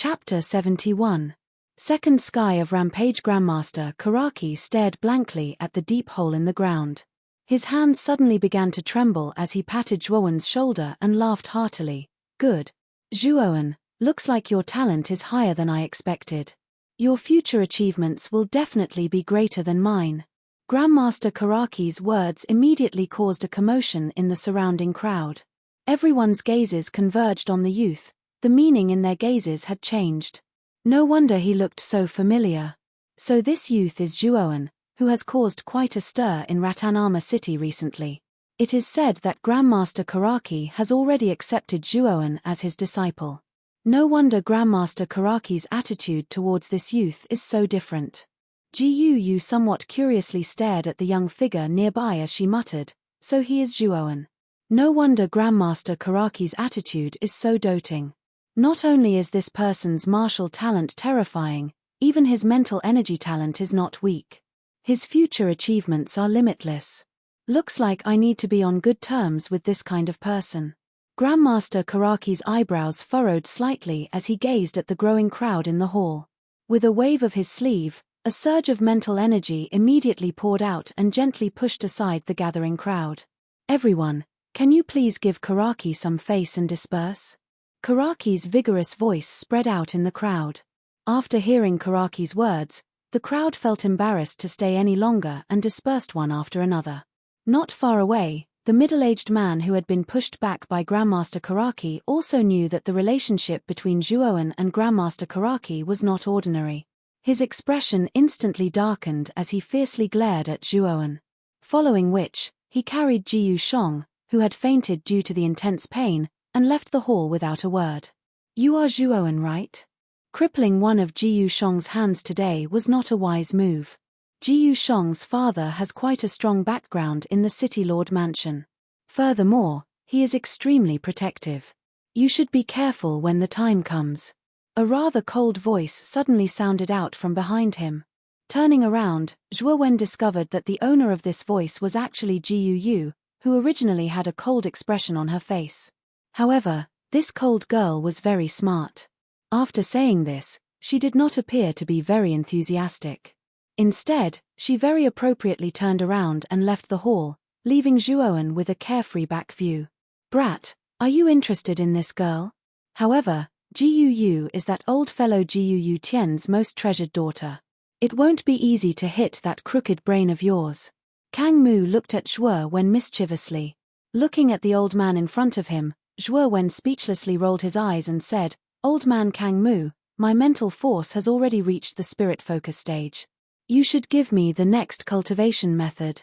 Chapter 71. Second Sky of Rampage. Grandmaster Karaki stared blankly at the deep hole in the ground. His hands suddenly began to tremble as he patted Zhuowen's shoulder and laughed heartily. Good. Zhuowen, looks like your talent is higher than I expected. Your future achievements will definitely be greater than mine. Grandmaster Karaki's words immediately caused a commotion in the surrounding crowd. Everyone's gazes converged on the youth. The meaning in their gazes had changed. No wonder he looked so familiar. So this youth is Zhuowen, who has caused quite a stir in Ratanama City recently. It is said that Grandmaster Karaki has already accepted Zhuowen as his disciple. No wonder Grandmaster Karaki's attitude towards this youth is so different. Yu somewhat curiously stared at the young figure nearby as she muttered, "So he is Zhuowen." No wonder Grandmaster Karaki's attitude is so doting. Not only is this person's martial talent terrifying, even his mental energy talent is not weak. His future achievements are limitless. Looks like I need to be on good terms with this kind of person. Grandmaster Karaki's eyebrows furrowed slightly as he gazed at the growing crowd in the hall. With a wave of his sleeve, a surge of mental energy immediately poured out and gently pushed aside the gathering crowd. "Everyone, can you please give Karaki some face and disperse?" Karaki's vigorous voice spread out in the crowd. After hearing Karaki's words, the crowd felt embarrassed to stay any longer and dispersed one after another. Not far away, the middle-aged man who had been pushed back by Grandmaster Karaki also knew that the relationship between Zhuowen and Grandmaster Karaki was not ordinary. His expression instantly darkened as he fiercely glared at Zhuowen. Following which, he carried Jiyu Shong, who had fainted due to the intense pain, and left the hall without a word. "You are Zhuowen, right?" Crippling one of Jiyu Shong's hands today was not a wise move. Jiyu Shong's father has quite a strong background in the City Lord Mansion. Furthermore, he is extremely protective. "You should be careful when the time comes." A rather cold voice suddenly sounded out from behind him. Turning around, Zhuowen discovered that the owner of this voice was actually Jiyu Yu, who originally had a cold expression on her face. However, this cold girl was very smart. After saying this, she did not appear to be very enthusiastic. Instead, she very appropriately turned around and left the hall, leaving Zhuowen with a carefree back view. "Brat, are you interested in this girl?" However, Jiyu Yu is that old fellow Jiyu Yu Tian's most treasured daughter. "It won't be easy to hit that crooked brain of yours." Kang Mu looked at Zhuowen mischievously. Looking at the old man in front of him, Zhuowen speechlessly rolled his eyes and said, "Old man Kang Mu, my mental force has already reached the spirit focus stage. You should give me the next cultivation method."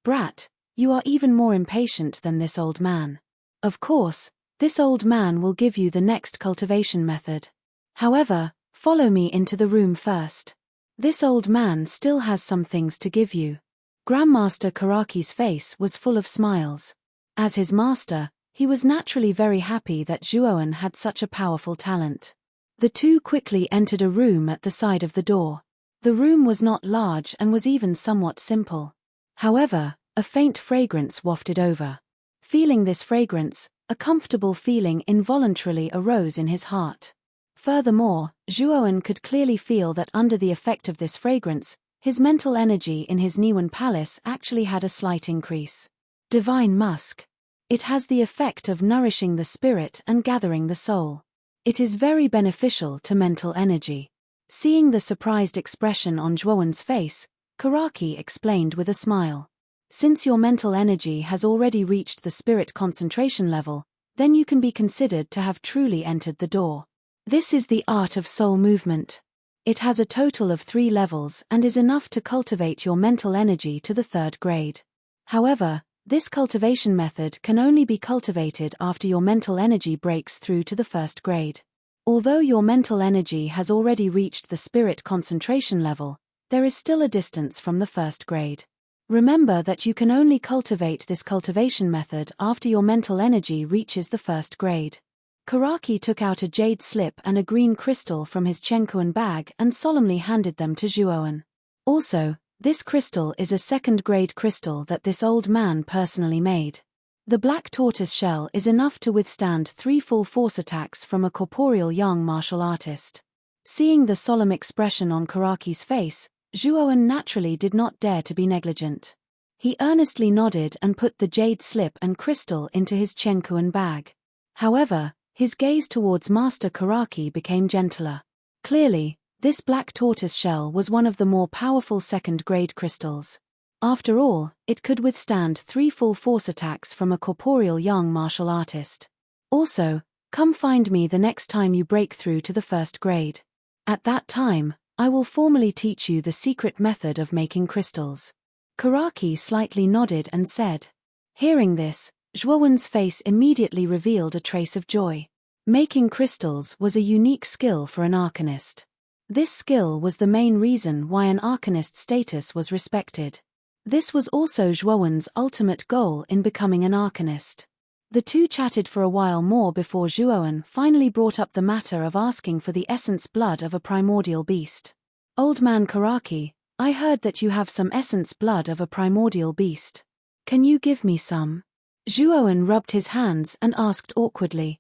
"Brat, you are even more impatient than this old man." "Of course, this old man will give you the next cultivation method. However, follow me into the room first. This old man still has some things to give you." Grandmaster Karaki's face was full of smiles. As his master, he was naturally very happy that Zhuowen had such a powerful talent. The two quickly entered a room at the side of the door. The room was not large and was even somewhat simple. However, a faint fragrance wafted over. Feeling this fragrance, a comfortable feeling involuntarily arose in his heart. Furthermore, Zhuowen could clearly feel that under the effect of this fragrance, his mental energy in his Niwen Palace actually had a slight increase. Divine musk. It has the effect of nourishing the spirit and gathering the soul. It is very beneficial to mental energy. Seeing the surprised expression on Zhuowen's face, Karaki explained with a smile. "Since your mental energy has already reached the spirit concentration level, then you can be considered to have truly entered the door. This is the art of soul movement. It has a total of 3 levels and is enough to cultivate your mental energy to the 3rd grade. However, this cultivation method can only be cultivated after your mental energy breaks through to the 1st grade. Although your mental energy has already reached the spirit concentration level, there is still a distance from the 1st grade. Remember that you can only cultivate this cultivation method after your mental energy reaches the 1st grade." Karaki took out a jade slip and a green crystal from his Chenkuan bag and solemnly handed them to Zhuowen. "Also, this crystal is a 2nd grade crystal that this old man personally made. The black tortoise shell is enough to withstand 3 full force attacks from a corporeal young martial artist. Seeing the solemn expression on Karaki's face, Zhuowen naturally did not dare to be negligent. He earnestly nodded and put the jade slip and crystal into his Chenkuan bag. However, his gaze towards Master Karaki became gentler. Clearly, this black tortoise shell was one of the more powerful second-grade crystals. After all, it could withstand 3 full force attacks from a corporeal young martial artist. Also, come find me the next time you break through to the 1st grade. At that time, I will formally teach you the secret method of making crystals. Karaki slightly nodded and said. Hearing this, Zhuowen's face immediately revealed a trace of joy. Making crystals was a unique skill for an arcanist. This skill was the main reason why an arcanist status was respected. This was also Zhuowen's ultimate goal in becoming an arcanist. The two chatted for a while more before Zhuowen finally brought up the matter of asking for the essence blood of a primordial beast. Old man Karaki, I heard that you have some essence blood of a primordial beast. Can you give me some? Zhuowen rubbed his hands and asked awkwardly.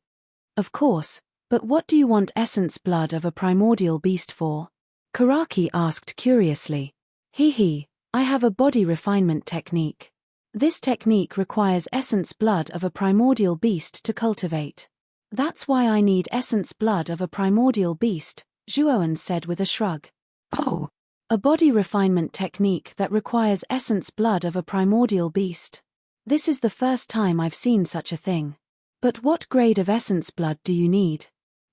Of course, but what do you want essence blood of a primordial beast for? Karaki asked curiously. I have a body refinement technique. This technique requires essence blood of a primordial beast to cultivate. That's why I need essence blood of a primordial beast, Zhuowen said with a shrug. Oh, a body refinement technique that requires essence blood of a primordial beast. This is the first time I've seen such a thing. But what grade of essence blood do you need?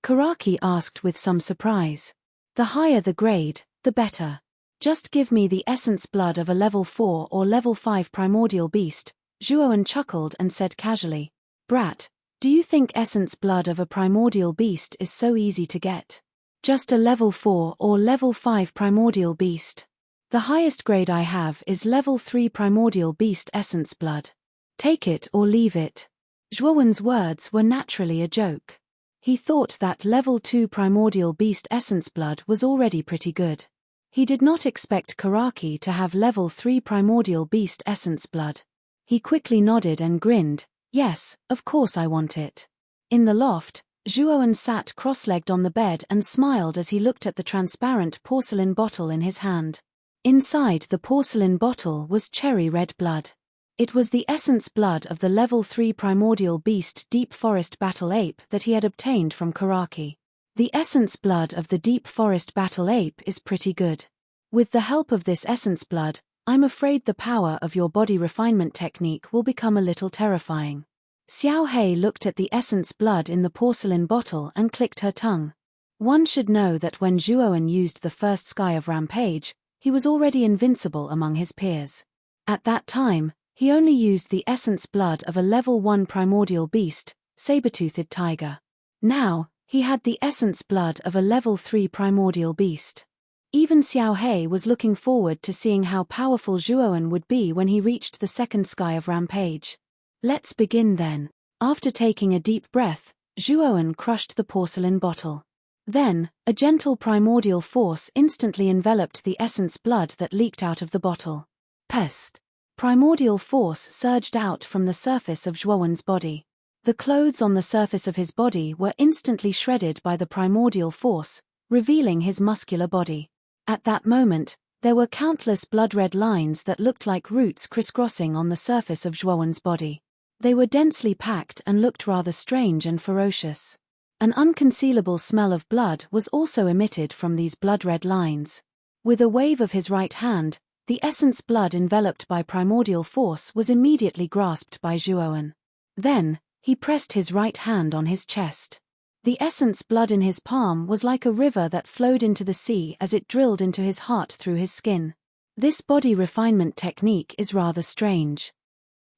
Karaki asked with some surprise. The higher the grade, the better. Just give me the essence blood of a level 4 or level 5 primordial beast, Zhuowen chuckled and said casually. Brat, do you think essence blood of a primordial beast is so easy to get? Just a level 4 or level 5 primordial beast. The highest grade I have is level 3 primordial beast essence blood. Take it or leave it. Zhuowen's words were naturally a joke. He thought that level 2 primordial beast essence blood was already pretty good. He did not expect Karaki to have level 3 primordial beast essence blood. He quickly nodded and grinned. Yes, of course I want it. In the loft, Zhuowen sat cross-legged on the bed and smiled as he looked at the transparent porcelain bottle in his hand. Inside the porcelain bottle was cherry red blood. It was the essence blood of the level 3 primordial beast deep forest battle ape that he had obtained from Karaki. The essence blood of the deep forest battle ape is pretty good. With the help of this essence blood, I'm afraid the power of your body refinement technique will become a little terrifying. Xiao Hei looked at the essence blood in the porcelain bottle and clicked her tongue. One should know that when Zhuowen used the first sky of Rampage, he was already invincible among his peers. At that time, he only used the essence blood of a level 1 primordial beast, saber-toothed tiger. Now, he had the essence blood of a level 3 primordial beast. Even Xiao Hei was looking forward to seeing how powerful Zhuowen would be when he reached the second sky of Rampage. Let's begin then. After taking a deep breath, Zhuowen crushed the porcelain bottle. Then, a gentle primordial force instantly enveloped the essence blood that leaked out of the bottle. Pest! Primordial force surged out from the surface of Zhuowen's body. The clothes on the surface of his body were instantly shredded by the primordial force, revealing his muscular body. At that moment, there were countless blood-red lines that looked like roots crisscrossing on the surface of Zhuowen's body. They were densely packed and looked rather strange and ferocious. An unconcealable smell of blood was also emitted from these blood-red lines. With a wave of his right hand, the essence blood enveloped by primordial force was immediately grasped by Zhuowen. Then, he pressed his right hand on his chest. The essence blood in his palm was like a river that flowed into the sea as it drilled into his heart through his skin. This body refinement technique is rather strange.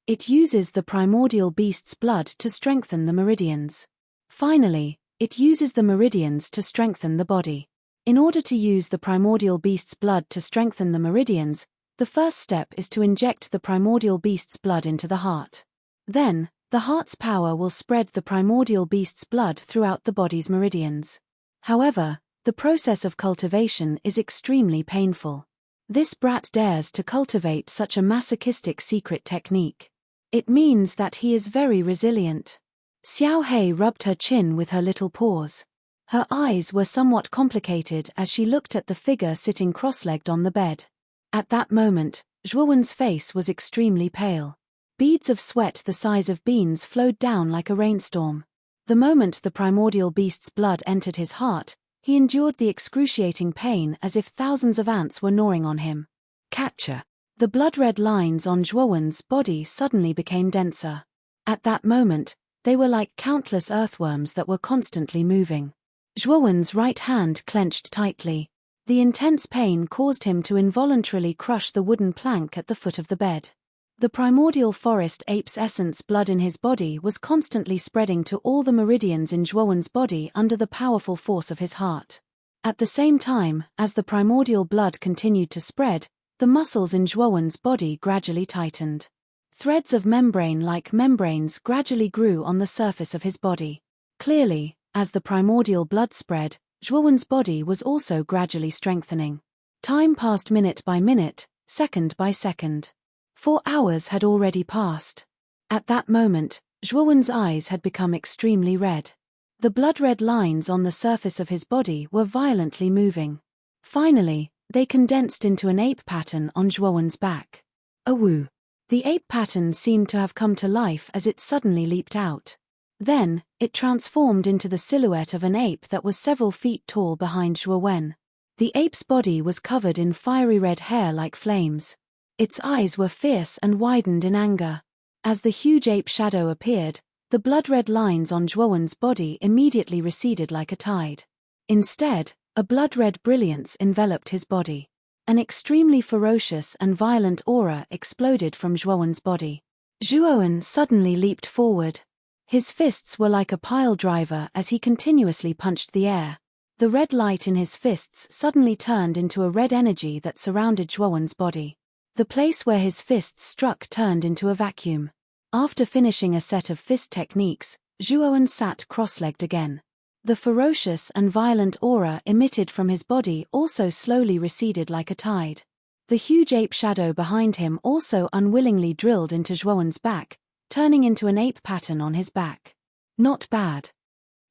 It uses the primordial beast's blood to strengthen the meridians. Finally, it uses the meridians to strengthen the body. In order to use the primordial beast's blood to strengthen the meridians, the first step is to inject the primordial beast's blood into the heart. Then, the heart's power will spread the primordial beast's blood throughout the body's meridians. However, the process of cultivation is extremely painful. This brat dares to cultivate such a masochistic secret technique. It means that he is very resilient. Xiao Hei rubbed her chin with her little paws. Her eyes were somewhat complicated as she looked at the figure sitting cross-legged on the bed. At that moment, Zhuowen's face was extremely pale. Beads of sweat the size of beans flowed down like a rainstorm. The moment the primordial beast's blood entered his heart, he endured the excruciating pain as if thousands of ants were gnawing on him. Catcher. The blood-red lines on Zhuowen's body suddenly became denser. At that moment, they were like countless earthworms that were constantly moving. Zhuowen's right hand clenched tightly. The intense pain caused him to involuntarily crush the wooden plank at the foot of the bed. The primordial forest ape's essence blood in his body was constantly spreading to all the meridians in Zhuowen's body under the powerful force of his heart. At the same time, as the primordial blood continued to spread, the muscles in Zhuowen's body gradually tightened. Threads of membrane-like membranes gradually grew on the surface of his body. Clearly, as the primordial blood spread, Zhuowen's body was also gradually strengthening. Time passed minute by minute, second by second. 4 hours had already passed. At that moment, Zhuowen's eyes had become extremely red. The blood-red lines on the surface of his body were violently moving. Finally, they condensed into an ape pattern on Zhuowen's back. Awoo! The ape pattern seemed to have come to life as it suddenly leaped out. Then, it transformed into the silhouette of an ape that was several feet tall behind Zhuowen. The ape's body was covered in fiery red hair like flames. Its eyes were fierce and widened in anger. As the huge ape shadow appeared, the blood-red lines on Zhuowen's body immediately receded like a tide. Instead, a blood-red brilliance enveloped his body. An extremely ferocious and violent aura exploded from Zhuowen's body. Zhuowen suddenly leaped forward. His fists were like a pile driver as he continuously punched the air. The red light in his fists suddenly turned into a red energy that surrounded Zhuowen's body. The place where his fists struck turned into a vacuum. After finishing a set of fist techniques, Zhuowen sat cross-legged again. The ferocious and violent aura emitted from his body also slowly receded like a tide. The huge ape shadow behind him also unwillingly drilled into Zhuowen's back, turning into an ape pattern on his back. Not bad.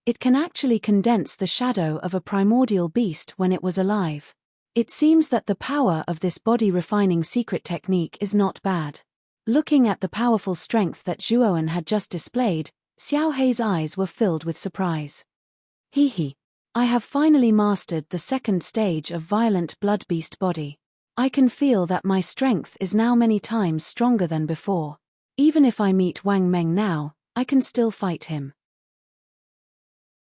It can actually condense the shadow of a primordial beast when it was alive. It seems that the power of this body-refining secret technique is not bad. Looking at the powerful strength that Zhuowen had just displayed, Xiao Hei's eyes were filled with surprise. Hee. I have finally mastered the second stage of violent blood beast body. I can feel that my strength is now many times stronger than before. Even if I meet Wang Meng now, I can still fight him.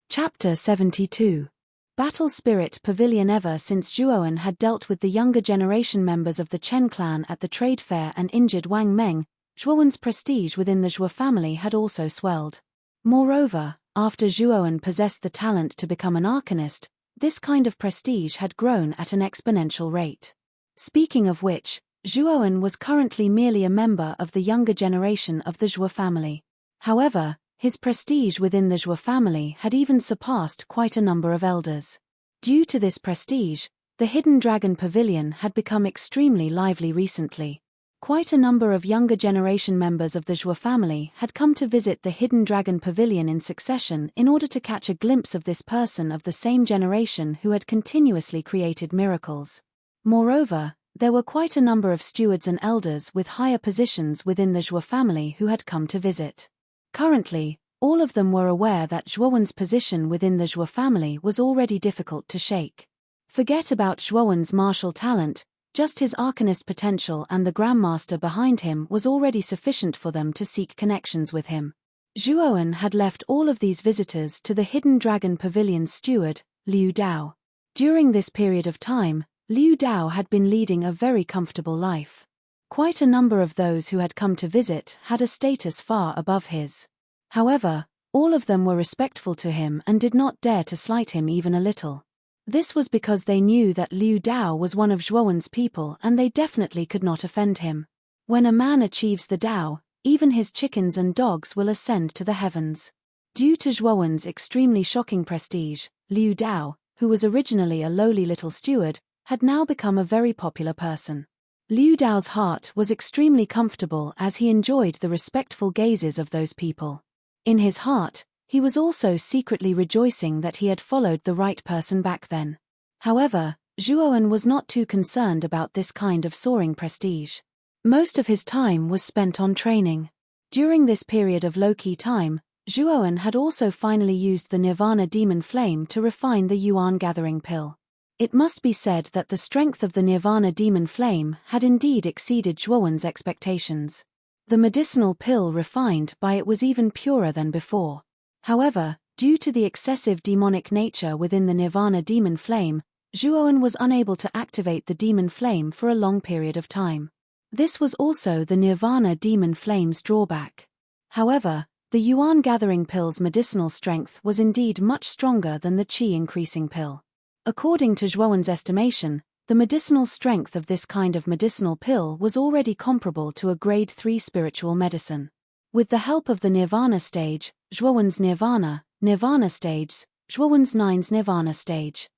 Chapter 72. Battle Spirit Pavilion. Ever since Zhuowen had dealt with the younger generation members of the Chen clan at the trade fair and injured Wang Meng, Zhuowen's prestige within the Zhuo family had also swelled. Moreover, after Zhuowen possessed the talent to become an arcanist, this kind of prestige had grown at an exponential rate. Speaking of which, Zhuowen was currently merely a member of the younger generation of the Zhuo family. However, his prestige within the Zhuo family had even surpassed quite a number of elders. Due to this prestige, the Hidden Dragon Pavilion had become extremely lively recently. Quite a number of younger generation members of the Zhuo family had come to visit the Hidden Dragon Pavilion in succession in order to catch a glimpse of this person of the same generation who had continuously created miracles. Moreover, there were quite a number of stewards and elders with higher positions within the Zhuo family who had come to visit. Currently, all of them were aware that Zhuowen's position within the Zhuo family was already difficult to shake. Forget about Zhuowen's martial talent, just his arcanist potential and the Grandmaster behind him was already sufficient for them to seek connections with him. Zhuowen had left all of these visitors to the Hidden Dragon Pavilion's steward, Liu Dao. During this period of time, Liu Dao had been leading a very comfortable life. Quite a number of those who had come to visit had a status far above his. However, all of them were respectful to him and did not dare to slight him even a little. This was because they knew that Liu Dao was one of Zhuowen's people and they definitely could not offend him. When a man achieves the Dao, even his chickens and dogs will ascend to the heavens. Due to Zhuowen's extremely shocking prestige, Liu Dao, who was originally a lowly little steward, had now become a very popular person. Liu Dao's heart was extremely comfortable as he enjoyed the respectful gazes of those people. In his heart, he was also secretly rejoicing that he had followed the right person back then. However, Zhuowen was not too concerned about this kind of soaring prestige. Most of his time was spent on training. During this period of low-key time, Zhuowen had also finally used the Nirvana Demon Flame to refine the Yuan Gathering Pill. It must be said that the strength of the Nirvana Demon Flame had indeed exceeded Zhuowen's expectations. The medicinal pill refined by it was even purer than before. However, due to the excessive demonic nature within the Nirvana Demon Flame, Zhuowen was unable to activate the Demon Flame for a long period of time. This was also the Nirvana Demon Flame's drawback. However, the Yuan Gathering Pill's medicinal strength was indeed much stronger than the Qi Increasing Pill. According to Zhuowen's estimation, the medicinal strength of this kind of medicinal pill was already comparable to a grade 3 spiritual medicine. With the help of the Nirvana stage, Zhuowen's Nirvana stage, Zhuowen's 9's Nirvana stage.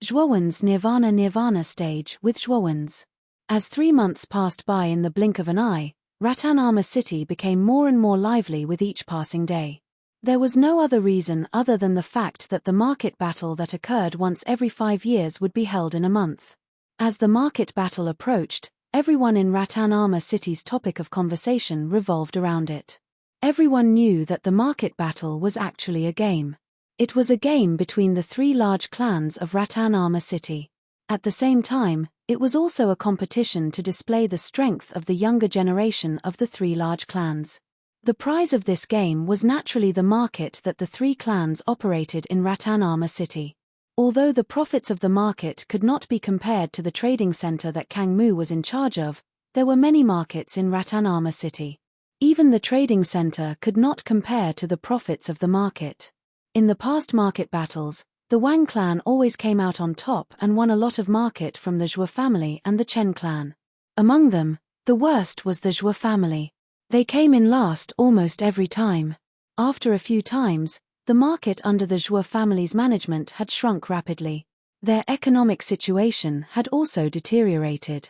Zhuowen's Nirvana stage with Zhuowen's. As 3 months passed by in the blink of an eye, Rattan Armor City became more and more lively with each passing day. There was no other reason other than the fact that the market battle that occurred once every 5 years would be held in a month. As the market battle approached, everyone in Rattan Armor City's topic of conversation revolved around it. Everyone knew that the market battle was actually a game. It was a game between the 3 large clans of Rattan Armor City. At the same time, it was also a competition to display the strength of the younger generation of the 3 large clans. The prize of this game was naturally the market that the 3 clans operated in Rattan Armor City. Although the profits of the market could not be compared to the trading center that Kang Mu was in charge of, there were many markets in Rattan Armor City. Even the trading center could not compare to the profits of the market. In the past market battles, the Wang clan always came out on top and won a lot of market from the Zhou family and the Chen clan. Among them, the worst was the Zhou family. They came in last almost every time. After a few times, the market under the Zhou family's management had shrunk rapidly. Their economic situation had also deteriorated.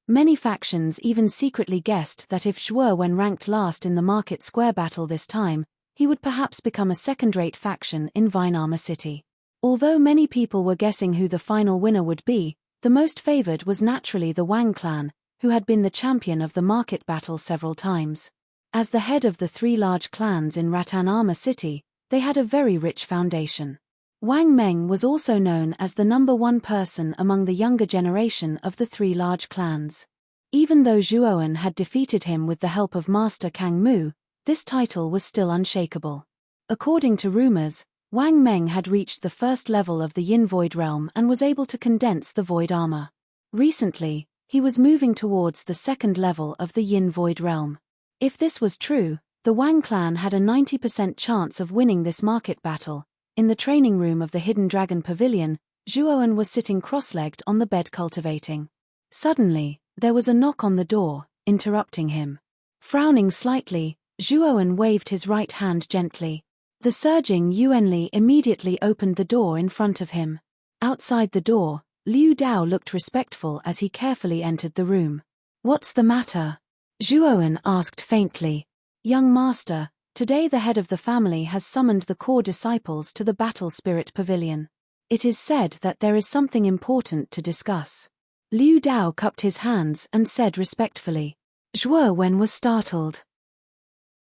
Many factions even secretly guessed that if Zhou Wen ranked last in the market square battle this time, he would perhaps become a second-rate faction in Vine Armor City. Although many people were guessing who the final winner would be, the most favored was naturally the Wang clan, who had been the champion of the market battle several times. As the head of the 3 large clans in Rattan Armor City, they had a very rich foundation. Wang Meng was also known as the #1 person among the younger generation of the 3 large clans. Even though Zhuowen had defeated him with the help of Master Kang Mu, this title was still unshakable. According to rumors, Wang Meng had reached the first level of the Yin Void Realm and was able to condense the Void Armor. Recently, he was moving towards the second level of the Yin Void Realm. If this was true, the Wang clan had a 90% chance of winning this market battle. In the training room of the Hidden Dragon Pavilion, Zhuowen was sitting cross-legged on the bed cultivating. Suddenly, there was a knock on the door, interrupting him. Frowning slightly, Zhuowen waved his right hand gently. The surging Yuanli immediately opened the door in front of him. Outside the door, Liu Dao looked respectful as he carefully entered the room. "What's the matter?" Zhuowen asked faintly. "Young master, today the head of the family has summoned the core disciples to the Battle Spirit Pavilion. It is said that there is something important to discuss." Liu Dao cupped his hands and said respectfully. Zhuowen was startled.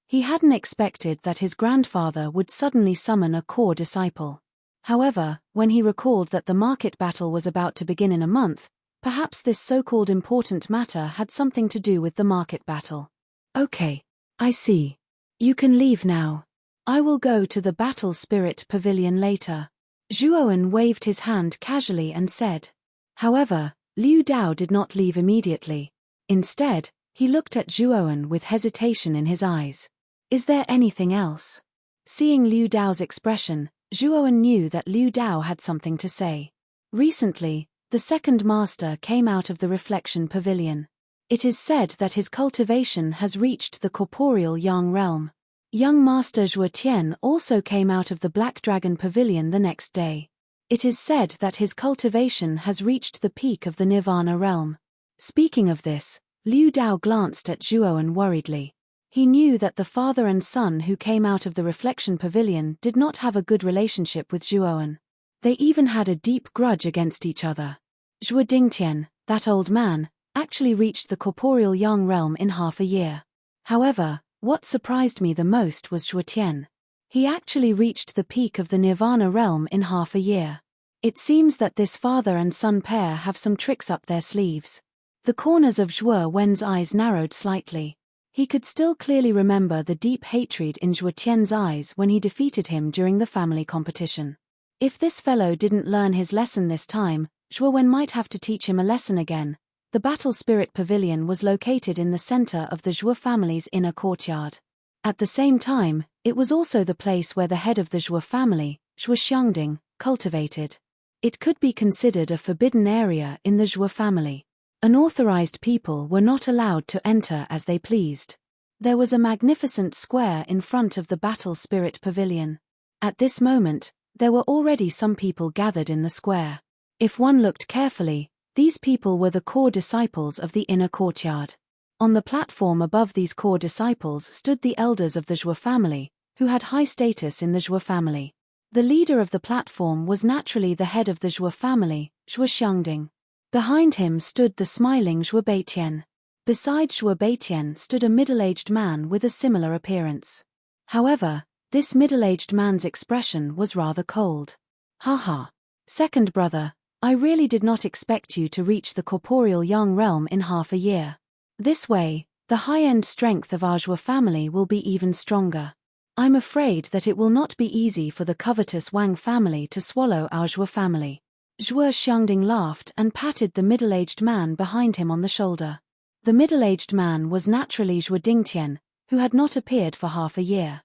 He hadn't expected that his grandfather would suddenly summon a core disciple. However, when he recalled that the market battle was about to begin in a month, perhaps this so-called important matter had something to do with the market battle. "Okay, I see. You can leave now. I will go to the Battle Spirit Pavilion later." Zhuowen waved his hand casually and said. However, Liu Dao did not leave immediately. Instead, he looked at Zhuowen with hesitation in his eyes. "Is there anything else?" Seeing Liu Dao's expression, Zhuowen knew that Liu Dao had something to say. Recently, the second master came out of the Reflection Pavilion. It is said that his cultivation has reached the corporeal Yang realm. Young Master Zhuo Tian also came out of the Black Dragon Pavilion the next day. It is said that his cultivation has reached the peak of the Nirvana realm. Speaking of this, Liu Dao glanced at Zhuowen worriedly. He knew that the father and son who came out of the reflection pavilion did not have a good relationship with Zhuowen. They even had a deep grudge against each other. Zhuo Dingtian, that old man, actually reached the corporeal yang realm in half a year. However, what surprised me the most was Zhuo Tian. He actually reached the peak of the nirvana realm in half a year. It seems that this father and son pair have some tricks up their sleeves. The corners of Zhuo Wen's eyes narrowed slightly. He could still clearly remember the deep hatred in Zhuo Tian's eyes when he defeated him during the family competition. If this fellow didn't learn his lesson this time, Zhuo Wen might have to teach him a lesson again. The Battle Spirit Pavilion was located in the center of the Zhuo family's inner courtyard. At the same time, it was also the place where the head of the Zhuo family, Zhuo Xiangding, cultivated. It could be considered a forbidden area in the Zhuo family. Unauthorized people were not allowed to enter as they pleased. There was a magnificent square in front of the Battle Spirit Pavilion. At this moment, there were already some people gathered in the square. If one looked carefully, these people were the core disciples of the inner courtyard. On the platform above these core disciples stood the elders of the Zhuo family, who had high status in the Zhuo family. The leader of the platform was naturally the head of the Zhuo family, Zhuo Xiangding. Behind him stood the smiling Zhuo Beitian. Beside Zhuo Beitian stood a middle-aged man with a similar appearance. However, this middle-aged man's expression was rather cold. Haha. Second brother, I really did not expect you to reach the corporeal yang realm in half a year. This way, the high-end strength of our Zhuo family will be even stronger. I'm afraid that it will not be easy for the covetous Wang family to swallow our Zhuo family. Zhuo Xiangding laughed and patted the middle-aged man behind him on the shoulder. The middle-aged man was naturally Zhuo Dingtian, who had not appeared for half a year.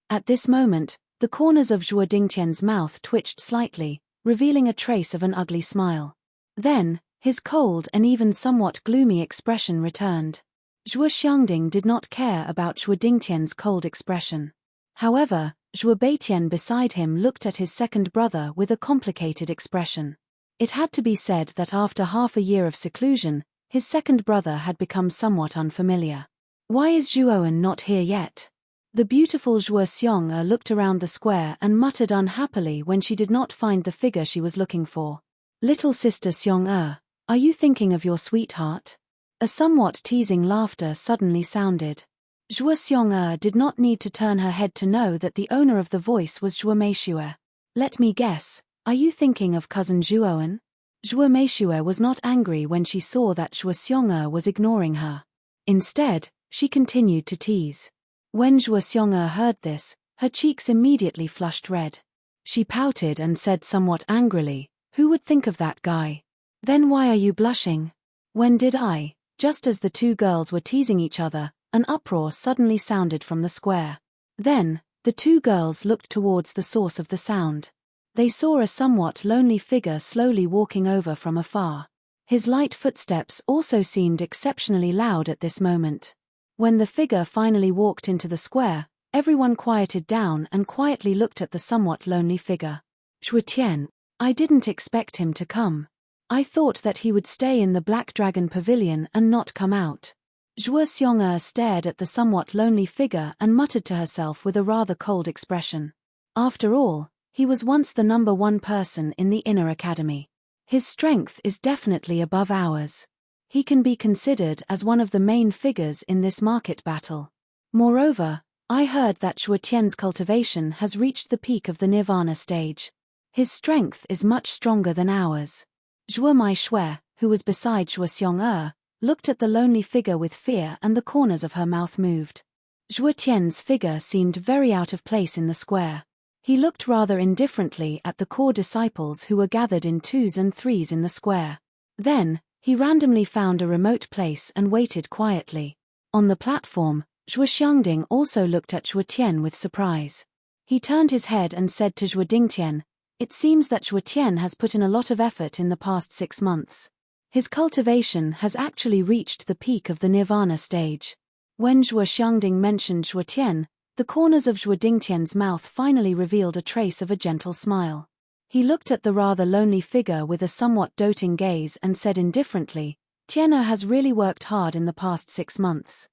At this moment, the corners of Zhuo Dingtian's mouth twitched slightly, revealing a trace of an ugly smile. Then, his cold and even somewhat gloomy expression returned. Zhuo Xiangding did not care about Zhuo Dingtian's cold expression. However, Zhuo Beitian beside him looked at his second brother with a complicated expression. It had to be said that after half a year of seclusion, his second brother had become somewhat unfamiliar. Why is Zhuowen not here yet? The beautiful Zhuo Xiong'er looked around the square and muttered unhappily when she did not find the figure she was looking for. Little sister Xiong'er, are you thinking of your sweetheart? A somewhat teasing laughter suddenly sounded. Zhuo Xiong'er did not need to turn her head to know that the owner of the voice was Zhuo Meishue. Let me guess, are you thinking of cousin Zhuowen? Zhuo Meishue was not angry when she saw that Zhuo Xiong'er was ignoring her. Instead, she continued to tease. When Zhuo Xiong'er heard this, her cheeks immediately flushed red. She pouted and said somewhat angrily, "Who would think of that guy? Then why are you blushing?" "When did I?" Just as the two girls were teasing each other, an uproar suddenly sounded from the square. Then, the two girls looked towards the source of the sound. They saw a somewhat lonely figure slowly walking over from afar. His light footsteps also seemed exceptionally loud at this moment. When the figure finally walked into the square, everyone quieted down and quietly looked at the somewhat lonely figure. Zhuo Tian, I didn't expect him to come. I thought that he would stay in the Black Dragon Pavilion and not come out. Zhuo Xiong'er stared at the somewhat lonely figure and muttered to herself with a rather cold expression. After all, he was once the number one person in the inner academy. His strength is definitely above ours. He can be considered as one of the main figures in this market battle. Moreover, I heard that Zhuo Tian's cultivation has reached the peak of the nirvana stage. His strength is much stronger than ours. Zhuo Meishue, who was beside Zhuo Xiong'er, looked at the lonely figure with fear and the corners of her mouth moved. Zhuo Tian's figure seemed very out of place in the square. He looked rather indifferently at the core disciples who were gathered in twos and threes in the square. Then, he randomly found a remote place and waited quietly. On the platform, Zhuo Xiangding also looked at Zhuo Tian with surprise. He turned his head and said to Zhuo Dingtian, "It seems that Zhuo Tian has put in a lot of effort in the past 6 months. His cultivation has actually reached the peak of the nirvana stage." When Zhuo Xiangding mentioned Zhuo Tian, the corners of Zhuo Dingtian's mouth finally revealed a trace of a gentle smile. He looked at the rather lonely figure with a somewhat doting gaze and said indifferently, Tian'er has really worked hard in the past 6 months.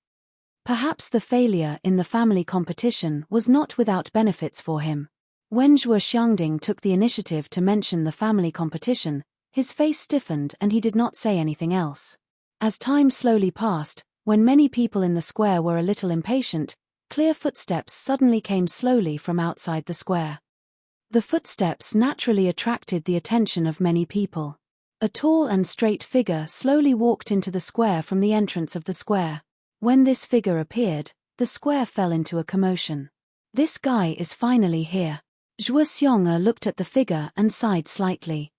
Perhaps the failure in the family competition was not without benefits for him. When Zhuo Xiangding took the initiative to mention the family competition, his face stiffened and he did not say anything else. As time slowly passed, when many people in the square were a little impatient, clear footsteps suddenly came slowly from outside the square. The footsteps naturally attracted the attention of many people. A tall and straight figure slowly walked into the square from the entrance of the square. When this figure appeared, the square fell into a commotion. This guy is finally here. Zhuo Xiong'er looked at the figure and sighed slightly.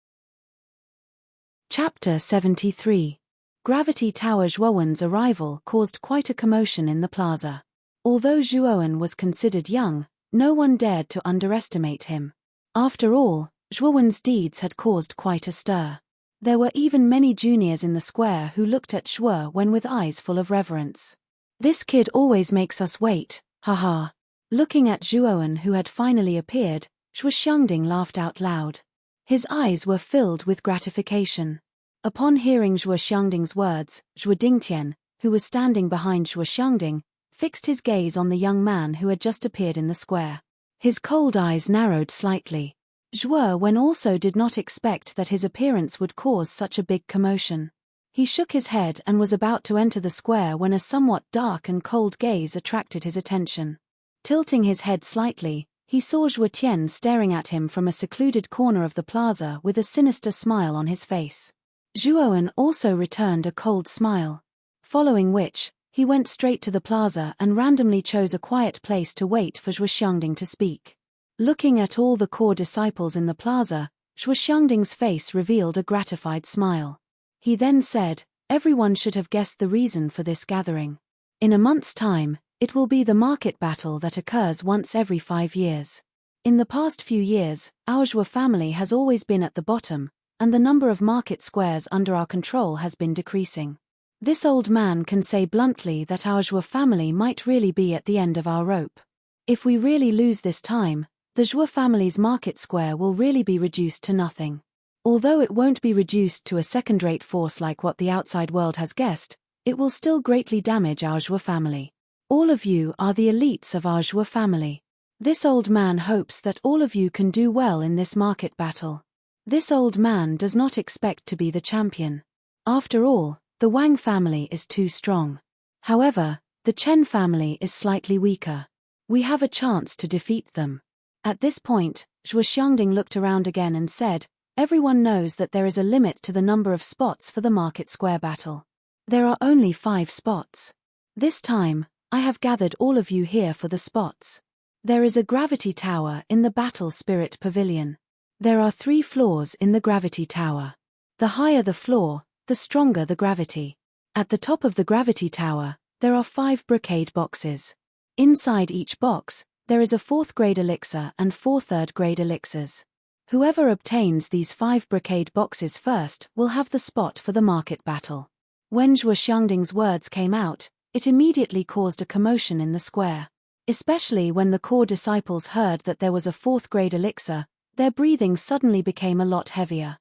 Chapter 73. Gravity Tower. Zhuowen's arrival caused quite a commotion in the plaza. Although Zhuowen was considered young, no one dared to underestimate him. After all, Zhuowen's deeds had caused quite a stir. There were even many juniors in the square who looked at Zhuowen with eyes full of reverence. This kid always makes us wait, haha. Looking at Zhuowen who had finally appeared, Zhuo Xiangding laughed out loud. His eyes were filled with gratification. Upon hearing Zhuo Xiangding's words, Zhuo Dingtian, who was standing behind Zhuo Xiangding, fixed his gaze on the young man who had just appeared in the square. His cold eyes narrowed slightly. Zhuowen also did not expect that his appearance would cause such a big commotion. He shook his head and was about to enter the square when a somewhat dark and cold gaze attracted his attention. Tilting his head slightly, he saw Zhuo Tian staring at him from a secluded corner of the plaza with a sinister smile on his face. Zhuowen also returned a cold smile. Following which, he went straight to the plaza and randomly chose a quiet place to wait for Zhuo Xiangding to speak. Looking at all the core disciples in the plaza, Zhuo Xiangding's face revealed a gratified smile. He then said, "Everyone should have guessed the reason for this gathering. In a month's time, it will be the market battle that occurs once every 5 years. In the past few years, our Zhuo family has always been at the bottom, and the number of market squares under our control has been decreasing. This old man can say bluntly that our Zhuo family might really be at the end of our rope. If we really lose this time, the Zhuo family's market square will really be reduced to nothing. Although it won't be reduced to a second-rate force like what the outside world has guessed, it will still greatly damage our Zhuo family. All of you are the elites of our Zhuo family. This old man hopes that all of you can do well in this market battle. This old man does not expect to be the champion. After all, the Wang family is too strong. However, the Chen family is slightly weaker. We have a chance to defeat them." At this point, Zhuo Xiangding looked around again and said, "Everyone knows that there is a limit to the number of spots for the market square battle. There are only 5 spots. This time, I have gathered all of you here for the spots. There is a gravity tower in the Battle Spirit Pavilion. There are 3 floors in the gravity tower. The higher the floor, the stronger the gravity. At the top of the gravity tower, there are 5 brocade boxes. Inside each box, there is a 4th grade elixir and 4 3rd-grade elixirs. Whoever obtains these 5 brocade boxes first will have the spot for the market battle." When Zhuo Xiangding's words came out, it immediately caused a commotion in the square. Especially when the core disciples heard that there was a 4th-grade elixir, their breathing suddenly became a lot heavier.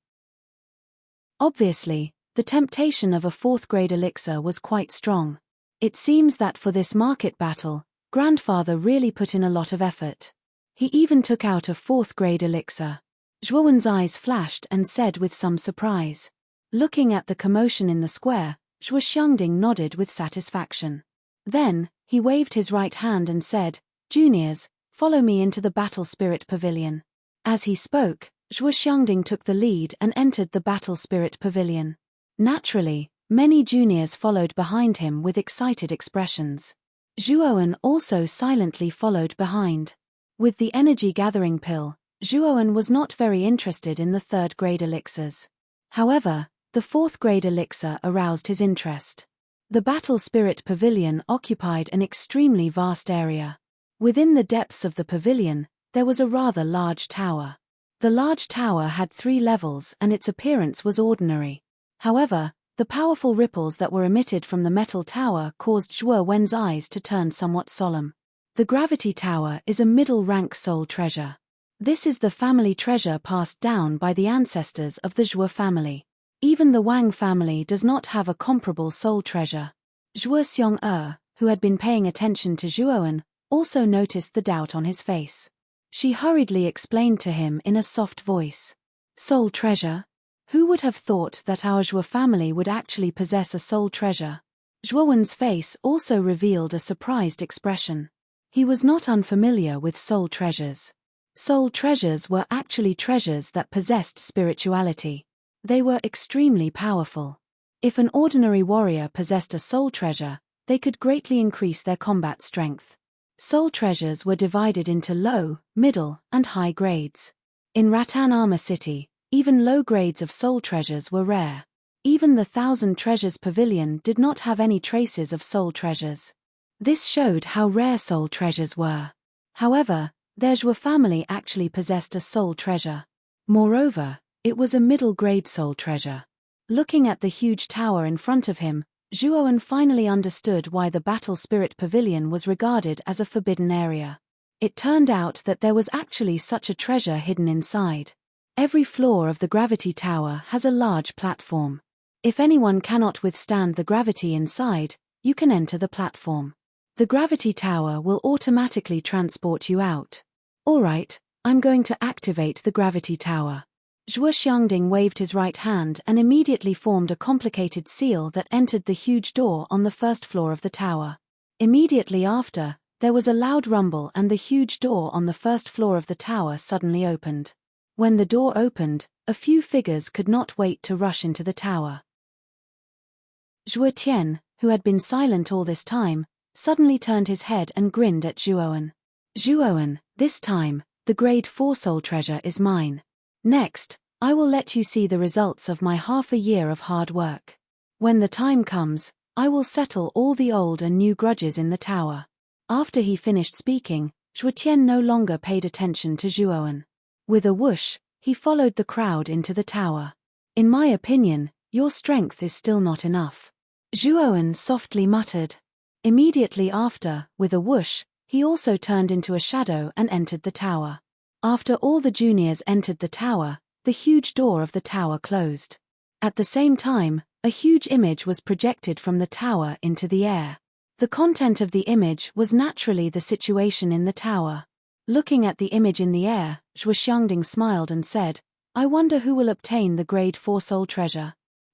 Obviously, the temptation of a 4th-grade elixir was quite strong. It seems that for this market battle, Grandfather really put in a lot of effort. He even took out a 4th-grade elixir. Zhuowen's eyes flashed and said with some surprise. Looking at the commotion in the square, Zhuo Xiangding nodded with satisfaction. Then, he waved his right hand and said, "Juniors, follow me into the Battle Spirit Pavilion." As he spoke, Zhuo Xiangding took the lead and entered the Battle Spirit Pavilion. Naturally, many juniors followed behind him with excited expressions. Zhuowen also silently followed behind. With the energy gathering pill, Zhuowen was not very interested in the 3rd-grade elixirs. However, the 4th-grade elixir aroused his interest. The Battle Spirit Pavilion occupied an extremely vast area. Within the depths of the pavilion, there was a rather large tower. The large tower had 3 levels and its appearance was ordinary. However, the powerful ripples that were emitted from the metal tower caused Zhuo Wen's eyes to turn somewhat solemn. The gravity tower is a middle-rank soul treasure. This is the family treasure passed down by the ancestors of the Zhuo family. Even the Wang family does not have a comparable soul treasure. Zhuo Xiong who had been paying attention to Zhuowen, also noticed the doubt on his face. She hurriedly explained to him in a soft voice. Soul treasure? Who would have thought that our Zhuo family would actually possess a soul treasure? Zhuowen's face also revealed a surprised expression. He was not unfamiliar with soul treasures. Soul treasures were actually treasures that possessed spirituality. They were extremely powerful. If an ordinary warrior possessed a soul treasure, they could greatly increase their combat strength. Soul treasures were divided into low, middle, and high grades. In Rattan Armor City, even low grades of soul treasures were rare. Even the 1,000 Treasures Pavilion did not have any traces of soul treasures. This showed how rare soul treasures were. However, their Zhuo family actually possessed a soul treasure. Moreover, it was a middle-grade soul treasure. Looking at the huge tower in front of him, Zhuowen finally understood why the Battle Spirit Pavilion was regarded as a forbidden area. It turned out that there was actually such a treasure hidden inside. Every floor of the gravity tower has a large platform. If anyone cannot withstand the gravity inside, you can enter the platform. The gravity tower will automatically transport you out. Alright, I'm going to activate the gravity tower. Zhuo Xiangding waved his right hand and immediately formed a complicated seal that entered the huge door on the first floor of the tower. Immediately after, there was a loud rumble and the huge door on the first floor of the tower suddenly opened. When the door opened, a few figures could not wait to rush into the tower. Zhuo Tian, who had been silent all this time, suddenly turned his head and grinned at Zhuowen. Zhuowen, this time, the grade 4 soul treasure is mine. Next, I will let you see the results of my half a year of hard work. When the time comes, I will settle all the old and new grudges in the tower. After he finished speaking, Zhuo Tian no longer paid attention to Zhuowen. With a whoosh, he followed the crowd into the tower. In my opinion, your strength is still not enough. Zhuowen softly muttered. Immediately after, with a whoosh, he also turned into a shadow and entered the tower. After all the juniors entered the tower, the huge door of the tower closed. At the same time, a huge image was projected from the tower into the air. The content of the image was naturally the situation in the tower. Looking at the image in the air, Zhuo Xiangding smiled and said, I wonder who will obtain the grade 4 soul treasure.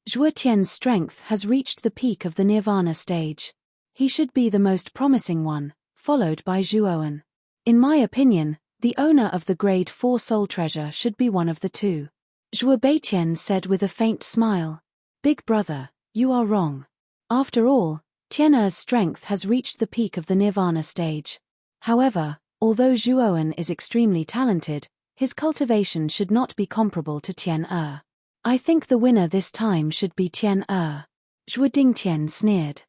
Zhuo Tian's strength has reached the peak of the Nirvana stage. He should be the most promising one, followed by Zhuowen. In my opinion, the owner of the grade 4 soul treasure should be one of the two. Zhuo Beitian said with a faint smile. Big brother, you are wrong. After all, Tian'er's strength has reached the peak of the Nirvana stage. However, although Zhuowen is extremely talented, his cultivation should not be comparable to Tian'er. I think the winner this time should be Tian'er. Zhuo Dingtian sneered.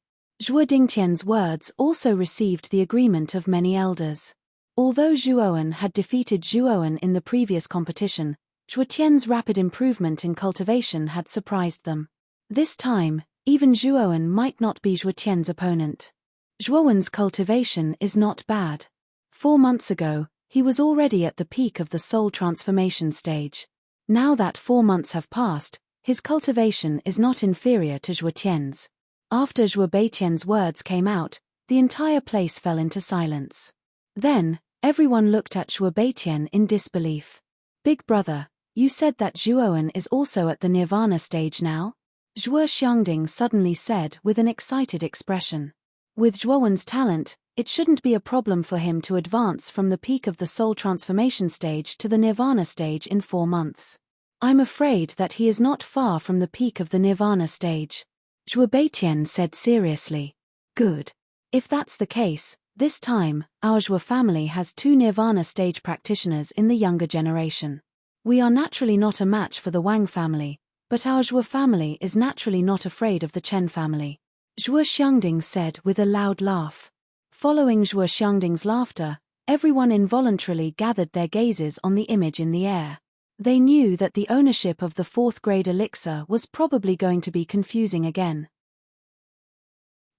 Zhuo Dingtian's words also received the agreement of many elders. Although Zhuowen had defeated Zhuowen in the previous competition, Zhuo Tian's rapid improvement in cultivation had surprised them. This time, even Zhuowen might not be Zhuo Tian's opponent. Zhuowen's cultivation is not bad. 4 months ago, he was already at the peak of the soul transformation stage. Now that 4 months have passed, his cultivation is not inferior to Zhuo Tian's. After Zhuo Beitian's words came out, the entire place fell into silence. Then, everyone looked at Zhuo Beitian in disbelief. Big brother, you said that Zhuowen is also at the Nirvana stage now? Zhuo Xiangding suddenly said with an excited expression. With Zhuowen's talent, it shouldn't be a problem for him to advance from the peak of the soul transformation stage to the Nirvana stage in 4 months. I'm afraid that he is not far from the peak of the Nirvana stage. Zhuo Beitian said seriously. Good. If that's the case, this time, our Zhuo family has 2 Nirvana stage practitioners in the younger generation. We are naturally not a match for the Wang family, but our Zhuo family is naturally not afraid of the Chen family. Zhuo Xiangding said with a loud laugh. Following Zhuo Xiangding's laughter, everyone involuntarily gathered their gazes on the image in the air. They knew that the ownership of the 4th grade elixir was probably going to be confusing again.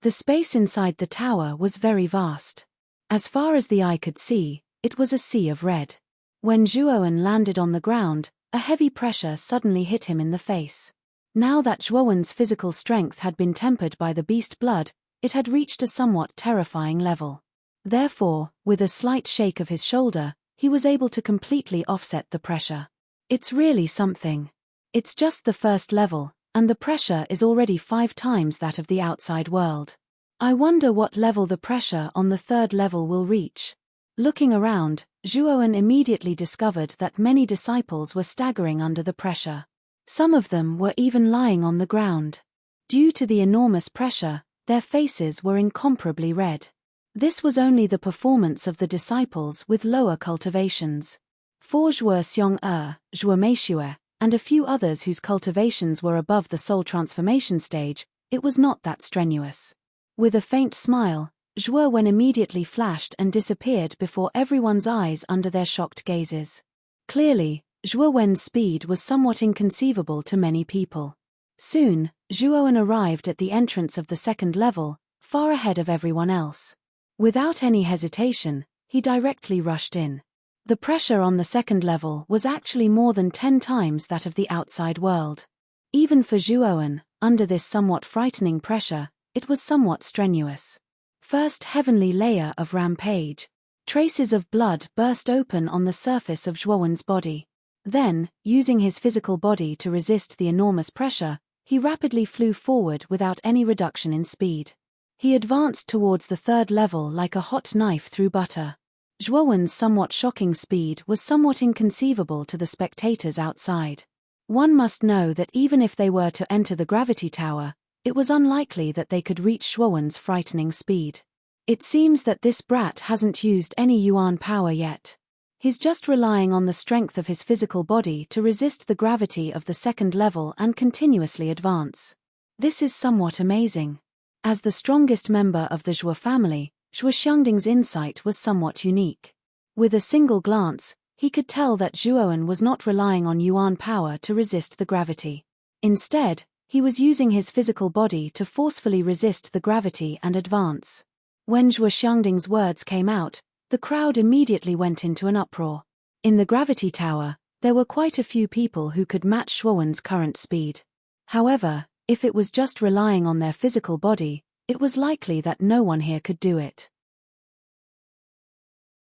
The space inside the tower was very vast. As far as the eye could see, it was a sea of red. When Zhuowen landed on the ground, a heavy pressure suddenly hit him in the face. Now that Zhuowen's physical strength had been tempered by the beast blood, it had reached a somewhat terrifying level. Therefore, with a slight shake of his shoulder, he was able to completely offset the pressure. It's really something. It's just the first level, and the pressure is already 5 times that of the outside world. I wonder what level the pressure on the third level will reach. Looking around, Zhuowen immediately discovered that many disciples were staggering under the pressure. Some of them were even lying on the ground. Due to the enormous pressure, their faces were incomparably red. This was only the performance of the disciples with lower cultivations. For Zhuo Xiong-er, Zhuo Meishue, and a few others whose cultivations were above the soul transformation stage, it was not that strenuous. With a faint smile, Zhuo Wen immediately flashed and disappeared before everyone's eyes under their shocked gazes. Clearly, Zhuo Wen's speed was somewhat inconceivable to many people. Soon, Zhuo Wen arrived at the entrance of the second level, far ahead of everyone else. Without any hesitation, he directly rushed in. The pressure on the second level was actually more than 10 times that of the outside world. Even for Zhuo Wen, under this somewhat frightening pressure, it was somewhat strenuous. First heavenly layer of rampage. Traces of blood burst open on the surface of Zhuo Wen's body. Then, using his physical body to resist the enormous pressure, he rapidly flew forward without any reduction in speed. He advanced towards the third level like a hot knife through butter. Zhuo Wen's somewhat shocking speed was somewhat inconceivable to the spectators outside. One must know that even if they were to enter the gravity tower, it was unlikely that they could reach Zhuo Wen's frightening speed. It seems that this brat hasn't used any yuan power yet. He's just relying on the strength of his physical body to resist the gravity of the second level and continuously advance. This is somewhat amazing. As the strongest member of the Zhuo family, Zhuo Xiangding's insight was somewhat unique. With a single glance, he could tell that Zhuo Wen was not relying on yuan power to resist the gravity. Instead, he was using his physical body to forcefully resist the gravity and advance. When Zhuo Xiangding's words came out, the crowd immediately went into an uproar. In the gravity tower, there were quite a few people who could match Zhuo Wen's current speed. However, if it was just relying on their physical body, it was likely that no one here could do it.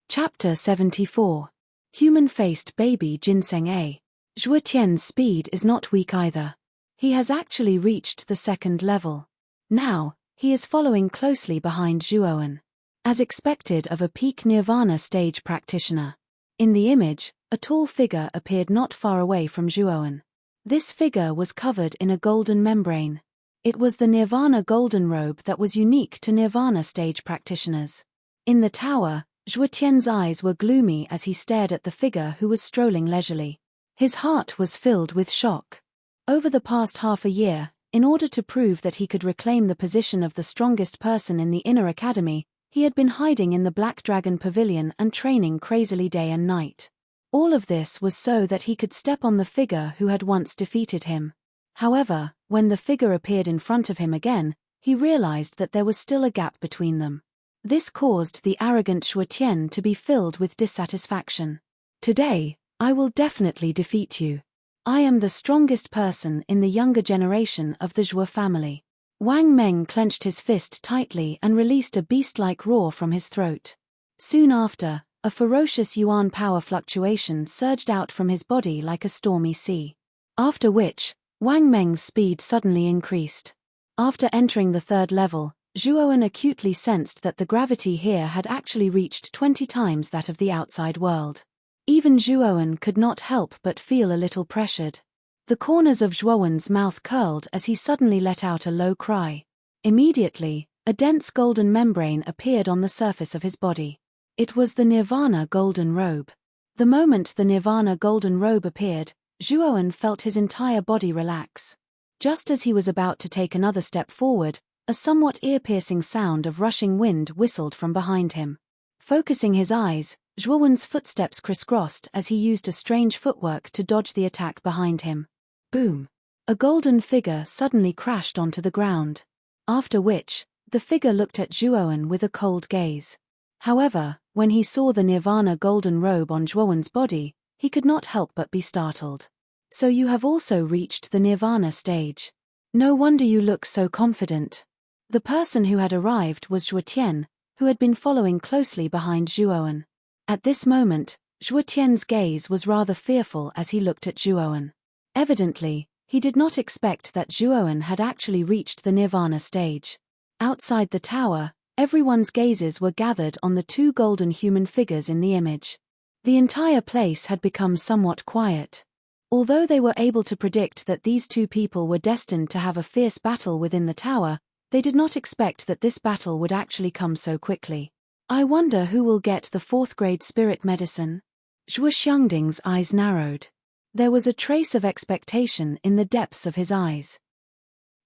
Chapter 74. Human-faced baby ginseng A. Zhuo Tian's speed is not weak either. He has actually reached the second level. Now, he is following closely behind Zhuo Wen. As expected of a peak nirvana stage practitioner. In the image, a tall figure appeared not far away from Zhuo Wen. This figure was covered in a golden membrane. It was the nirvana golden robe that was unique to nirvana stage practitioners. In the tower, Zhuo Tian's eyes were gloomy as he stared at the figure who was strolling leisurely. His heart was filled with shock. Over the past half a year, in order to prove that he could reclaim the position of the strongest person in the inner academy, he had been hiding in the Black Dragon Pavilion and training crazily day and night. All of this was so that he could step on the figure who had once defeated him. However, when the figure appeared in front of him again, he realized that there was still a gap between them. This caused the arrogant Zhuo Tian to be filled with dissatisfaction. Today, I will definitely defeat you. I am the strongest person in the younger generation of the Zhuo family. Wang Meng clenched his fist tightly and released a beast-like roar from his throat. Soon after, a ferocious yuan power fluctuation surged out from his body like a stormy sea. After which, Wang Meng's speed suddenly increased. After entering the third level, Zhuo Wen acutely sensed that the gravity here had actually reached 20 times that of the outside world. Even Zhuo Wen could not help but feel a little pressured. The corners of Zhuo Wen's mouth curled as he suddenly let out a low cry. Immediately, a dense golden membrane appeared on the surface of his body. It was the Nirvana golden robe. The moment the Nirvana golden robe appeared, Zhuo Wen felt his entire body relax. Just as he was about to take another step forward, a somewhat ear-piercing sound of rushing wind whistled from behind him. Focusing his eyes, Zhuo Wen's footsteps crisscrossed as he used a strange footwork to dodge the attack behind him. Boom! A golden figure suddenly crashed onto the ground. After which, the figure looked at Zhuo Wen with a cold gaze. However, when he saw the Nirvana golden robe on Zhuo Wen's body, he could not help but be startled. So you have also reached the nirvana stage. No wonder you look so confident. The person who had arrived was Zhuo, who had been following closely behind Zhuowen. At this moment, Zhuotian's gaze was rather fearful as he looked at Zhuowen. Evidently, he did not expect that Zhuowen had actually reached the nirvana stage. Outside the tower, everyone's gazes were gathered on the two golden human figures in the image. The entire place had become somewhat quiet. Although they were able to predict that these two people were destined to have a fierce battle within the tower, they did not expect that this battle would actually come so quickly. I wonder who will get the 4th grade spirit medicine? Zhuo Xiangding's eyes narrowed. There was a trace of expectation in the depths of his eyes.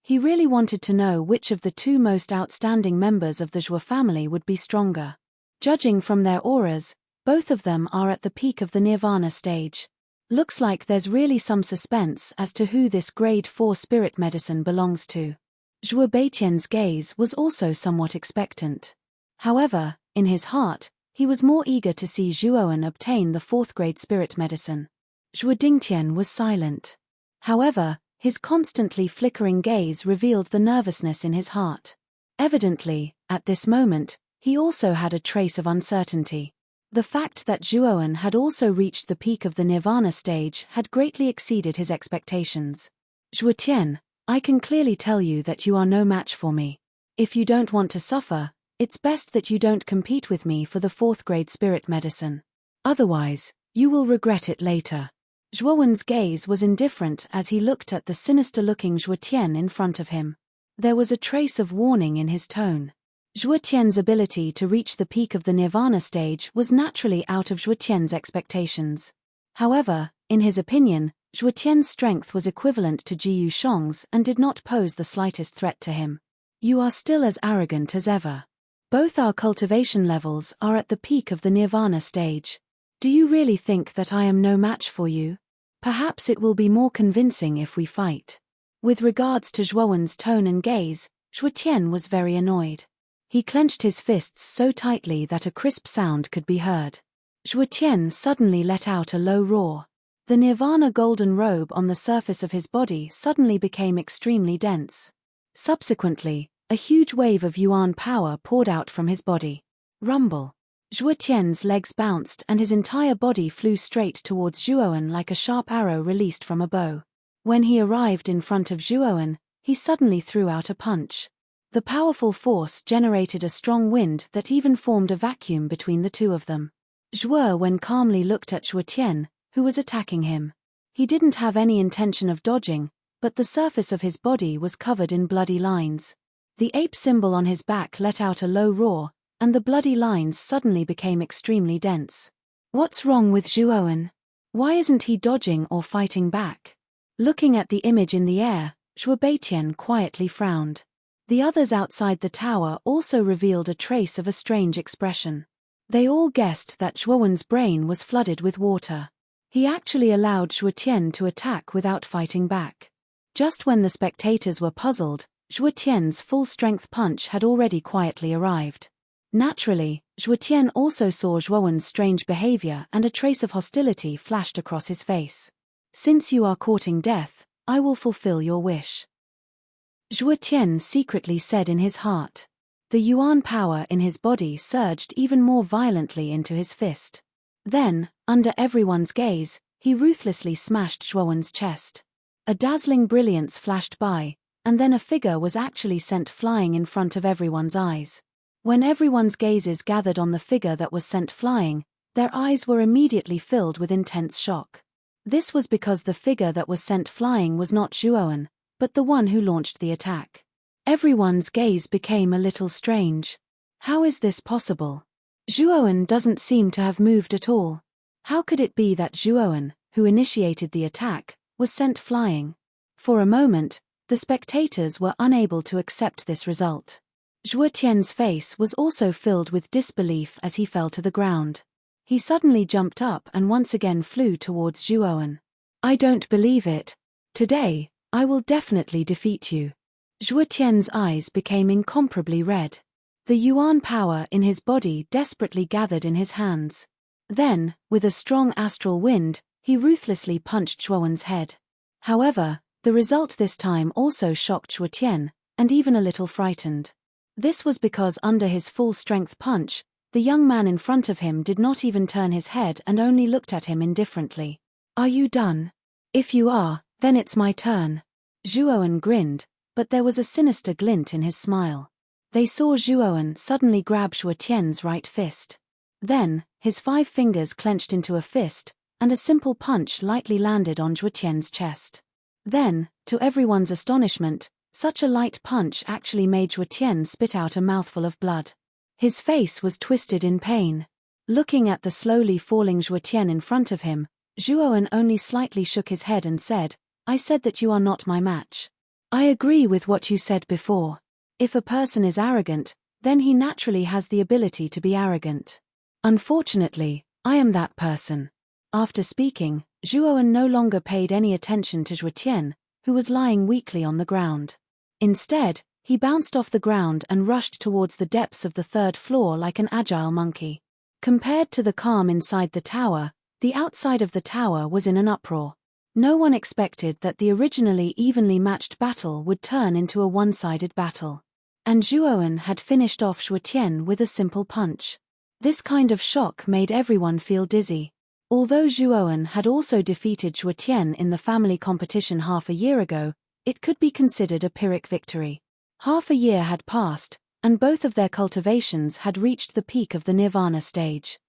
He really wanted to know which of the two most outstanding members of the Zhuo family would be stronger. Judging from their auras, both of them are at the peak of the nirvana stage. Looks like there's really some suspense as to who this grade 4 spirit medicine belongs to. Zhuo Beitian's gaze was also somewhat expectant. However, in his heart, he was more eager to see Zhuowen obtain the 4th grade spirit medicine. Zhuo Dingtian was silent. However, his constantly flickering gaze revealed the nervousness in his heart. Evidently, at this moment, he also had a trace of uncertainty. The fact that Zhuowen had also reached the peak of the nirvana stage had greatly exceeded his expectations. Zhuotian, I can clearly tell you that you are no match for me. If you don't want to suffer, it's best that you don't compete with me for the 4th grade spirit medicine. Otherwise, you will regret it later. Zhuowen's gaze was indifferent as he looked at the sinister-looking Zhuotian in front of him. There was a trace of warning in his tone. Zhuotian's ability to reach the peak of the nirvana stage was naturally out of Zhuotian's expectations. However, in his opinion, Zhuotian's strength was equivalent to Ji Yushong's and did not pose the slightest threat to him. You are still as arrogant as ever. Both our cultivation levels are at the peak of the nirvana stage. Do you really think that I am no match for you? Perhaps it will be more convincing if we fight. With regards to Zhuowen's tone and gaze, Zhuotian was very annoyed. He clenched his fists so tightly that a crisp sound could be heard. Zhuotian suddenly let out a low roar. The nirvana golden robe on the surface of his body suddenly became extremely dense. Subsequently, a huge wave of yuan power poured out from his body. Rumble. Zhuotian's legs bounced and his entire body flew straight towards Zhuowen like a sharp arrow released from a bow. When he arrived in front of Zhuowen, he suddenly threw out a punch. The powerful force generated a strong wind that even formed a vacuum between the two of them. Zhuowen calmly looked at Zhuotian, who was attacking him. He didn't have any intention of dodging, but the surface of his body was covered in bloody lines. The ape symbol on his back let out a low roar, and the bloody lines suddenly became extremely dense. What's wrong with Zhuowen? Why isn't he dodging or fighting back? Looking at the image in the air, Zhuo Beitian quietly frowned. The others outside the tower also revealed a trace of a strange expression. They all guessed that Zhuowen's brain was flooded with water. He actually allowed Zhuotian to attack without fighting back. Just when the spectators were puzzled, Zhuotian's full-strength punch had already quietly arrived. Naturally, Zhuotian also saw Zhuowen's strange behavior and a trace of hostility flashed across his face. Since you are courting death, I will fulfill your wish. Zhuotian secretly said in his heart. The yuan power in his body surged even more violently into his fist. Then, under everyone's gaze, he ruthlessly smashed Zhuowen's chest. A dazzling brilliance flashed by, and then a figure was actually sent flying in front of everyone's eyes. When everyone's gazes gathered on the figure that was sent flying, their eyes were immediately filled with intense shock. This was because the figure that was sent flying was not Zhuowen, but the one who launched the attack. Everyone's gaze became a little strange. How is this possible? Zhuowen doesn't seem to have moved at all. How could it be that Zhuowen, who initiated the attack, was sent flying? For a moment, the spectators were unable to accept this result. Zhuotian's face was also filled with disbelief as he fell to the ground. He suddenly jumped up and once again flew towards Zhuowen. I don't believe it. Today, I will definitely defeat you. Zhuotian's eyes became incomparably red. The yuan power in his body desperately gathered in his hands. Then, with a strong astral wind, He ruthlessly punched Zhuowen's head. However, the result this time also shocked Zhuo Tian, and even a little frightened. This was because under his full-strength punch, the young man in front of him did not even turn his head and only looked at him indifferently. "Are you done? If you are, then it's my turn." Zhuowen grinned, but there was a sinister glint in his smile. They saw Zhuowen suddenly grab Zhuo Tian's right fist. Then, his 5 fingers clenched into a fist, and a simple punch lightly landed on Zhuo Tian's chest. Then, to everyone's astonishment, such a light punch actually made Zhuo Tian spit out a mouthful of blood. His face was twisted in pain. Looking at the slowly falling Zhuo Tian in front of him, Zhuowen only slightly shook his head and said, "I said that you are not my match. I agree with what you said before. If a person is arrogant, then he naturally has the ability to be arrogant. Unfortunately, I am that person." After speaking, Zhuowen no longer paid any attention to Zhuo Tian, who was lying weakly on the ground. Instead, he bounced off the ground and rushed towards the depths of the 3rd floor like an agile monkey. Compared to the calm inside the tower, the outside of the tower was in an uproar. No one expected that the originally evenly matched battle would turn into a one-sided battle. And Zhuowen had finished off Zhuo Tian with a simple punch. This kind of shock made everyone feel dizzy. Although Zhuowen had also defeated Zhuo Tian in the family competition half a year ago, it could be considered a Pyrrhic victory. Half a year had passed, and both of their cultivations had reached the peak of the Nirvana stage.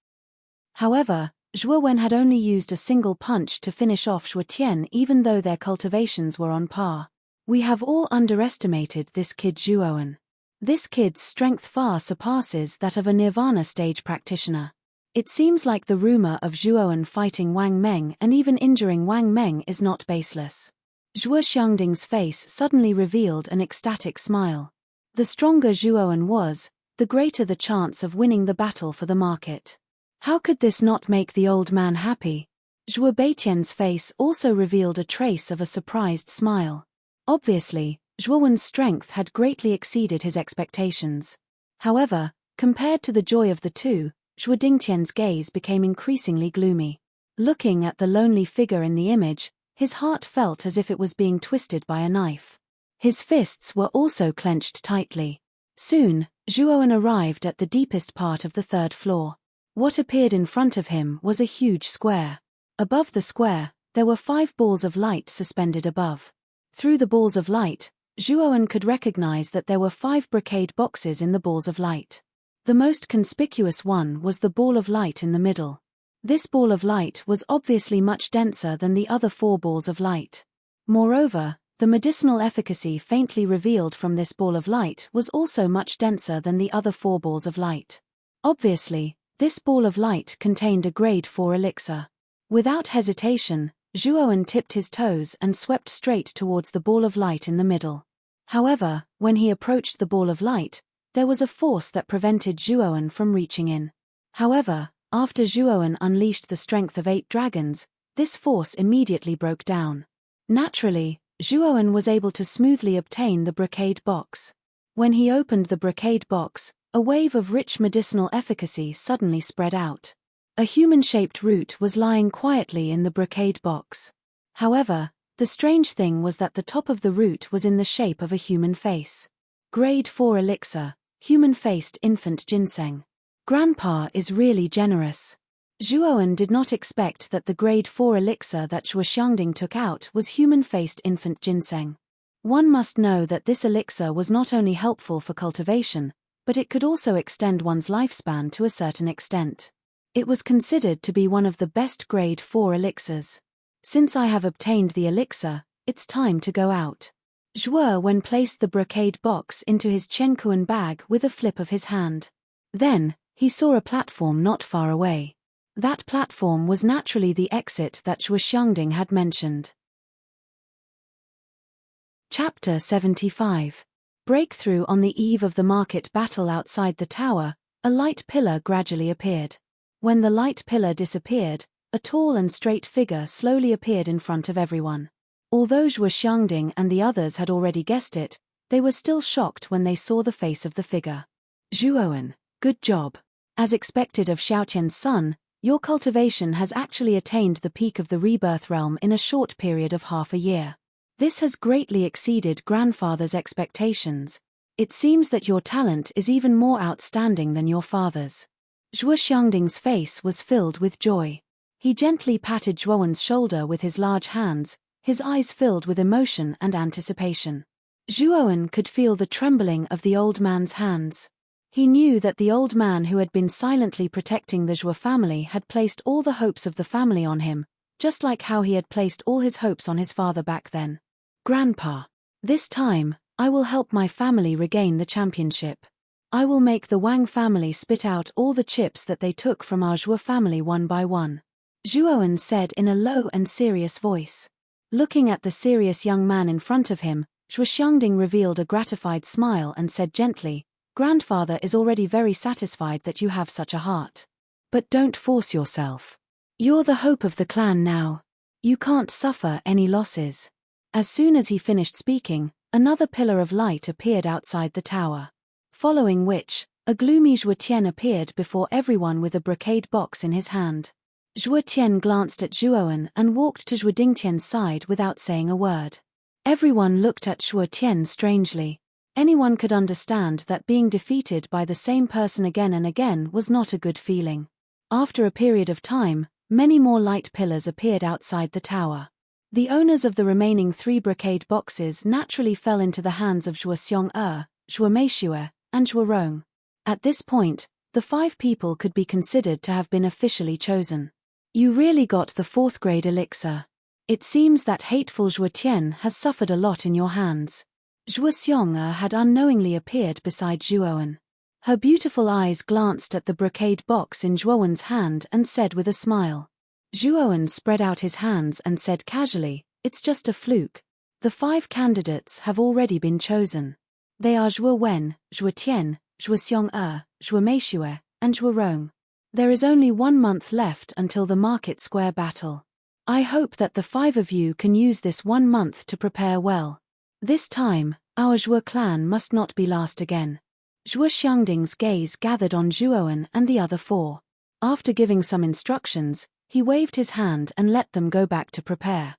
However, Zhuowen had only used a single punch to finish off Zhuo Tian even though their cultivations were on par. We have all underestimated this kid Zhuowen. This kid's strength far surpasses that of a Nirvana stage practitioner. It seems like the rumor of Zhuowen fighting Wang Meng and even injuring Wang Meng is not baseless. Zhuo Xiangding's face suddenly revealed an ecstatic smile. The stronger Zhuowen was, the greater the chance of winning the battle for the market. How could this not make the old man happy? Zhuo Beitian's face also revealed a trace of a surprised smile. Obviously, Zhuowen's strength had greatly exceeded his expectations. However, compared to the joy of the two, Zhuo Dingtian's gaze became increasingly gloomy. Looking at the lonely figure in the image, his heart felt as if it was being twisted by a knife. His fists were also clenched tightly. Soon, Zhuowen arrived at the deepest part of the 3rd floor. What appeared in front of him was a huge square. Above the square, there were 5 balls of light suspended above. Through the balls of light, Zhuowen could recognize that there were 5 brocade boxes in the balls of light. The most conspicuous one was the ball of light in the middle. This ball of light was obviously much denser than the other 4 balls of light. Moreover, the medicinal efficacy faintly revealed from this ball of light was also much denser than the other 4 balls of light. Obviously, this ball of light contained a grade 4 elixir. Without hesitation, Zhuowen tipped his toes and swept straight towards the ball of light in the middle. However, when he approached the ball of light, there was a force that prevented Zhuowen from reaching in. However, after Zhuowen unleashed the strength of 8 dragons, this force immediately broke down. Naturally, Zhuowen was able to smoothly obtain the brocade box. When he opened the brocade box, a wave of rich medicinal efficacy suddenly spread out. A human-shaped root was lying quietly in the brocade box. However, the strange thing was that the top of the root was in the shape of a human face. Grade 4 elixir, human-faced infant ginseng. Grandpa is really generous. Zhuowen did not expect that the grade 4 elixir that Zhuo Xiangding took out was human-faced infant ginseng. One must know that this elixir was not only helpful for cultivation, but it could also extend one's lifespan to a certain extent. It was considered to be one of the best grade 4 elixirs. Since I have obtained the elixir, it's time to go out. Zhuowen placed the brocade box into his Chenkuan bag with a flip of his hand. Then, he saw a platform not far away. That platform was naturally the exit that Zhuo Xiangding had mentioned. Chapter 75. Breakthrough. On the eve of the market battle outside the tower, a light pillar gradually appeared. When the light pillar disappeared, a tall and straight figure slowly appeared in front of everyone. Although Zhuo Xiangding and the others had already guessed it, they were still shocked when they saw the face of the figure. Zhuowen, good job. As expected of Xiaotian's son, Your cultivation has actually attained the peak of the rebirth realm in a short period of half a year. This has greatly exceeded grandfather's expectations. It seems that your talent is even more outstanding than your father's. Zhuo Xiangding's face was filled with joy. He gently patted Zhuowen's shoulder with his large hands, his eyes filled with emotion and anticipation. Zhuowen could feel the trembling of the old man's hands. He knew that the old man who had been silently protecting the Zhuo family had placed all the hopes of the family on him, just like how he had placed all his hopes on his father back then. Grandpa, this time, I will help my family regain the championship. I will make the Wang family spit out all the chips that they took from our Zhuo family one by one. Zhuowen said in a low and serious voice. Looking at the serious young man in front of him, Zhuo Xiangding revealed a gratified smile and said gently, Grandfather is already very satisfied that you have such a heart. But don't force yourself. You're the hope of the clan now. You can't suffer any losses. As soon as he finished speaking, another pillar of light appeared outside the tower. Following which, a gloomy Zhuo Tian appeared before everyone with a brocade box in his hand. Zhuo Tian glanced at Zhuowen and walked to Zhuo Dingtian's side without saying a word. Everyone looked at Zhuo Tian strangely. Anyone could understand that being defeated by the same person again and again was not a good feeling. After a period of time, many more light pillars appeared outside the tower. The owners of the remaining 3 brocade boxes naturally fell into the hands of Zhuo Xiong, Zhuo Meishue, and Zhuo Rong. At this point, the 5 people could be considered to have been officially chosen. You really got the 4th grade elixir. It seems that hateful Zhuo Tian has suffered a lot in your hands. Zhuo Xiong had unknowingly appeared beside Zhuowen. Her beautiful eyes glanced at the brocade box in Zhuowen's hand and said with a smile. Zhuowen spread out his hands and said casually, it's just a fluke. The 5 candidates have already been chosen. They are Zhuo Wen, Zhuo Tian, Zhuo Xiong, Zhuo Meishue, and Zhuo Rong. There is only 1 month left until the market square battle. I hope that the 5 of you can use this 1 month to prepare well. This time, our Zhuo clan must not be last again. Zhuo Xiangding's gaze gathered on Zhuowen and the other 4. After giving some instructions, he waved his hand and let them go back to prepare.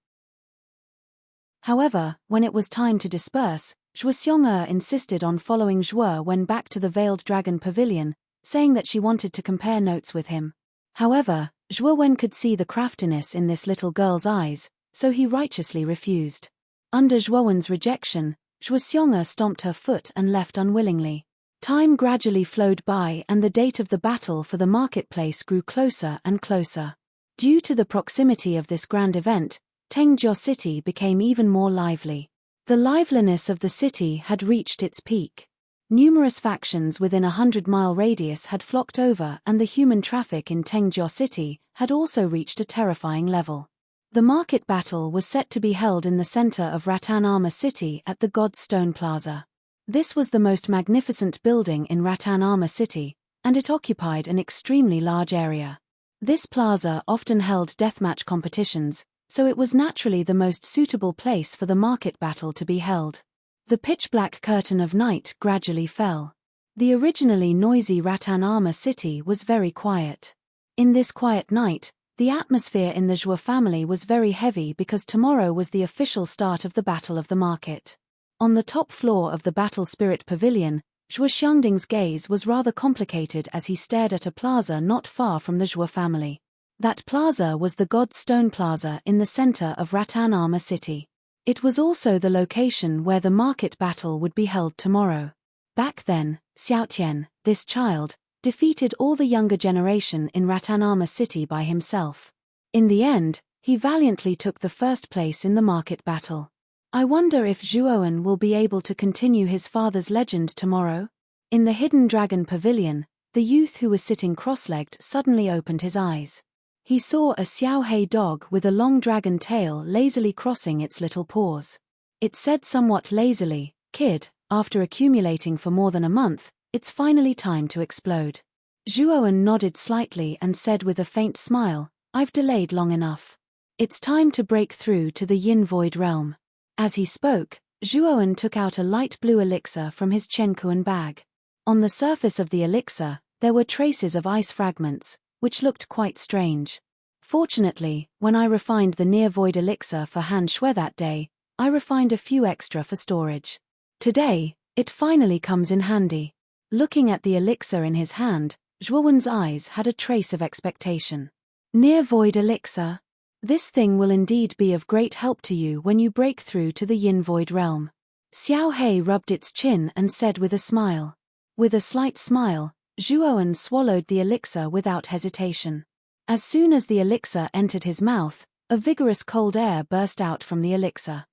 However, when it was time to disperse, Zhuo Xiong insisted on following Zhuo Wen back to the Veiled Dragon Pavilion, saying that she wanted to compare notes with him. However, Zhuo Wen could see the craftiness in this little girl's eyes, so he righteously refused. Under Zhuowen's rejection, Zhuo Xiong stomped her foot and left unwillingly. Time gradually flowed by and the date of the battle for the marketplace grew closer and closer. Due to the proximity of this grand event, Tengjiao City became even more lively. The liveliness of the city had reached its peak. Numerous factions within a 100-mile radius had flocked over and the human traffic in Tengjiao City had also reached a terrifying level. The market battle was set to be held in the center of Rattan Armor City at the God's Stone Plaza. This was the most magnificent building in Rattan Armor City, and it occupied an extremely large area. This plaza often held deathmatch competitions, so it was naturally the most suitable place for the market battle to be held. The pitch-black curtain of night gradually fell. The originally noisy Rattan Armor City was very quiet. In this quiet night, the atmosphere in the Zhuo family was very heavy because tomorrow was the official start of the Battle of the Market. On the top floor of the Battle Spirit Pavilion, Zhuo Xiangding's gaze was rather complicated as he stared at a plaza not far from the Zhuo family. That plaza was the God's Stone Plaza in the center of Rattan Armor City. It was also the location where the market battle would be held tomorrow. Back then, Xiaotian, this child, defeated all the younger generation in Rattan Armor City by himself. In the end, he valiantly took the first place in the market battle. I wonder if Zhuowen will be able to continue his father's legend tomorrow? In the Hidden Dragon Pavilion, the youth who was sitting cross-legged suddenly opened his eyes. He saw a Xiaohei dog with a long dragon tail lazily crossing its little paws. It said somewhat lazily, "Kid, after accumulating for more than a month, it's finally time to explode." Zhuowen nodded slightly and said with a faint smile, "I've delayed long enough. It's time to break through to the Yin Void realm." As he spoke, Zhuowen took out a light blue elixir from his Chenkuan bag. On the surface of the elixir, there were traces of ice fragments, which looked quite strange. Fortunately, when I refined the near-void elixir for Han Shui that day, I refined a few extra for storage. Today, it finally comes in handy. Looking at the elixir in his hand, Zhuowen's eyes had a trace of expectation. Near-void elixir? This thing will indeed be of great help to you when you break through to the yin-void realm. Xiao He rubbed its chin and said with a smile. With a slight smile, Zhuowen swallowed the elixir without hesitation. As soon as the elixir entered his mouth, a vigorous cold air burst out from the elixir.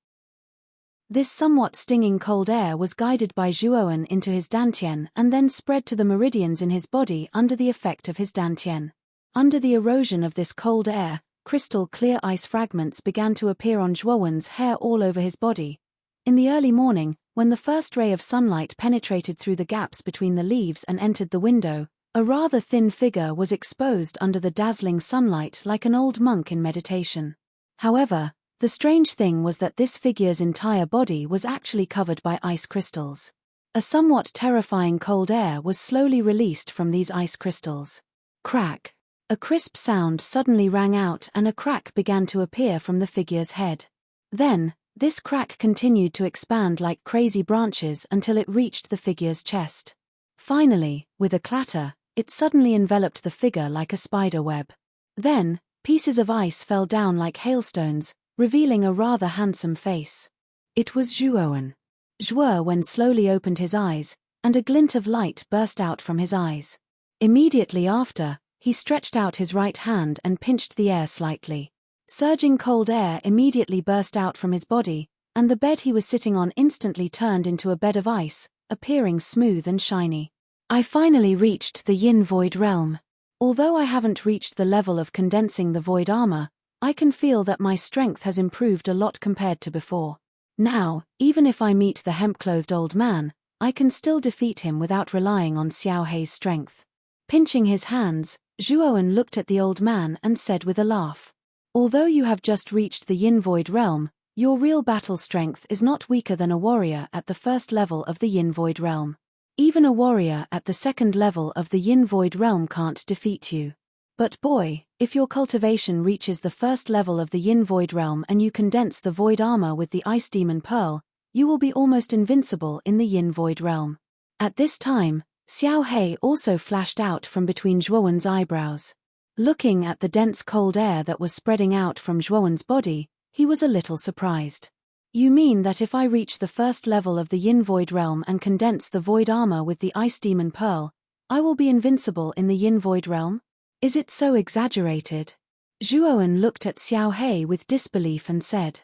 This somewhat stinging cold air was guided by Zhuowen into his dantian and then spread to the meridians in his body under the effect of his dantian. Under the erosion of this cold air, crystal-clear ice fragments began to appear on Zhuowen's hair all over his body. In the early morning, when the first ray of sunlight penetrated through the gaps between the leaves and entered the window, a rather thin figure was exposed under the dazzling sunlight like an old monk in meditation. However, the strange thing was that this figure's entire body was actually covered by ice crystals. A somewhat terrifying cold air was slowly released from these ice crystals. Crack! A crisp sound suddenly rang out and a crack began to appear from the figure's head. Then, this crack continued to expand like crazy branches until it reached the figure's chest. Finally, with a clatter, it suddenly enveloped the figure like a spider web. Then, pieces of ice fell down like hailstones, revealing a rather handsome face. It was Zhuowen. Zhuowen slowly opened his eyes, and a glint of light burst out from his eyes. Immediately after, he stretched out his right hand and pinched the air slightly. Surging cold air immediately burst out from his body, and the bed he was sitting on instantly turned into a bed of ice, appearing smooth and shiny. I finally reached the yin-void realm. Although I haven't reached the level of condensing the void armor, I can feel that my strength has improved a lot compared to before. Now, even if I meet the hemp-clothed old man, I can still defeat him without relying on Xiao Hei's strength. Pinching his hands, Zhuowen looked at the old man and said with a laugh. Although you have just reached the yin-void realm, your real battle strength is not weaker than a warrior at the first level of the yin-void realm. Even a warrior at the second level of the yin-void realm can't defeat you. But boy, if your cultivation reaches the first level of the yin-void realm and you condense the void armor with the ice demon pearl, you will be almost invincible in the yin-void realm. At this time, Xiao He also flashed out from between Zhuowen's eyebrows. Looking at the dense cold air that was spreading out from Zhuowen's body, he was a little surprised. You mean that if I reach the first level of the yin-void realm and condense the void armor with the ice demon pearl, I will be invincible in the yin-void realm? Is it so exaggerated? Zhuowen looked at Xiao He with disbelief and said.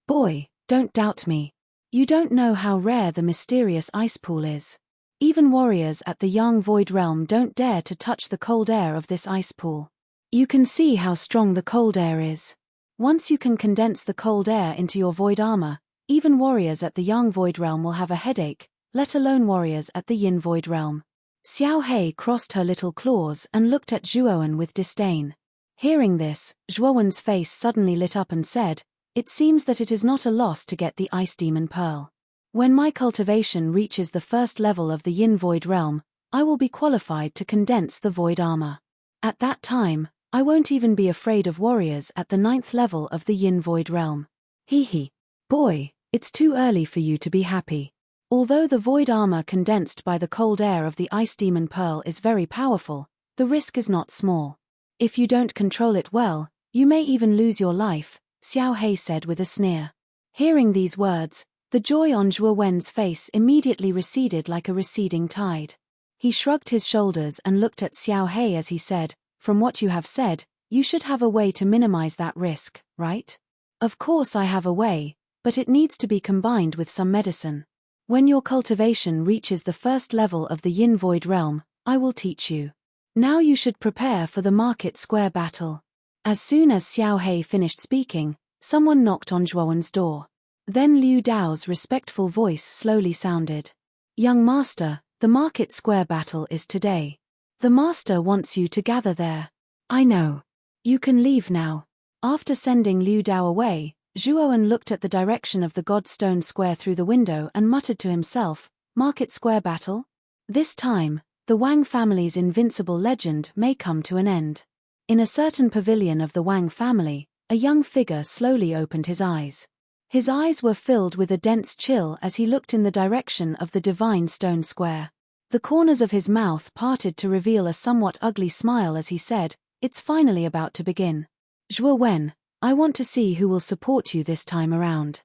Boy, don't doubt me. You don't know how rare the mysterious ice pool is. Even warriors at the Yang Void Realm don't dare to touch the cold air of this ice pool. You can see how strong the cold air is. Once you can condense the cold air into your void armor, even warriors at the Yang Void Realm will have a headache, let alone warriors at the Yin Void Realm. Xiao He crossed her little claws and looked at Zhuowen with disdain. Hearing this, Zhuowen's face suddenly lit up and said, "It seems that it is not a loss to get the ice demon pearl. When my cultivation reaches the first level of the yin-void realm, I will be qualified to condense the void armor. At that time, I won't even be afraid of warriors at the 9th level of the yin-void realm." Hee. Boy, it's too early for you to be happy. Although the void armor condensed by the cold air of the ice demon pearl is very powerful, the risk is not small. If you don't control it well, you may even lose your life, Xiao He said with a sneer. Hearing these words, the joy on Zhuowen's face immediately receded like a receding tide. He shrugged his shoulders and looked at Xiao He as he said, "From what you have said, you should have a way to minimize that risk, right?" "Of course I have a way, but it needs to be combined with some medicine. When your cultivation reaches the first level of the yin-void realm, I will teach you. Now you should prepare for the market square battle." As soon as Xiao He finished speaking, someone knocked on Zhuowen's door. Then Liu Dao's respectful voice slowly sounded. "Young master, the market square battle is today. The master wants you to gather there." "I know. You can leave now." After sending Liu Dao away, Zhuowen looked at the direction of the Godstone Square through the window and muttered to himself, "Market square battle?" This time, the Wang family's invincible legend may come to an end. In a certain pavilion of the Wang family, a young figure slowly opened his eyes. His eyes were filled with a dense chill as he looked in the direction of the divine stone square. The corners of his mouth parted to reveal a somewhat ugly smile as he said, "It's finally about to begin. Zhuo Wen, I want to see who will support you this time around."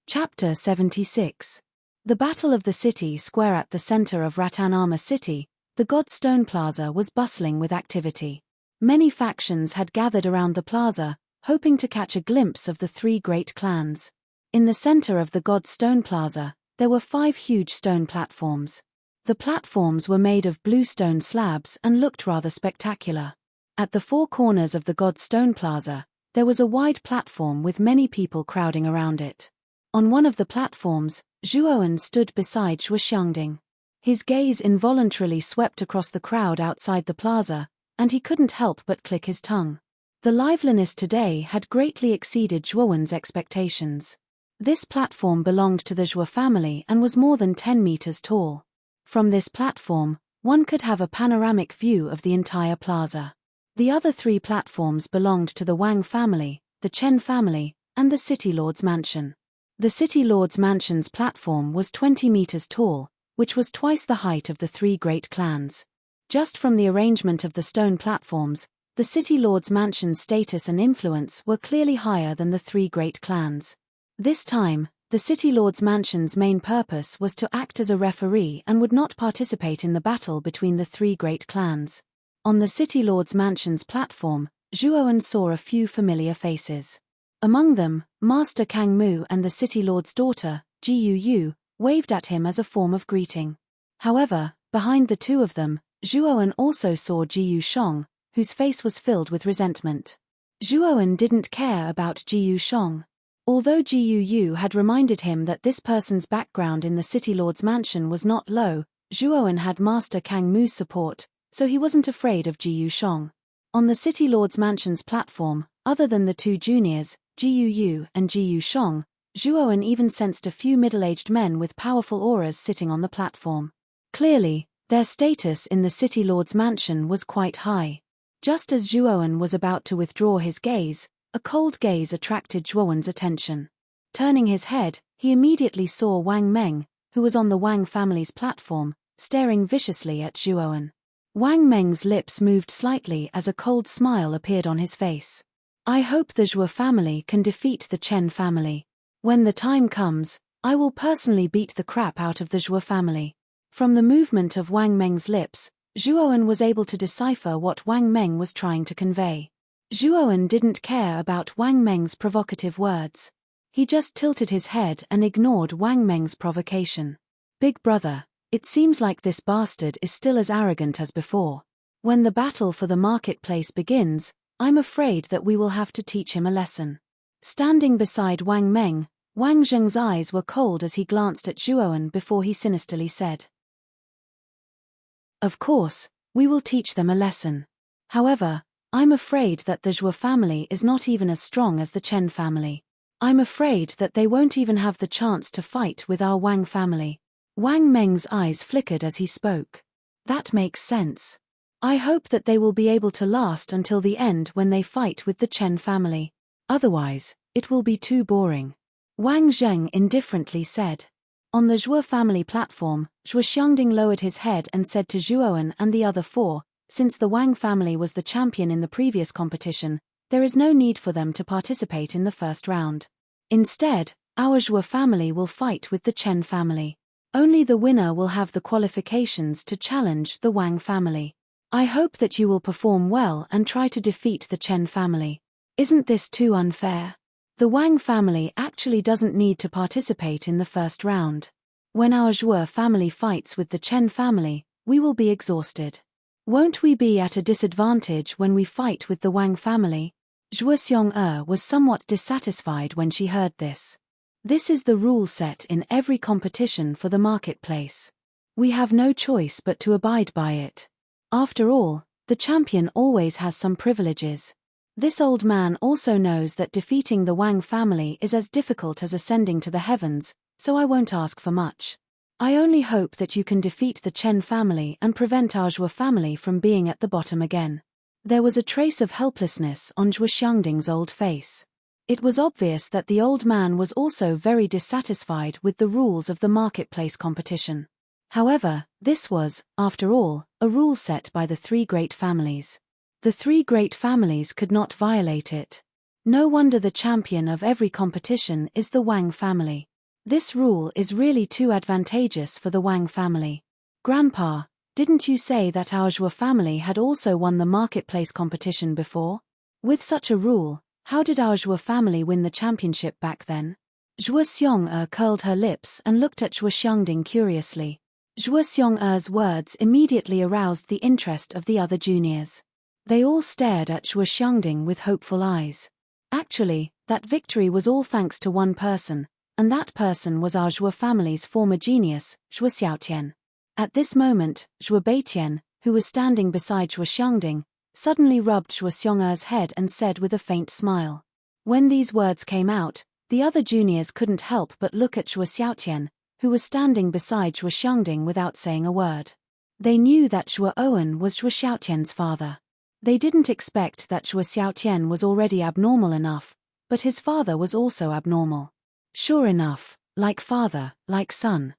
Chapter 76. The Battle of the City Square. At the center of Ratanama City, the God's Stone Plaza was bustling with activity. Many factions had gathered around the plaza, hoping to catch a glimpse of the three great clans. In the center of the God's Stone Plaza, there were 5 huge stone platforms. The platforms were made of blue stone slabs and looked rather spectacular. At the 4 corners of the God's Stone Plaza, there was a wide platform with many people crowding around it. On one of the platforms, Zhuowen stood beside Zhuo Xiangding. His gaze involuntarily swept across the crowd outside the plaza, and he couldn't help but click his tongue. The liveliness today had greatly exceeded Zhuowen's expectations. This platform belonged to the Zhuo family and was more than 10 meters tall. From this platform, one could have a panoramic view of the entire plaza. The other 3 platforms belonged to the Wang family, the Chen family, and the City Lord's mansion. The City Lord's mansion's platform was 20 meters tall, which was twice the height of the 3 great clans. Just from the arrangement of the stone platforms, the City Lord's mansion's status and influence were clearly higher than the 3 great clans. This time, the City Lord's mansion's main purpose was to act as a referee and would not participate in the battle between the 3 great clans. On the City Lord's mansion's platform, Zhuowen saw a few familiar faces. Among them, Master Kang Mu and the City Lord's daughter, Ji Yu, waved at him as a form of greeting. However, behind the 2 of them, Zhuowen also saw Ji Yu Shong, whose face was filled with resentment. Zhuowen didn't care about Ji Yu Shong. Although Ji Yu had reminded him that this person's background in the City Lord's mansion was not low, Zhuowen had Master Kang Mu's support, so he wasn't afraid of Ji Yu Shong. On the City Lord's mansion's platform, other than the 2 juniors, Ji Yu and Ji Yu Shong, Zhuowen even sensed a few middle-aged men with powerful auras sitting on the platform. Clearly, their status in the City Lord's mansion was quite high. Just as Zhuowen was about to withdraw his gaze, a cold gaze attracted Zhuowen's attention. Turning his head, he immediately saw Wang Meng, who was on the Wang family's platform, staring viciously at Zhuowen. Wang Meng's lips moved slightly as a cold smile appeared on his face. "I hope the Zhuo family can defeat the Chen family. When the time comes, I will personally beat the crap out of the Zhuo family." From the movement of Wang Meng's lips, Zhuowen was able to decipher what Wang Meng was trying to convey. Zhuowen didn't care about Wang Meng's provocative words. He just tilted his head and ignored Wang Meng's provocation. "Big brother, it seems like this bastard is still as arrogant as before. When the battle for the marketplace begins, I'm afraid that we will have to teach him a lesson." Standing beside Wang Meng, Wang Zheng's eyes were cold as he glanced at Zhuowen before he sinisterly said, "Of course, we will teach them a lesson. However, I'm afraid that the Zhuo family is not even as strong as the Chen family. I'm afraid that they won't even have the chance to fight with our Wang family." Wang Meng's eyes flickered as he spoke. "That makes sense. I hope that they will be able to last until the end when they fight with the Chen family. Otherwise, it will be too boring," Wang Zheng indifferently said. On the Zhuo family platform, Zhuo Xiangding lowered his head and said to Zhuowen and the other 4, "Since the Wang family was the champion in the previous competition, there is no need for them to participate in the first round. Instead, our Zhuo family will fight with the Chen family. Only the winner will have the qualifications to challenge the Wang family. I hope that you will perform well and try to defeat the Chen family. Isn't this too unfair? The Wang family actually doesn't need to participate in the first round. When our Zhuo family fights with the Chen family, we will be exhausted. Won't we be at a disadvantage when we fight with the Wang family?" Zhuo Xiong was somewhat dissatisfied when she heard this. "This is the rule set in every competition for the marketplace. We have no choice but to abide by it. After all, the champion always has some privileges. This old man also knows that defeating the Wang family is as difficult as ascending to the heavens, so I won't ask for much. I only hope that you can defeat the Chen family and prevent our Zhou family from being at the bottom again. There was a trace of helplessness on Zhou Xiangding's old face. It was obvious that the old man was also very dissatisfied with the rules of the marketplace competition. However, this was, after all, a rule set by the three great families. The three great families could not violate it. No wonder the champion of every competition is the Wang family. This rule is really too advantageous for the Wang family. Grandpa, didn't you say that our Zhou family had also won the marketplace competition before? With such a rule, how did our Zhou family win the championship back then? Zhou Xiong'er curled her lips and looked at Zhou Xiangding curiously. Zhou Xiong'er's words immediately aroused the interest of the other juniors. They all stared at Zhou Xiangding with hopeful eyes. Actually, that victory was all thanks to one person, and that person was our Zhou family's former genius, Zhou Xiaotian. At this moment, Zhou Beitian, who was standing beside Zhou Xiangding, suddenly rubbed Zhou Xiong'er's head and said with a faint smile. When these words came out, the other juniors couldn't help but look at Zhou Xiaotian, who was standing beside Zhou Xiangding without saying a word. They knew that Zhou Owen was Zhou Xiaotian's father. They didn't expect that Zhou Xiaotian was already abnormal enough, but his father was also abnormal. Sure enough, like father, like son.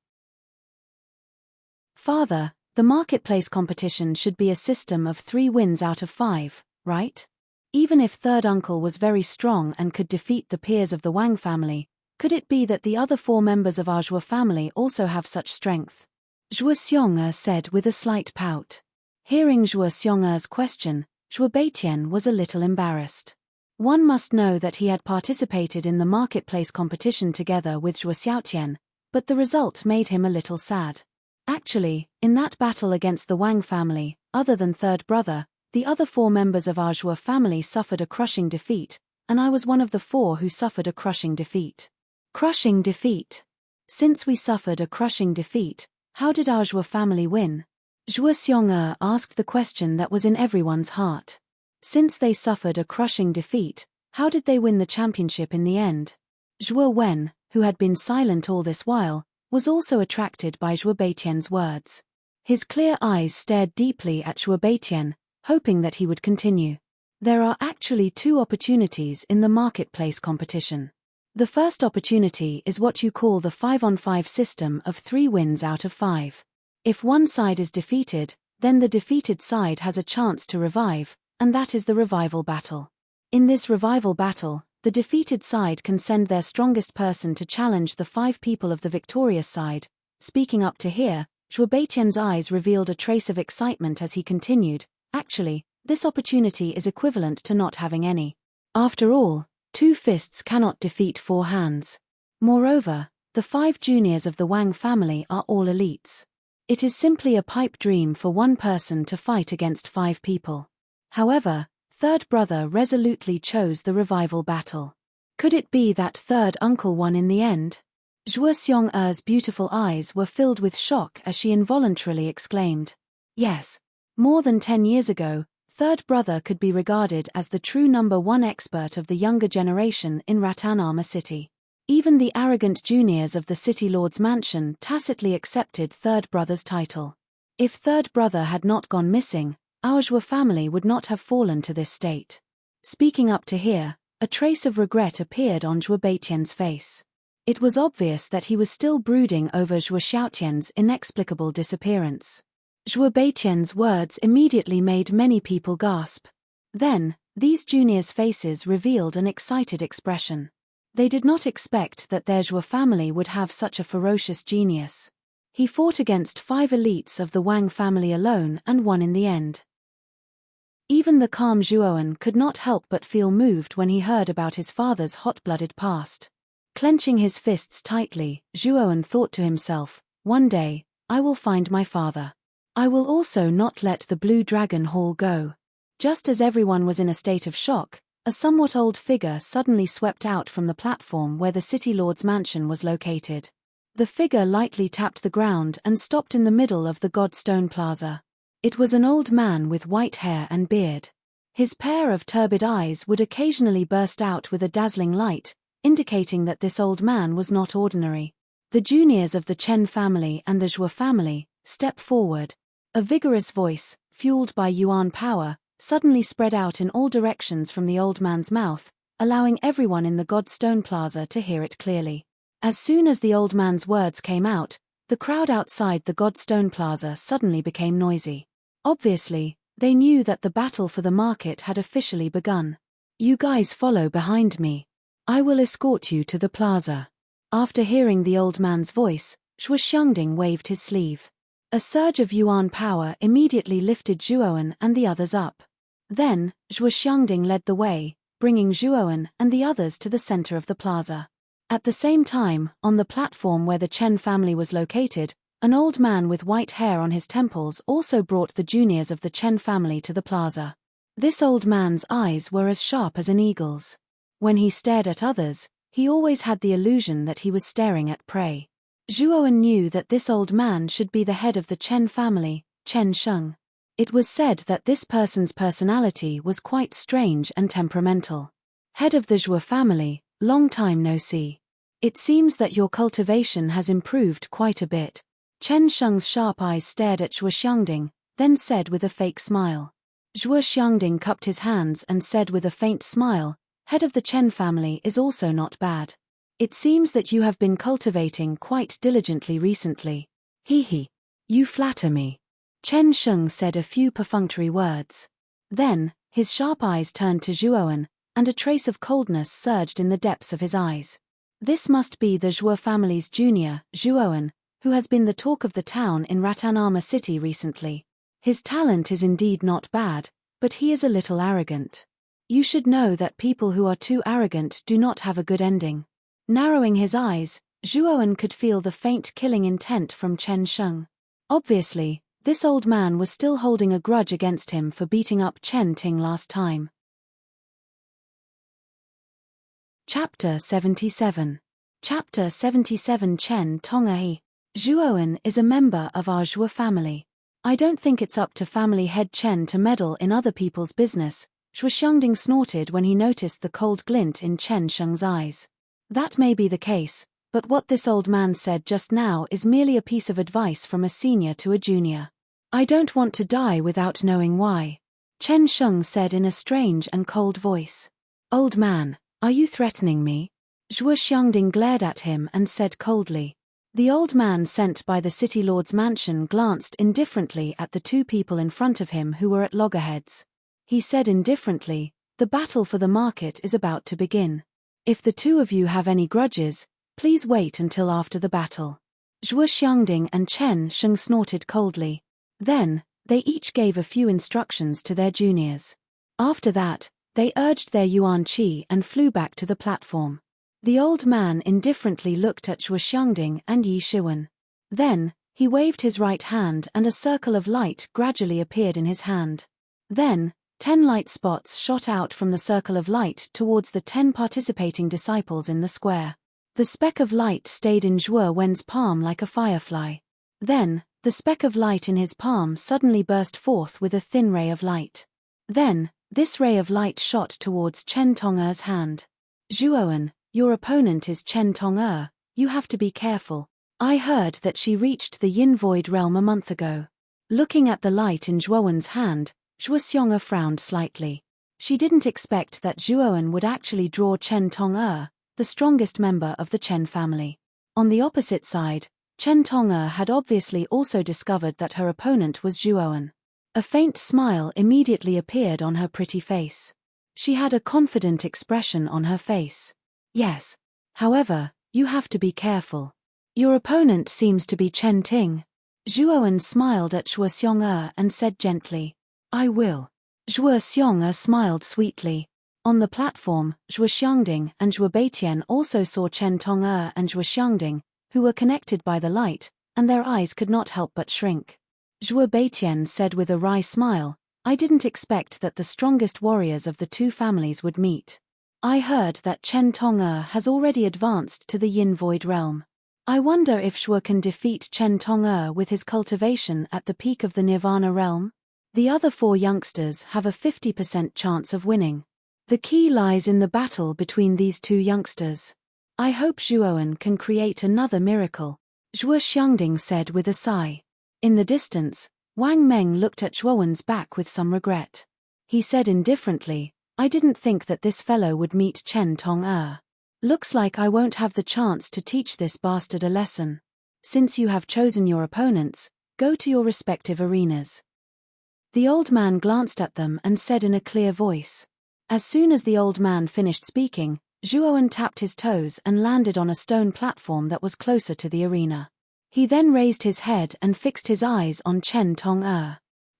Father, the marketplace competition should be a system of 3 wins out of 5, right? Even if third uncle was very strong and could defeat the peers of the Wang family, could it be that the other 4 members of our Zhou family also have such strength? Zhou Xiong'er said with a slight pout. Hearing Zhou Xiong'er's question, Zhou Beitian was a little embarrassed. One must know that he had participated in the marketplace competition together with Zhou Xiaotian, but the result made him a little sad. Actually, in that battle against the Wang family, other than third brother, the other 4 members of our Zhou family suffered a crushing defeat, and I was one of the 4 who suffered a crushing defeat. Crushing defeat. Since we suffered a crushing defeat, how did our Zhou family win? Zhou Xiong'er asked the question that was in everyone's heart. Since they suffered a crushing defeat, how did they win the championship in the end? Zhou Wen, who had been silent all this while, was also attracted by Zhou Beitian's words. His clear eyes stared deeply at Zhou Beitian, hoping that he would continue. There are actually 2 opportunities in the marketplace competition. The first opportunity is what you call the 5-on-5 system of 3 wins out of 5. If one side is defeated, then the defeated side has a chance to revive, and that is the revival battle. In this revival battle, the defeated side can send their strongest person to challenge the 5 people of the victorious side. Speaking up to here, Zhou Beitian's eyes revealed a trace of excitement as he continued. Actually, this opportunity is equivalent to not having any. After all, 2 fists cannot defeat 4 hands. Moreover, the 5 juniors of the Wang family are all elites. It is simply a pipe dream for one person to fight against 5 people. However, third brother resolutely chose the revival battle. Could it be that third uncle won in the end? Zhou Xiong'er's beautiful eyes were filled with shock as she involuntarily exclaimed. Yes. More than 10 years ago, third brother could be regarded as the true number 1 expert of the younger generation in Ratanama City. Even the arrogant juniors of the City Lord's mansion tacitly accepted third brother's title. If third brother had not gone missing, our Zhou family would not have fallen to this state. Speaking up to here, a trace of regret appeared on Zhou Beitian's face. It was obvious that he was still brooding over Zhou Xiaotian's inexplicable disappearance. Zhou Beitian's words immediately made many people gasp. Then, these juniors' faces revealed an excited expression. They did not expect that their Zhou family would have such a ferocious genius. He fought against 5 elites of the Wang family alone and won in the end. Even the calm Zhuowen could not help but feel moved when he heard about his father's hot-blooded past. Clenching his fists tightly, Zhuowen thought to himself, one day, I will find my father. I will also not let the Blue Dragon Hall go. Just as everyone was in a state of shock, a somewhat old figure suddenly swept out from the platform where the City Lord's mansion was located. The figure lightly tapped the ground and stopped in the middle of the Godstone Plaza. It was an old man with white hair and beard. His pair of turbid eyes would occasionally burst out with a dazzling light, indicating that this old man was not ordinary. The juniors of the Chen family and the Zhou family, step forward. A vigorous voice, fueled by yuan power, suddenly spread out in all directions from the old man's mouth, allowing everyone in the Godstone Plaza to hear it clearly. As soon as the old man's words came out, the crowd outside the Godstone Plaza suddenly became noisy. Obviously, they knew that the battle for the market had officially begun. You guys follow behind me. I will escort you to the plaza. After hearing the old man's voice, Zhuo Xiangding waved his sleeve. A surge of yuan power immediately lifted Zhuowen and the others up. Then, Zhuo Xiangding led the way, bringing Zhuowen and the others to the center of the plaza. At the same time, on the platform where the Chen family was located, an old man with white hair on his temples also brought the juniors of the Chen family to the plaza. This old man's eyes were as sharp as an eagle's. When he stared at others, he always had the illusion that he was staring at prey. Zhuowen knew that this old man should be the head of the Chen family, Chen Sheng. It was said that this person's personality was quite strange and temperamental. Head of the Zhuo family, long time no see. It seems that your cultivation has improved quite a bit. Chen Sheng's sharp eyes stared at Zhuo Xiangding, then said with a fake smile. Zhuo Xiangding cupped his hands and said with a faint smile, head of the Chen family is also not bad. It seems that you have been cultivating quite diligently recently. Hee. You flatter me. Chen Sheng said a few perfunctory words. Then, his sharp eyes turned to Zhuowen, and a trace of coldness surged in the depths of his eyes. This must be the Zhuo family's junior, Zhuowen, who has been the talk of the town in Ratanama City recently. His talent is indeed not bad, but he is a little arrogant. You should know that people who are too arrogant do not have a good ending. Narrowing his eyes, Zhuowen could feel the faint killing intent from Chen Sheng. Obviously, this old man was still holding a grudge against him for beating up Chen Ting last time. Chapter 77. Chapter 77 Chen Tong'er. Zhuowen is a member of our Zhuo family. I don't think it's up to family head Chen to meddle in other people's business, Zhuo Xiangding snorted when he noticed the cold glint in Chen Sheng's eyes. That may be the case, but what this old man said just now is merely a piece of advice from a senior to a junior. I don't want to die without knowing why. Chen Sheng said in a strange and cold voice. Old man, are you threatening me? Zhuo Xiangding glared at him and said coldly. The old man sent by the city lord's mansion glanced indifferently at the two people in front of him who were at loggerheads. He said indifferently, the battle for the market is about to begin. If the two of you have any grudges, please wait until after the battle. Zhuo Xiangding and Chen Sheng snorted coldly. Then, they each gave a few instructions to their juniors. After that, they urged their yuan qi and flew back to the platform. The old man indifferently looked at Zhuo Xiangding and Yi Shiwen. Then, he waved his right hand and a circle of light gradually appeared in his hand. Then, 10 light spots shot out from the circle of light towards the 10 participating disciples in the square. The speck of light stayed in Zhuo Wen's palm like a firefly. Then, the speck of light in his palm suddenly burst forth with a thin ray of light. Then, this ray of light shot towards Chen Tong'er's hand. Zhuowen, your opponent is Chen Tong'er, you have to be careful. I heard that she reached the Yin Void realm a month ago. Looking at the light in Zhuowen's hand, Zhuo Xiong'er frowned slightly. She didn't expect that Zhuowen would actually draw Chen Tong'er, the strongest member of the Chen family. On the opposite side, Chen Tong'er had obviously also discovered that her opponent was Zhuowen. A faint smile immediately appeared on her pretty face. She had a confident expression on her face. Yes. However, you have to be careful. Your opponent seems to be Chen Ting. Zhuowen smiled at Zhuo Xiong'er and said gently, I will. Zhuo Xiong'er smiled sweetly. On the platform, Zhuo Xiangding and Zhuo Beitian also saw Chen Tong'er and Zhuo Xiangding, who were connected by the light, and their eyes could not help but shrink. Zhuo Beitian said with a wry smile, I didn't expect that the strongest warriors of the two families would meet. I heard that Chen Tong'er has already advanced to the Yin Void realm. I wonder if Zhuo can defeat Chen Tong'er with his cultivation at the peak of the Nirvana realm? The other 4 youngsters have a 50% chance of winning. The key lies in the battle between these two youngsters. I hope Zhuowen can create another miracle, Zhuo Xiangding said with a sigh. In the distance, Wang Meng looked at Zhuowen's back with some regret. He said indifferently, I didn't think that this fellow would meet Chen Tong. Looks like I won't have the chance to teach this bastard a lesson. Since you have chosen your opponents, go to your respective arenas. The old man glanced at them and said in a clear voice. As soon as the old man finished speaking, Zhuowen tapped his toes and landed on a stone platform that was closer to the arena. He then raised his head and fixed his eyes on Chen Tong.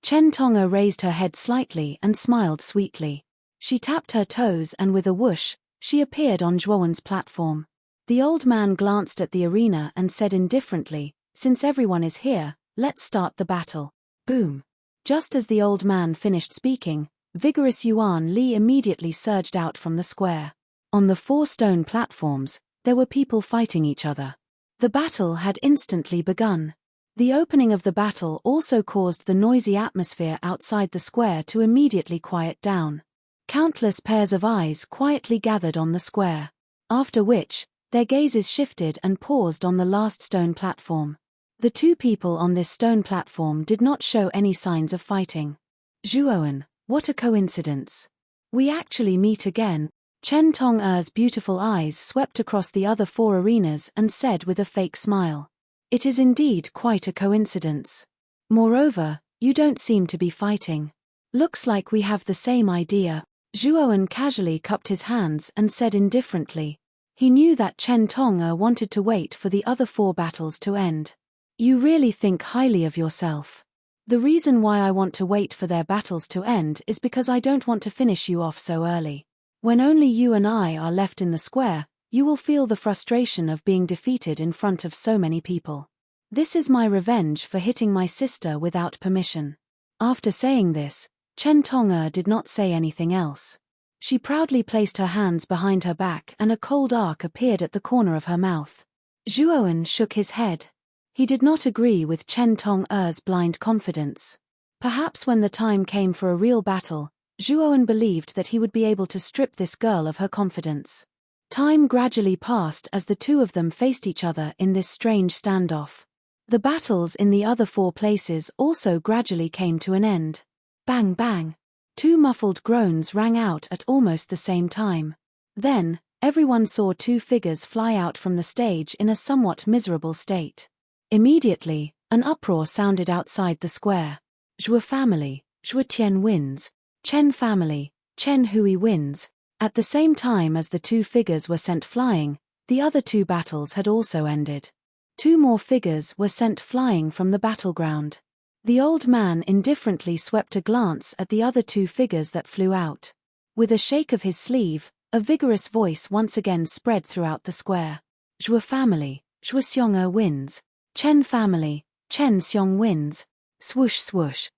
Chen Tong raised her head slightly and smiled sweetly. She tapped her toes and with a whoosh, she appeared on Zhuowen's platform. The old man glanced at the arena and said indifferently, since everyone is here, let's start the battle. Boom. Just as the old man finished speaking, vigorous Yuan Li immediately surged out from the square. On the 4 stone platforms, there were people fighting each other. The battle had instantly begun. The opening of the battle also caused the noisy atmosphere outside the square to immediately quiet down. Countless pairs of eyes quietly gathered on the square. After which, their gazes shifted and paused on the last stone platform. The 2 people on this stone platform did not show any signs of fighting. Zhuowen, what a coincidence. We actually meet again. Chen Tong's beautiful eyes swept across the other 4 arenas and said with a fake smile. It is indeed quite a coincidence. Moreover, you don't seem to be fighting. Looks like we have the same idea. Zhuowen casually cupped his hands and said indifferently. He knew that Chen Tong wanted to wait for the other 4 battles to end. You really think highly of yourself. The reason why I want to wait for their battles to end is because I don't want to finish you off so early. When only you and I are left in the square, you will feel the frustration of being defeated in front of so many people. This is my revenge for hitting my sister without permission. After saying this, Chen Tong did not say anything else. She proudly placed her hands behind her back and a cold arc appeared at the corner of her mouth. Zhuowen shook his head. He did not agree with Chen Tong's blind confidence. Perhaps when the time came for a real battle, Zhuowen believed that he would be able to strip this girl of her confidence. Time gradually passed as the 2 of them faced each other in this strange standoff. The battles in the other 4 places also gradually came to an end. Bang bang. 2 muffled groans rang out at almost the same time. Then, everyone saw 2 figures fly out from the stage in a somewhat miserable state. Immediately, an uproar sounded outside the square. Zhuo family, Zhuo Tian wins. Chen family, Chen Hui wins. At the same time as the 2 figures were sent flying, the other 2 battles had also ended. 2 more figures were sent flying from the battleground. The old man indifferently swept a glance at the other 2 figures that flew out. With a shake of his sleeve, a vigorous voice once again spread throughout the square. Zhuo family, Zhuo Xiong wins. Chen family, Chen Xiong wins. Swoosh swoosh.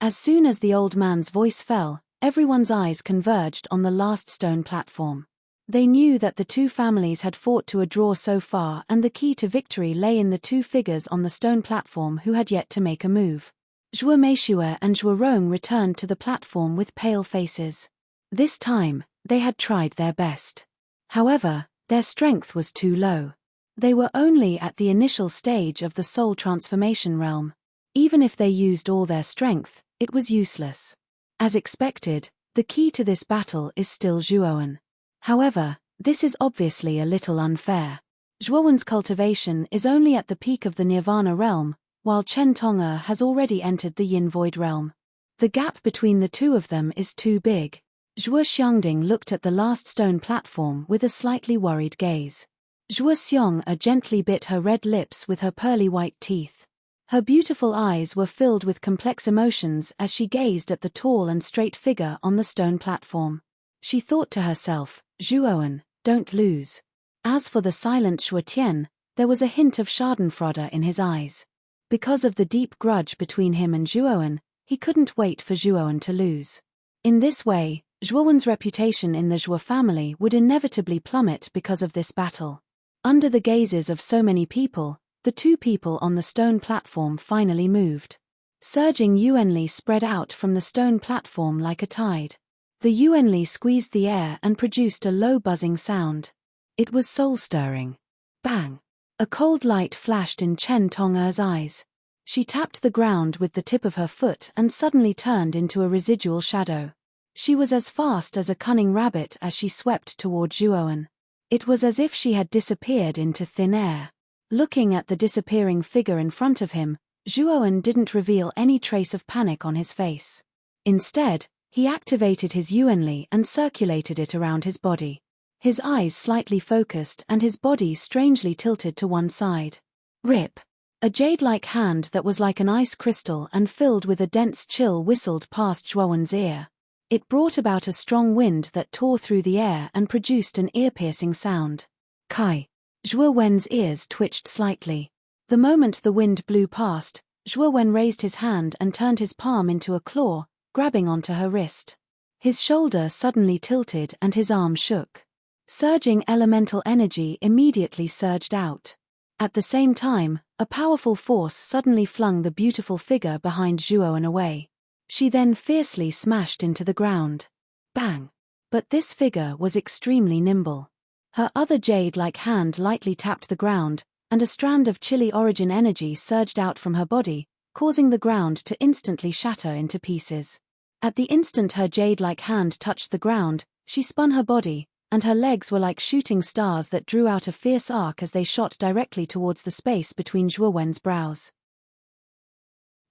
As soon as the old man's voice fell, everyone's eyes converged on the last stone platform. They knew that the 2 families had fought to a draw so far and the key to victory lay in the 2 figures on the stone platform who had yet to make a move. Zhuo Meishue and Zhuo Rong returned to the platform with pale faces. This time, they had tried their best. However, their strength was too low. They were only at the initial stage of the soul transformation realm. Even if they used all their strength, it was useless. As expected, the key to this battle is still Zhuowen. However, this is obviously a little unfair. Zhuowen's cultivation is only at the peak of the Nirvana realm, while Chen Tong has already entered the Yin Void realm. The gap between the 2 of them is too big. Zhuo Xiangding looked at the last stone platform with a slightly worried gaze. Zhuo Xiong gently bit her red lips with her pearly white teeth. Her beautiful eyes were filled with complex emotions as she gazed at the tall and straight figure on the stone platform. She thought to herself, Zhuowen, don't lose. As for the silent Shuo Tian, there was a hint of schadenfreude in his eyes. Because of the deep grudge between him and Zhuowen, he couldn't wait for Zhuowen to lose. In this way, Zhuowen's reputation in the Zhuo family would inevitably plummet because of this battle. Under the gazes of so many people, the 2 people on the stone platform finally moved. Surging Yuanli spread out from the stone platform like a tide. The Yuanli squeezed the air and produced a low buzzing sound. It was soul-stirring. Bang! A cold light flashed in Chen Tong'er's eyes. She tapped the ground with the tip of her foot and suddenly turned into a residual shadow. She was as fast as a cunning rabbit as she swept toward Zhuowen. It was as if she had disappeared into thin air. Looking at the disappearing figure in front of him, Zhuowen didn't reveal any trace of panic on his face. Instead, he activated his yuanli and circulated it around his body. His eyes slightly focused and his body strangely tilted to one side. Rip! A jade-like hand that was like an ice crystal and filled with a dense chill whistled past Zhuowen's ear. It brought about a strong wind that tore through the air and produced an ear-piercing sound. Kai! Zhuowen's ears twitched slightly. The moment the wind blew past, Zhuowen raised his hand and turned his palm into a claw, grabbing onto her wrist. His shoulder suddenly tilted and his arm shook. Surging elemental energy immediately surged out. At the same time, a powerful force suddenly flung the beautiful figure behind Zhuowen away. She then fiercely smashed into the ground. Bang! But this figure was extremely nimble. Her other jade-like hand lightly tapped the ground, and a strand of chilly origin energy surged out from her body, causing the ground to instantly shatter into pieces. At the instant her jade-like hand touched the ground, she spun her body, and her legs were like shooting stars that drew out a fierce arc as they shot directly towards the space between Zhuowen's brows.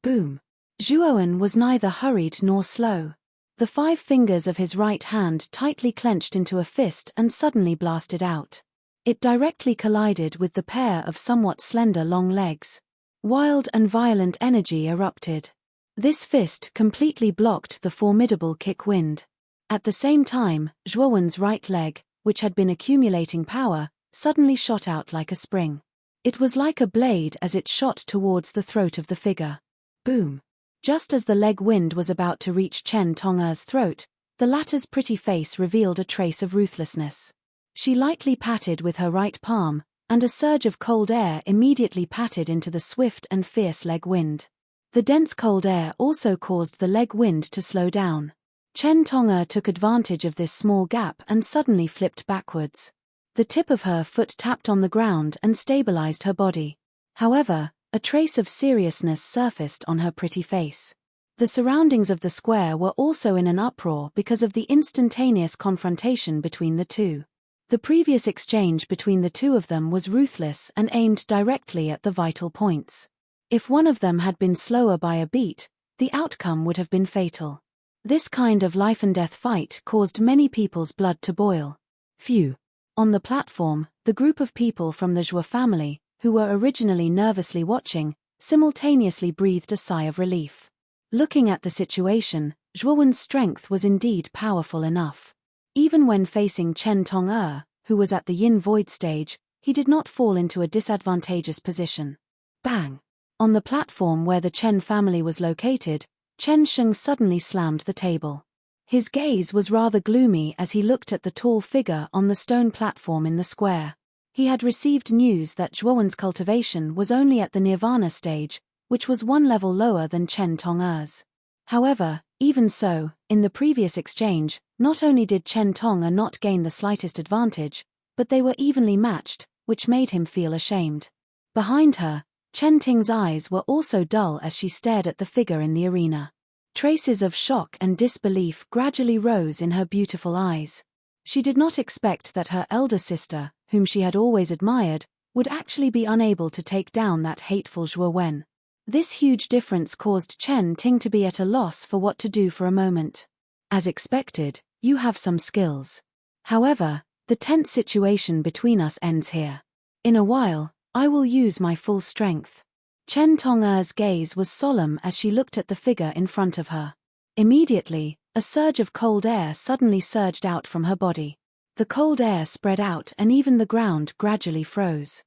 Boom! Zhuowen was neither hurried nor slow. The 5 fingers of his right hand tightly clenched into a fist and suddenly blasted out. It directly collided with the pair of somewhat slender long legs. Wild and violent energy erupted. This fist completely blocked the formidable kick wind. At the same time, Zhuowen's right leg, which had been accumulating power, suddenly shot out like a spring. It was like a blade as it shot towards the throat of the figure. Boom! Just as the leg wind was about to reach Chen Tong'er's throat, the latter's pretty face revealed a trace of ruthlessness. She lightly patted with her right palm, and a surge of cold air immediately patted into the swift and fierce leg wind. The dense cold air also caused the leg wind to slow down. Chen Tong'er took advantage of this small gap and suddenly flipped backwards. The tip of her foot tapped on the ground and stabilized her body. However, a trace of seriousness surfaced on her pretty face. The surroundings of the square were also in an uproar because of the instantaneous confrontation between the two. The previous exchange between the two of them was ruthless and aimed directly at the vital points. If one of them had been slower by a beat, the outcome would have been fatal. This kind of life-and-death fight caused many people's blood to boil. Phew! On the platform, the group of people from the Zhuo family, who were originally nervously watching, simultaneously breathed a sigh of relief. Looking at the situation, Zhuowen's strength was indeed powerful enough. Even when facing Chen Tong'er, who was at the yin void stage, he did not fall into a disadvantageous position. Bang! On the platform where the Chen family was located, Chen Sheng suddenly slammed the table. His gaze was rather gloomy as he looked at the tall figure on the stone platform in the square. He had received news that Zhuowen's cultivation was only at the nirvana stage, which was 1 level lower than Chen Tong'er's. However, even so, in the previous exchange, not only did Chen Tong'er not gain the slightest advantage, but they were evenly matched, which made him feel ashamed. Behind her, Chen Ting's eyes were also dull as she stared at the figure in the arena. Traces of shock and disbelief gradually rose in her beautiful eyes. She did not expect that her elder sister, whom she had always admired, would actually be unable to take down that hateful Zhuowen. This huge difference caused Chen Ting to be at a loss for what to do for a moment. As expected, you have some skills. However, the tense situation between us ends here. In a while, I will use my full strength. Chen Tong'er's gaze was solemn as she looked at the figure in front of her. Immediately, a surge of cold air suddenly surged out from her body. The cold air spread out and even the ground gradually froze.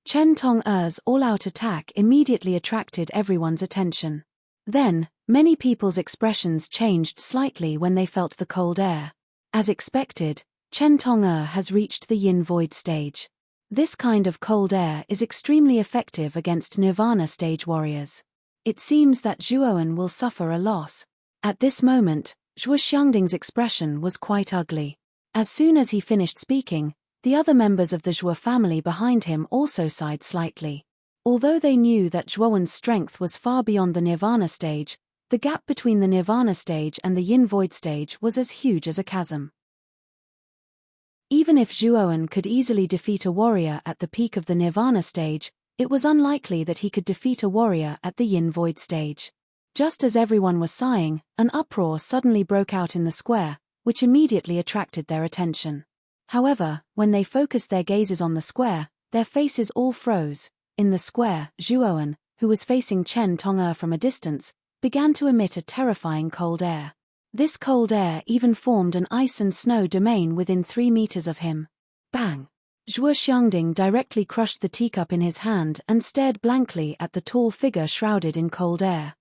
Chen Tong'er's all-out attack immediately attracted everyone's attention. Then, many people's expressions changed slightly when they felt the cold air. As expected, Chen Tong'er has reached the yin void stage. This kind of cold air is extremely effective against nirvana stage warriors. It seems that Zhuowen will suffer a loss. At this moment, Zhuo Xiangding's expression was quite ugly. As soon as he finished speaking, the other members of the Zhuo family behind him also sighed slightly. Although they knew that Zhuowen's strength was far beyond the Nirvana stage, the gap between the Nirvana stage and the Yin Void stage was as huge as a chasm. Even if Zhuowen could easily defeat a warrior at the peak of the Nirvana stage, it was unlikely that he could defeat a warrior at the Yin Void stage. Just as everyone was sighing, an uproar suddenly broke out in the square, which immediately attracted their attention. However, when they focused their gazes on the square, their faces all froze. In the square, Zhuowen, who was facing Chen Tong'er from a distance, began to emit a terrifying cold air. This cold air even formed an ice and snow domain within 3 meters of him. Bang! Zhuo Xiangding directly crushed the teacup in his hand and stared blankly at the tall figure shrouded in cold air.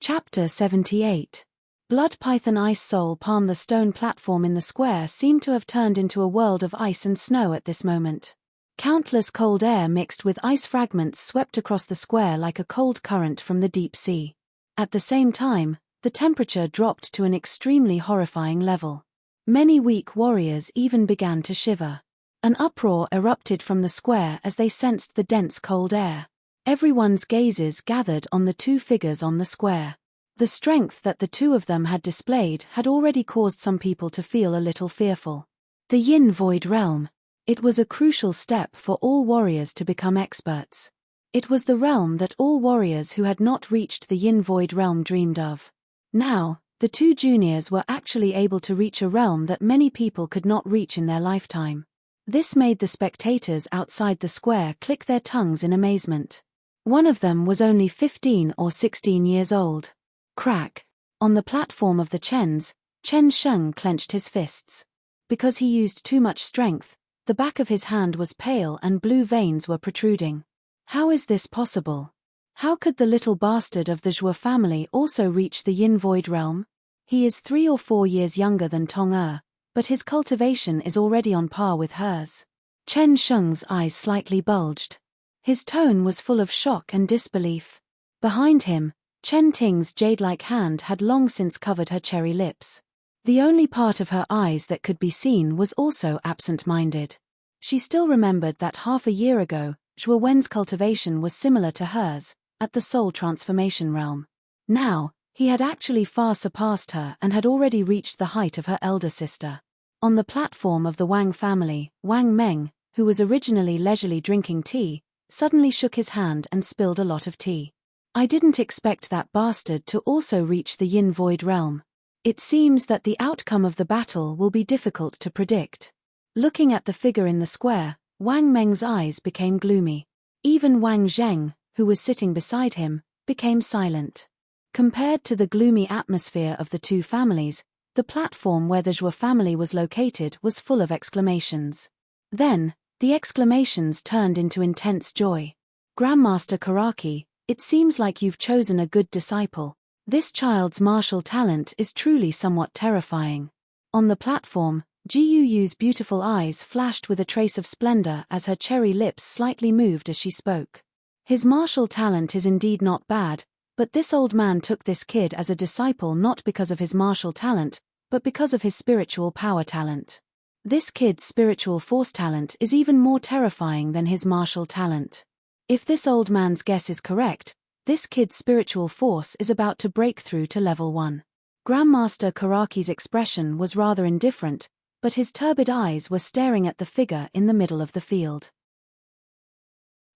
Chapter 78. Blood Python Ice Soul Palm. The stone platform in the square seemed to have turned into a world of ice and snow at this moment. Countless cold air mixed with ice fragments swept across the square like a cold current from the deep sea. At the same time, the temperature dropped to an extremely horrifying level. Many weak warriors even began to shiver. An uproar erupted from the square as they sensed the dense cold air. Everyone's gazes gathered on the two figures on the square. The strength that the two of them had displayed had already caused some people to feel a little fearful. The Yin Void Realm. It was a crucial step for all warriors to become experts. It was the realm that all warriors who had not reached the Yin Void Realm dreamed of. Now, the two juniors were actually able to reach a realm that many people could not reach in their lifetime. This made the spectators outside the square click their tongues in amazement. One of them was only 15 or 16 years old. Crack! On the platform of the Chens, Chen Sheng clenched his fists. Because he used too much strength, the back of his hand was pale and blue veins were protruding. How is this possible? How could the little bastard of the Zhuo family also reach the Yin Void Realm? He is 3 or 4 years younger than Tong'er, but his cultivation is already on par with hers. Chen Sheng's eyes slightly bulged. His tone was full of shock and disbelief. Behind him, Chen Ting's jade-like hand had long since covered her cherry lips. The only part of her eyes that could be seen was also absent-minded. She still remembered that half a year ago, Zhuo Wen's cultivation was similar to hers, at the soul transformation realm. Now, he had actually far surpassed her and had already reached the height of her elder sister. On the platform of the Wang family, Wang Meng, who was originally leisurely drinking tea, suddenly shook his hand and spilled a lot of tea. I didn't expect that bastard to also reach the Yin Void Realm. It seems that the outcome of the battle will be difficult to predict. Looking at the figure in the square, Wang Meng's eyes became gloomy. Even Wang Zheng, who was sitting beside him, became silent. Compared to the gloomy atmosphere of the two families, the platform where the Zhuo family was located was full of exclamations. Then, the exclamations turned into intense joy. Grandmaster Karaki, it seems like you've chosen a good disciple. This child's martial talent is truly somewhat terrifying. On the platform, Jiyuyu's beautiful eyes flashed with a trace of splendor as her cherry lips slightly moved as she spoke. His martial talent is indeed not bad, but this old man took this kid as a disciple not because of his martial talent, but because of his spiritual power talent. This kid's spiritual force talent is even more terrifying than his martial talent. If this old man's guess is correct, this kid's spiritual force is about to break through to level 1. Grandmaster Karaki's expression was rather indifferent, but his turbid eyes were staring at the figure in the middle of the field.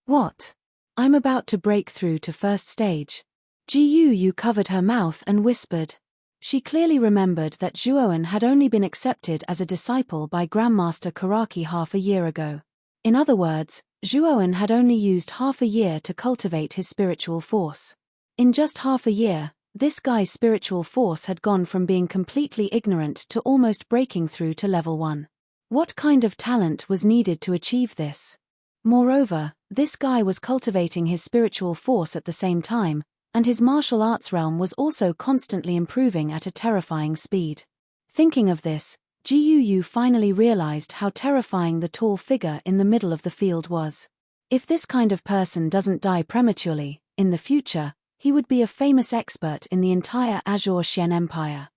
What? I'm about to break through to first stage. Jiyu covered her mouth and whispered. She clearly remembered that Zhuowen had only been accepted as a disciple by Grandmaster Karaki half a year ago. In other words, Zhuowen had only used half a year to cultivate his spiritual force. In just half a year, this guy's spiritual force had gone from being completely ignorant to almost breaking through to level 1. What kind of talent was needed to achieve this? Moreover, this guy was cultivating his spiritual force at the same time, and his martial arts realm was also constantly improving at a terrifying speed. Thinking of this, Jiyu finally realized how terrifying the tall figure in the middle of the field was. If this kind of person doesn't die prematurely, in the future, he would be a famous expert in the entire Azure Xian Empire.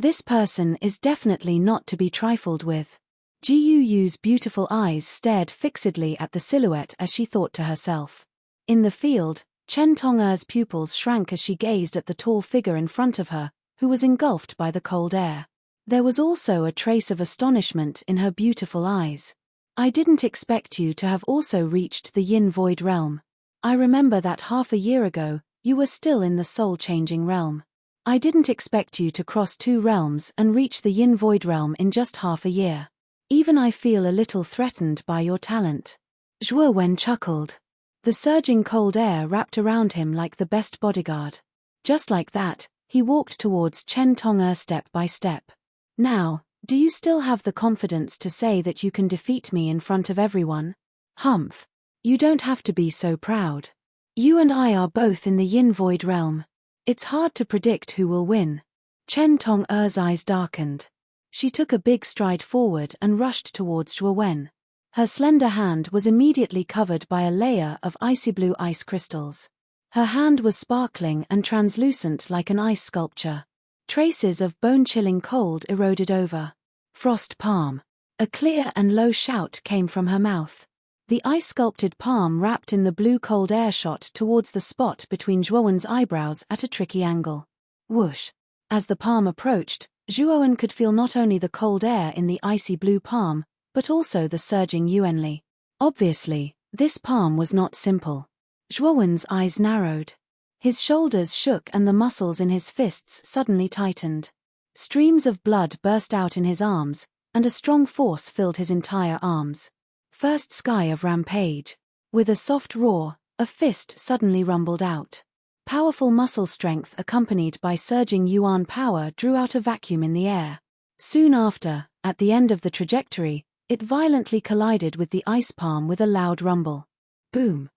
This person is definitely not to be trifled with. Gu's beautiful eyes stared fixedly at the silhouette as she thought to herself. In the field, Chen Tong'er's pupils shrank as she gazed at the tall figure in front of her, who was engulfed by the cold air. There was also a trace of astonishment in her beautiful eyes. I didn't expect you to have also reached the Yin Void realm. I remember that half a year ago, you were still in the soul-changing realm. I didn't expect you to cross 2 realms and reach the Yin Void realm in just half a year. Even I feel a little threatened by your talent. Zhuo Wen chuckled. The surging cold air wrapped around him like the best bodyguard. Just like that, he walked towards Chen Tong'er step by step. Now, do you still have the confidence to say that you can defeat me in front of everyone? Humph. You don't have to be so proud. You and I are both in the Yin Void realm. It's hard to predict who will win. Chen Tong'er's eyes darkened. She took a big stride forward and rushed towards Zhuo Wen. Her slender hand was immediately covered by a layer of icy blue ice crystals. Her hand was sparkling and translucent like an ice sculpture. Traces of bone-chilling cold eroded over. Frost palm. A clear and low shout came from her mouth. The ice-sculpted palm wrapped in the blue cold air shot towards the spot between Zhuowen's eyebrows at a tricky angle. Whoosh. As the palm approached, Zhuowen could feel not only the cold air in the icy blue palm, but also the surging yuanli. Obviously, this palm was not simple. Zhuowen's eyes narrowed. His shoulders shook and the muscles in his fists suddenly tightened. Streams of blood burst out in his arms, and a strong force filled his entire arms. First sky of rampage. With a soft roar, a fist suddenly rumbled out. Powerful muscle strength accompanied by surging yuan power drew out a vacuum in the air. Soon after, at the end of the trajectory, it violently collided with the ice palm with a loud rumble. Boom.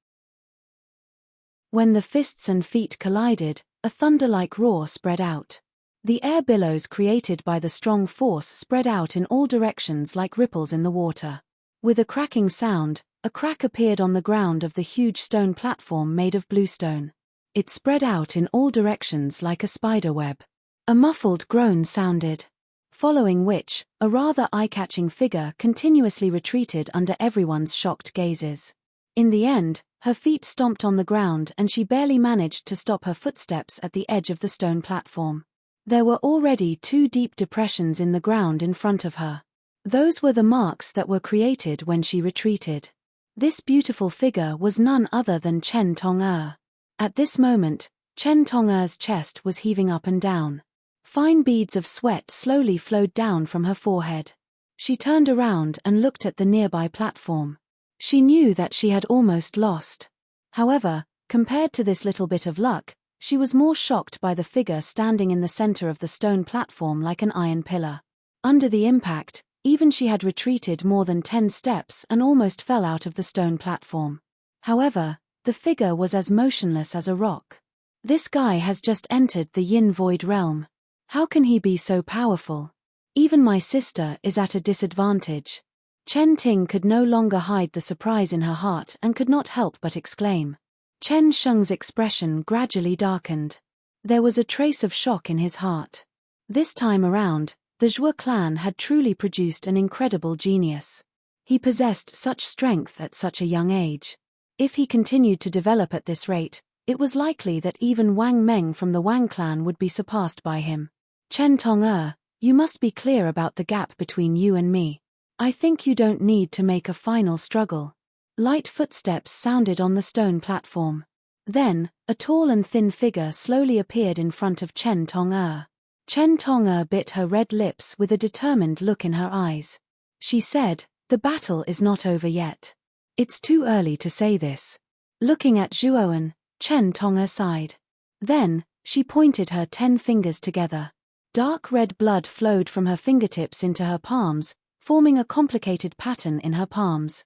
When the fists and feet collided, a thunder-like roar spread out. The air billows created by the strong force spread out in all directions like ripples in the water. With a cracking sound, a crack appeared on the ground of the huge stone platform made of bluestone. It spread out in all directions like a spider web. A muffled groan sounded. Following which, a rather eye-catching figure continuously retreated under everyone's shocked gazes. In the end, her feet stomped on the ground and she barely managed to stop her footsteps at the edge of the stone platform. There were already 2 deep depressions in the ground in front of her. Those were the marks that were created when she retreated. This beautiful figure was none other than Chen Tong'er. At this moment, Chen Tong'er's chest was heaving up and down. Fine beads of sweat slowly flowed down from her forehead. She turned around and looked at the nearby platform. She knew that she had almost lost. However, compared to this little bit of luck, she was more shocked by the figure standing in the center of the stone platform like an iron pillar. Under the impact, even she had retreated more than 10 steps and almost fell out of the stone platform. However, the figure was as motionless as a rock. This guy has just entered the Yin Void realm. How can he be so powerful? Even my sister is at a disadvantage. Chen Ting could no longer hide the surprise in her heart and could not help but exclaim. Chen Sheng's expression gradually darkened. There was a trace of shock in his heart. This time around, the Zhuo clan had truly produced an incredible genius. He possessed such strength at such a young age. If he continued to develop at this rate, it was likely that even Wang Meng from the Wang clan would be surpassed by him. Chen Tong'er, you must be clear about the gap between you and me. I think you don't need to make a final struggle. Light footsteps sounded on the stone platform. Then, a tall and thin figure slowly appeared in front of Chen Tong'er. Chen Tong'er bit her red lips with a determined look in her eyes. She said, "The battle is not over yet. It's too early to say this." Looking at Zhuowen, Chen Tong'er sighed. Then, she pointed her 10 fingers together. Dark red blood flowed from her fingertips into her palms, forming a complicated pattern in her palms.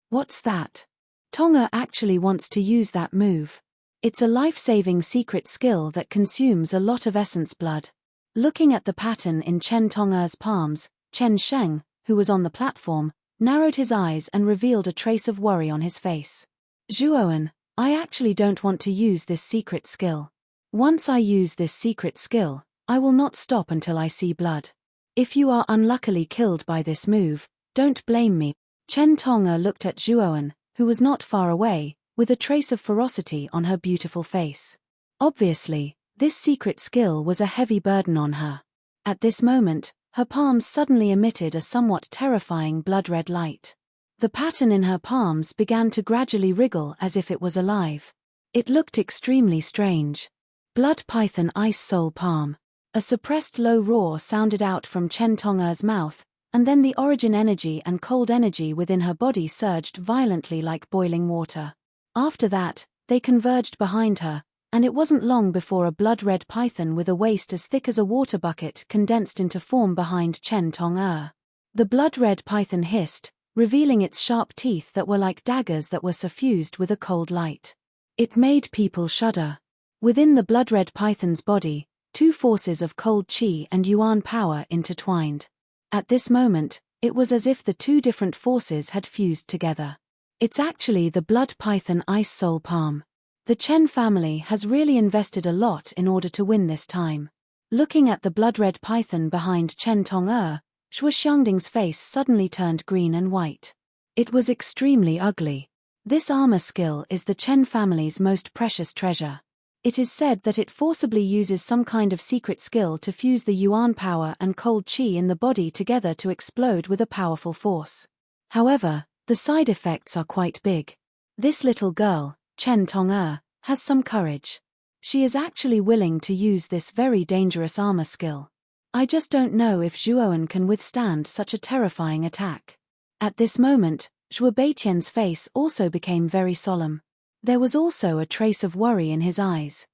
What's that? Tong'er actually wants to use that move. It's a life-saving secret skill that consumes a lot of essence blood. Looking at the pattern in Chen Tong'er's palms, Chen Sheng, who was on the platform, narrowed his eyes and revealed a trace of worry on his face. Zhuowen, I actually don't want to use this secret skill. Once I use this secret skill, I will not stop until I see blood. If you are unluckily killed by this move, don't blame me. Chen Tong'er looked at Zhuowen, who was not far away, with a trace of ferocity on her beautiful face. Obviously, this secret skill was a heavy burden on her. At this moment, her palms suddenly emitted a somewhat terrifying blood-red light. The pattern in her palms began to gradually wriggle as if it was alive. It looked extremely strange. Blood Python Ice Soul Palm. A suppressed low roar sounded out from Chen Tong'er's mouth, and then the origin energy and cold energy within her body surged violently like boiling water. After that, they converged behind her, and it wasn't long before a blood-red python with a waist as thick as a water bucket condensed into form behind Chen Tong'er. The blood-red python hissed, revealing its sharp teeth that were like daggers that were suffused with a cold light. It made people shudder. Within the blood-red python's body, two forces of cold qi and yuan power intertwined. At this moment, it was as if the two different forces had fused together. It's actually the blood python Ice Soul Palm. The Chen family has really invested a lot in order to win this time. Looking at the blood-red python behind Chen Tong'er, Shui Xiangding's face suddenly turned green and white. It was extremely ugly. This armor skill is the Chen family's most precious treasure. It is said that it forcibly uses some kind of secret skill to fuse the yuan power and cold qi in the body together to explode with a powerful force. However, the side effects are quite big. This little girl, Chen Tong'er, has some courage. She is actually willing to use this very dangerous armor skill. I just don't know if Zhuowen can withstand such a terrifying attack. At this moment, Zhuo Beiqian's face also became very solemn. There was also a trace of worry in his eyes.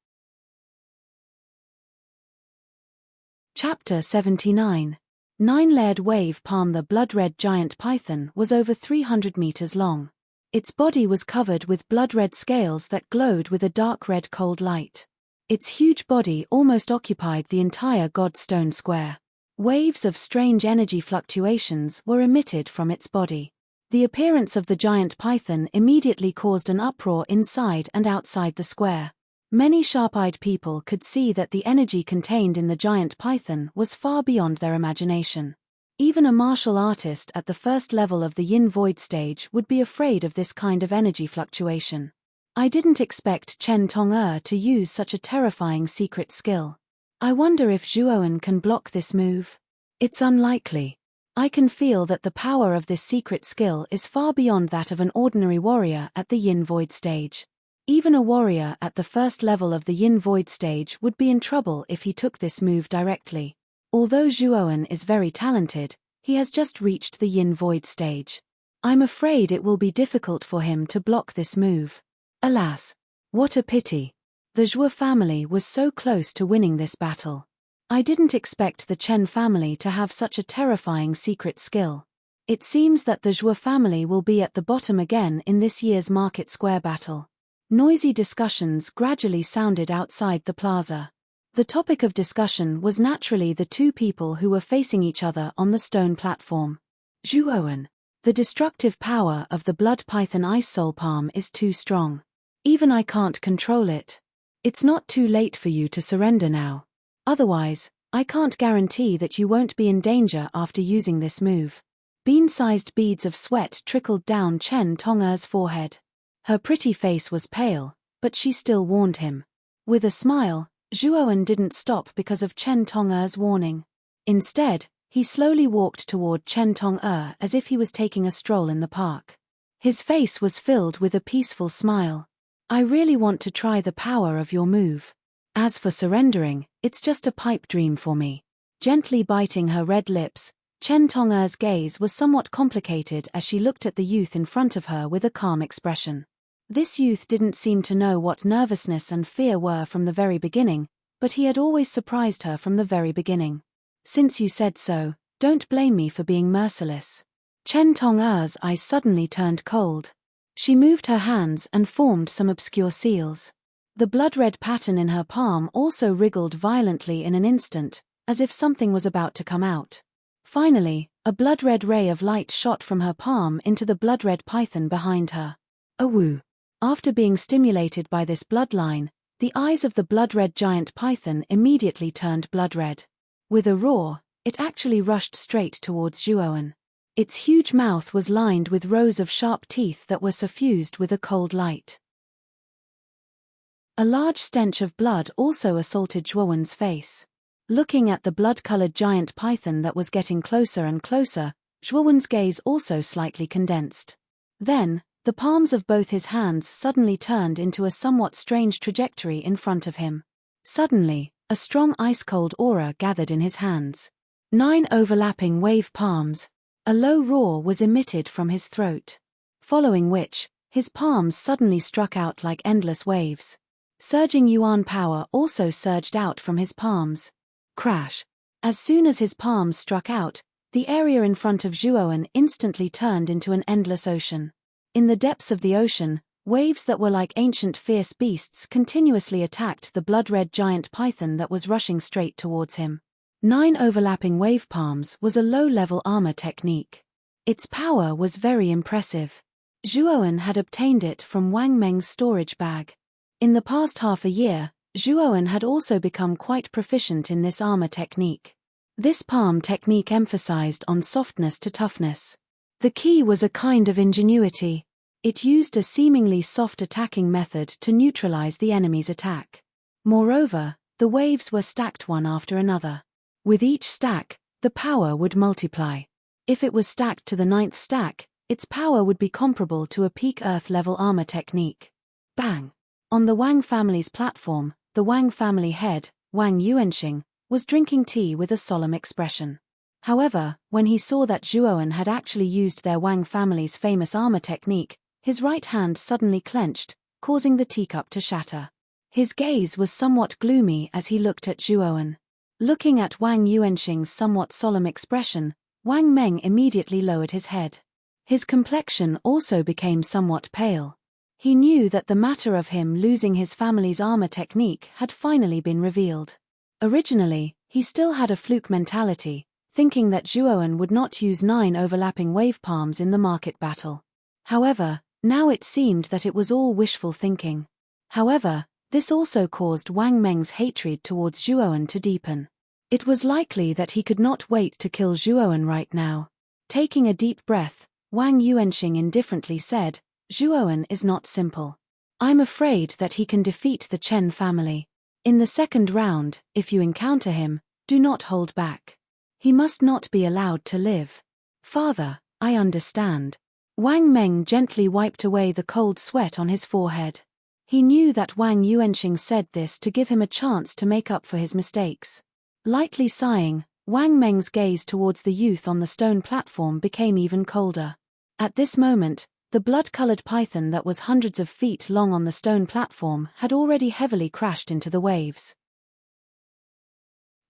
Chapter 79. Nine-layered wave palm. The blood-red giant python was over 300 meters long. Its body was covered with blood-red scales that glowed with a dark red cold light. Its huge body almost occupied the entire Godstone Square. Waves of strange energy fluctuations were emitted from its body. The appearance of the giant python immediately caused an uproar inside and outside the square. Many sharp-eyed people could see that the energy contained in the giant python was far beyond their imagination. Even a martial artist at the first level of the Yin Void stage would be afraid of this kind of energy fluctuation. I didn't expect Chen Tong'er to use such a terrifying secret skill. I wonder if Zhuowen can block this move. It's unlikely. I can feel that the power of this secret skill is far beyond that of an ordinary warrior at the Yin Void stage. Even a warrior at the first level of the Yin Void stage would be in trouble if he took this move directly. Although Zhuowen is very talented, he has just reached the Yin Void stage. I'm afraid it will be difficult for him to block this move. Alas! What a pity. The Zhuo family was so close to winning this battle. I didn't expect the Chen family to have such a terrifying secret skill. It seems that the Zhuo family will be at the bottom again in this year's Market Square battle. Noisy discussions gradually sounded outside the plaza. The topic of discussion was naturally the two people who were facing each other on the stone platform. Zhuowen. The destructive power of the blood python Ice Soul Palm is too strong. Even I can't control it. It's not too late for you to surrender now. Otherwise, I can't guarantee that you won't be in danger after using this move. Bean-sized beads of sweat trickled down Chen Tong'er's forehead. Her pretty face was pale, but she still warned him. With a smile, Zhuowen didn't stop because of Chen Tong'er's warning. Instead, he slowly walked toward Chen Tong'er as if he was taking a stroll in the park. His face was filled with a peaceful smile. I really want to try the power of your move. As for surrendering, it's just a pipe dream for me. Gently biting her red lips, Chen Tong'er's gaze was somewhat complicated as she looked at the youth in front of her with a calm expression. This youth didn't seem to know what nervousness and fear were from the very beginning, but he had always surprised her from the very beginning. Since you said so, don't blame me for being merciless. Chen Tong'er's eyes suddenly turned cold. She moved her hands and formed some obscure seals. The blood-red pattern in her palm also wriggled violently in an instant, as if something was about to come out. Finally, a blood-red ray of light shot from her palm into the blood-red python behind her. Awoo! After being stimulated by this bloodline, The eyes of the blood-red giant python immediately turned blood-red. With a roar, it actually rushed straight towards Zhuowen. Its huge mouth was lined with rows of sharp teeth that were suffused with a cold light. A large stench of blood also assaulted Zhuowen's face. Looking at the blood-colored giant python that was getting closer and closer, Zhuowen's gaze also slightly condensed. Then, the palms of both his hands suddenly turned into a somewhat strange trajectory in front of him. Suddenly, a strong ice-cold aura gathered in his hands. 9 overlapping wave palms. A low roar was emitted from his throat. Following which, his palms suddenly struck out like endless waves. Surging yuan power also surged out from his palms. Crash! As soon as his palms struck out, the area in front of Zhuowen instantly turned into an endless ocean. In the depths of the ocean, waves that were like ancient fierce beasts continuously attacked the blood-red giant python that was rushing straight towards him. 9 overlapping wave palms was a low-level armor technique. Its power was very impressive. Zhuowen had obtained it from Wang Meng's storage bag. In the past half a year, Zhuowen had also become quite proficient in this armor technique. This palm technique emphasized on softness to toughness. The key was a kind of ingenuity. It used a seemingly soft attacking method to neutralize the enemy's attack. Moreover, the waves were stacked one after another. With each stack, the power would multiply. If it was stacked to the 9th stack, its power would be comparable to a peak Earth-level armor technique. Bang! On the Wang family's platform, the Wang family head, Wang Yuanxing, was drinking tea with a solemn expression. However, when he saw that Zhuowen had actually used their Wang family's famous armor technique, his right hand suddenly clenched, causing the teacup to shatter. His gaze was somewhat gloomy as he looked at Zhuowen. Looking at Wang Yuanxing's somewhat solemn expression, Wang Meng immediately lowered his head. His complexion also became somewhat pale. He knew that the matter of him losing his family's armor technique had finally been revealed. Originally, he still had a fluke mentality, thinking that Zhuowen would not use 9 overlapping wave palms in the market battle. However, now it seemed that it was all wishful thinking. However, this also caused Wang Meng's hatred towards Zhuowen to deepen. It was likely that he could not wait to kill Zhuowen right now. Taking a deep breath, Wang Yuanxing indifferently said, "Zhuowen is not simple. I'm afraid that he can defeat the Chen family. In the second round, if you encounter him, do not hold back. He must not be allowed to live." "Father, I understand." Wang Meng gently wiped away the cold sweat on his forehead. He knew that Wang Yuanxing said this to give him a chance to make up for his mistakes. Lightly sighing, Wang Meng's gaze towards the youth on the stone platform became even colder. At this moment, the blood-colored python that was hundreds of feet long on the stone platform had already heavily crashed into the waves.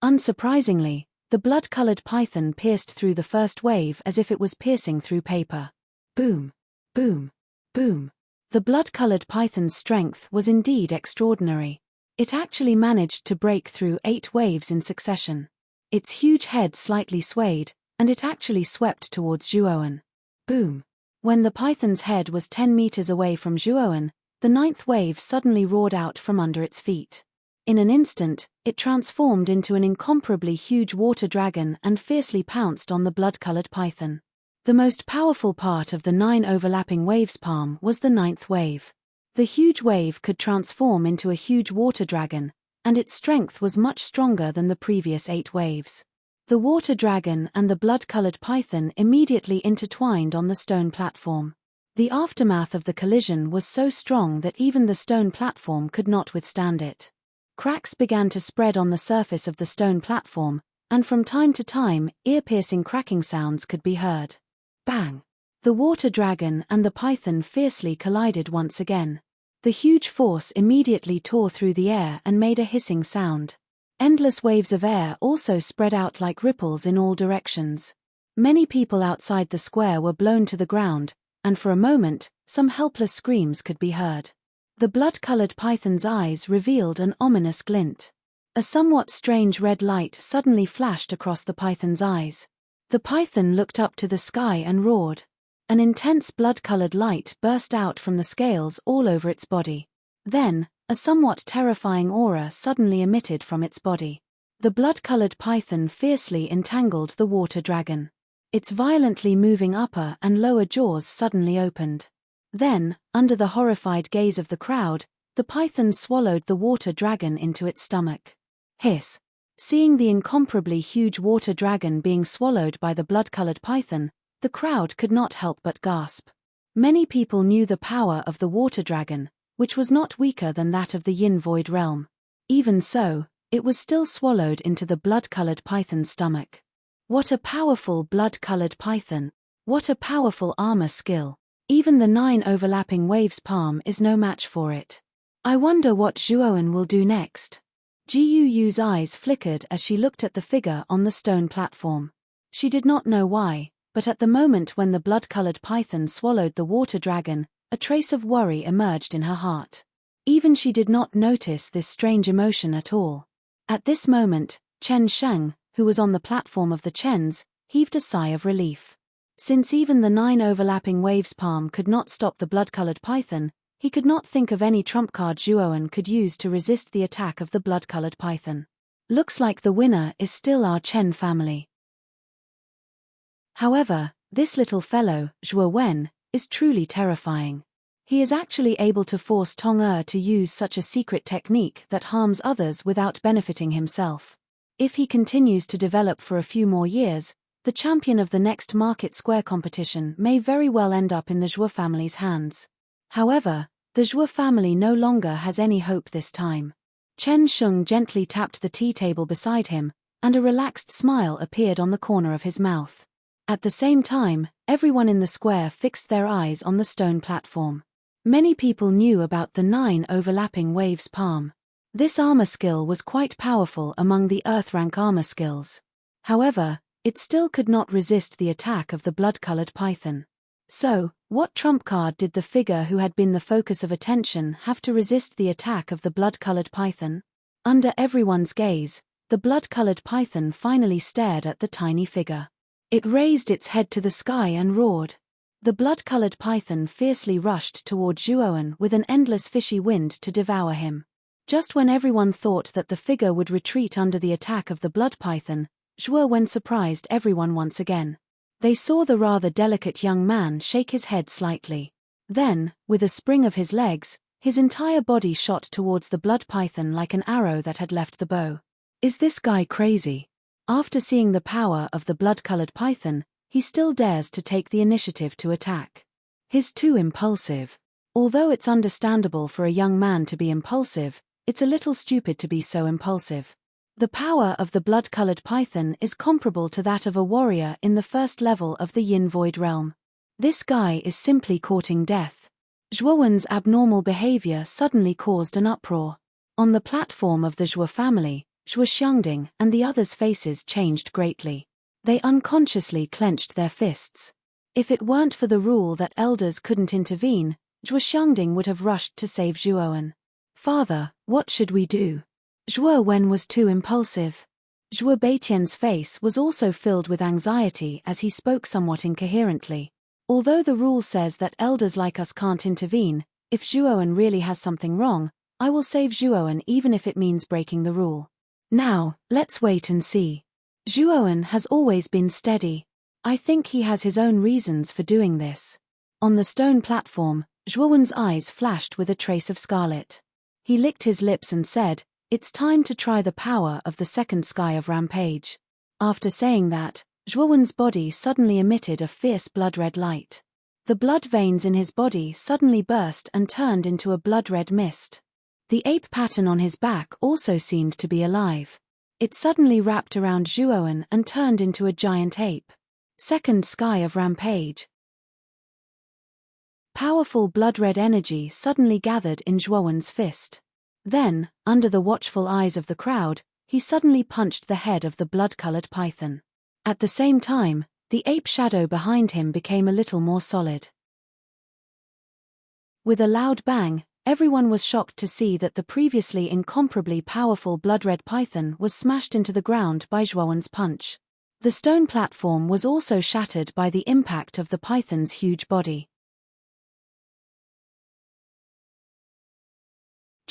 Unsurprisingly, the blood-colored python pierced through the first wave as if it was piercing through paper. Boom! Boom! Boom! The blood-colored python's strength was indeed extraordinary. It actually managed to break through 8 waves in succession. Its huge head slightly swayed, and it actually swept towards Zhuowen. Boom! When the python's head was 10 meters away from Zhuowen, the 9th wave suddenly roared out from under its feet. In an instant, it transformed into an incomparably huge water dragon and fiercely pounced on the blood-colored python. The most powerful part of the 9 overlapping waves palm was the 9th wave. The huge wave could transform into a huge water dragon, and its strength was much stronger than the previous 8 waves. The water dragon and the blood-colored python immediately intertwined on the stone platform. The aftermath of the collision was so strong that even the stone platform could not withstand it. Cracks began to spread on the surface of the stone platform, and from time to time, ear-piercing cracking sounds could be heard. Bang! The water dragon and the python fiercely collided once again. The huge force immediately tore through the air and made a hissing sound. Endless waves of air also spread out like ripples in all directions. Many people outside the square were blown to the ground, and for a moment, some helpless screams could be heard. The blood-colored python's eyes revealed an ominous glint. A somewhat strange red light suddenly flashed across the python's eyes. The python looked up to the sky and roared. An intense blood-colored light burst out from the scales all over its body. Then, A somewhat terrifying aura suddenly emitted from its body. The blood-colored python fiercely entangled the water dragon. Its violently moving upper and lower jaws suddenly opened. Then, under the horrified gaze of the crowd, the python swallowed the water dragon into its stomach. Hiss! Seeing the incomparably huge water dragon being swallowed by the blood-colored python, the crowd could not help but gasp. Many people knew the power of the water dragon, which was not weaker than that of the yin void realm. Even so, it was still swallowed into the blood-colored python's stomach. What a powerful blood-colored python! What a powerful armor skill! Even the 9 overlapping waves palm is no match for it. I wonder what Zhuowen will do next. Jiu Yu's eyes flickered as she looked at the figure on the stone platform. She did not know why, but at the moment when the blood-colored python swallowed the water dragon, a trace of worry emerged in her heart. Even she did not notice this strange emotion at all. At this moment, Chen Sheng, who was on the platform of the Chens, heaved a sigh of relief. Since even the 9 overlapping waves palm could not stop the blood-colored python, he could not think of any trump card Zhuowen could use to resist the attack of the blood-colored python. Looks like the winner is still our Chen family. However, this little fellow, Zhuowen, is truly terrifying. He is actually able to force Tong to use such a secret technique that harms others without benefiting himself. If he continues to develop for a few more years, the champion of the next Market Square competition may very well end up in the Zhuo family's hands. However, the Zhuo family no longer has any hope this time. Chen Sheng gently tapped the tea table beside him, and a relaxed smile appeared on the corner of his mouth. At the same time, everyone in the square fixed their eyes on the stone platform. Many people knew about the 9 overlapping waves palm. This armor skill was quite powerful among the Earth rank armor skills. However, it still could not resist the attack of the blood-colored python. So, what trump card did the figure who had been the focus of attention have to resist the attack of the blood-colored python? Under everyone's gaze, the blood-colored python finally stared at the tiny figure. It raised its head to the sky and roared. The blood-colored python fiercely rushed toward Zhuowen with an endless fishy wind to devour him. Just when everyone thought that the figure would retreat under the attack of the blood python, Zhuowen surprised everyone once again. They saw the rather delicate young man shake his head slightly. Then, with a spring of his legs, his entire body shot towards the blood python like an arrow that had left the bow. Is this guy crazy? After seeing the power of the blood-colored python, he still dares to take the initiative to attack. He's too impulsive. Although it's understandable for a young man to be impulsive, it's a little stupid to be so impulsive. The power of the blood-colored python is comparable to that of a warrior in the first level of the Yin Void realm. This guy is simply courting death. Zhuowen's abnormal behavior suddenly caused an uproar. On the platform of the Zhuo family, Zhuo Xiangding and the others' faces changed greatly. They unconsciously clenched their fists. If it weren't for the rule that elders couldn't intervene, Zhuo Xiangding would have rushed to save Zhuowen. Father, what should we do? Zhuowen was too impulsive. Zhuo Beitian's face was also filled with anxiety as he spoke somewhat incoherently. Although the rule says that elders like us can't intervene, if Zhuowen really has something wrong, I will save Zhuowen even if it means breaking the rule. Now, let's wait and see. Zhuowen has always been steady. I think he has his own reasons for doing this. On the stone platform, Zhuowen's eyes flashed with a trace of scarlet. He licked his lips and said, "It's time to try the power of the second sky of rampage." After saying that, Zhuowen's body suddenly emitted a fierce blood-red light. The blood veins in his body suddenly burst and turned into a blood-red mist. The ape pattern on his back also seemed to be alive. It suddenly wrapped around Zhuowen and turned into a giant ape. Second sky of rampage. Powerful blood-red energy suddenly gathered in Zhuowen's fist. Then, under the watchful eyes of the crowd, he suddenly punched the head of the blood-colored python. At the same time, the ape shadow behind him became a little more solid. With a loud bang, everyone was shocked to see that the previously incomparably powerful blood-red python was smashed into the ground by Zhuowen's punch. The stone platform was also shattered by the impact of the python's huge body.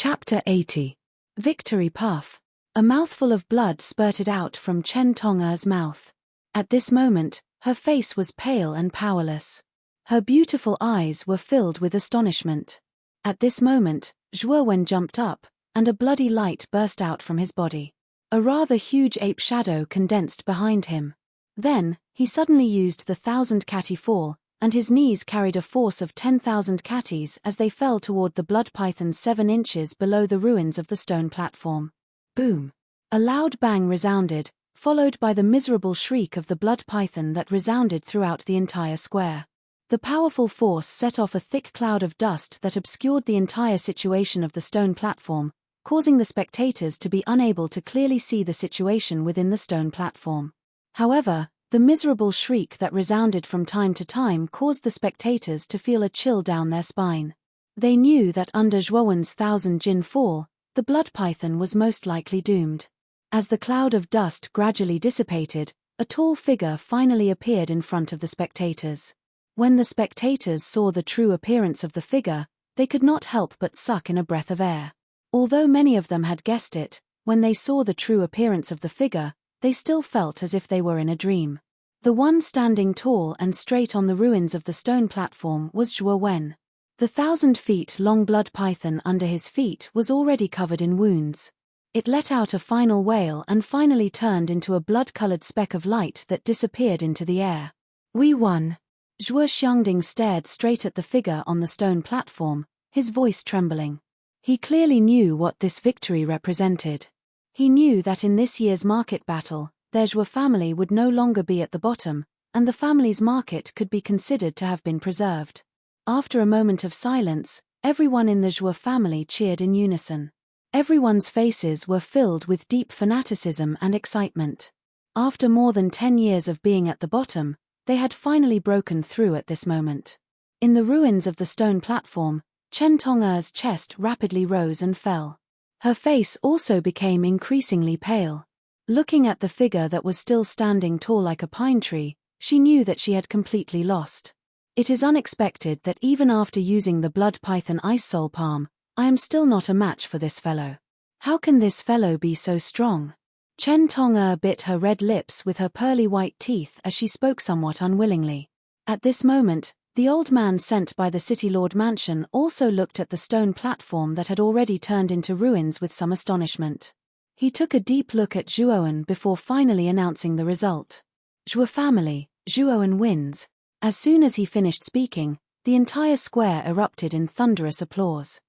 Chapter 80. Victory Puff. A mouthful of blood spurted out from Chen Tong'er's mouth. At this moment, her face was pale and powerless. Her beautiful eyes were filled with astonishment. At this moment, Zhuo Wen jumped up, and a bloody light burst out from his body. A rather huge ape shadow condensed behind him. Then, he suddenly used the 1,000 catty fall, and his knees carried a force of 10,000 catties as they fell toward the blood python 7 inches below the ruins of the stone platform. Boom! A loud bang resounded, followed by the miserable shriek of the blood python that resounded throughout the entire square. The powerful force set off a thick cloud of dust that obscured the entire situation of the stone platform, causing the spectators to be unable to clearly see the situation within the stone platform. However, the miserable shriek that resounded from time to time caused the spectators to feel a chill down their spine. They knew that under Zhuowen's 1,000 jin fall, the blood python was most likely doomed. As the cloud of dust gradually dissipated, a tall figure finally appeared in front of the spectators. When the spectators saw the true appearance of the figure, they could not help but suck in a breath of air. Although many of them had guessed it, when they saw the true appearance of the figure, they still felt as if they were in a dream. The one standing tall and straight on the ruins of the stone platform was Zhuo Wen. The 1,000 feet long blood python under his feet was already covered in wounds. It let out a final wail and finally turned into a blood-colored speck of light that disappeared into the air. We won. Zhuo Xiangding stared straight at the figure on the stone platform, his voice trembling. He clearly knew what this victory represented. He knew that in this year's market battle, their Zhuo family would no longer be at the bottom, and the family's market could be considered to have been preserved. After a moment of silence, everyone in the Zhuo family cheered in unison. Everyone's faces were filled with deep fanaticism and excitement. After more than 10 years of being at the bottom, they had finally broken through at this moment. In the ruins of the stone platform, Chen Tong'er's chest rapidly rose and fell. Her face also became increasingly pale. Looking at the figure that was still standing tall like a pine tree, she knew that she had completely lost. It is unexpected that even after using the blood python ice soul palm, I am still not a match for this fellow. How can this fellow be so strong? Chen Tong'er bit her red lips with her pearly white teeth as she spoke somewhat unwillingly. At this moment, the old man sent by the City Lord Mansion also looked at the stone platform that had already turned into ruins with some astonishment. He took a deep look at Zhuowen before finally announcing the result. Zhuo family, Zhuowen wins. As soon as he finished speaking, the entire square erupted in thunderous applause.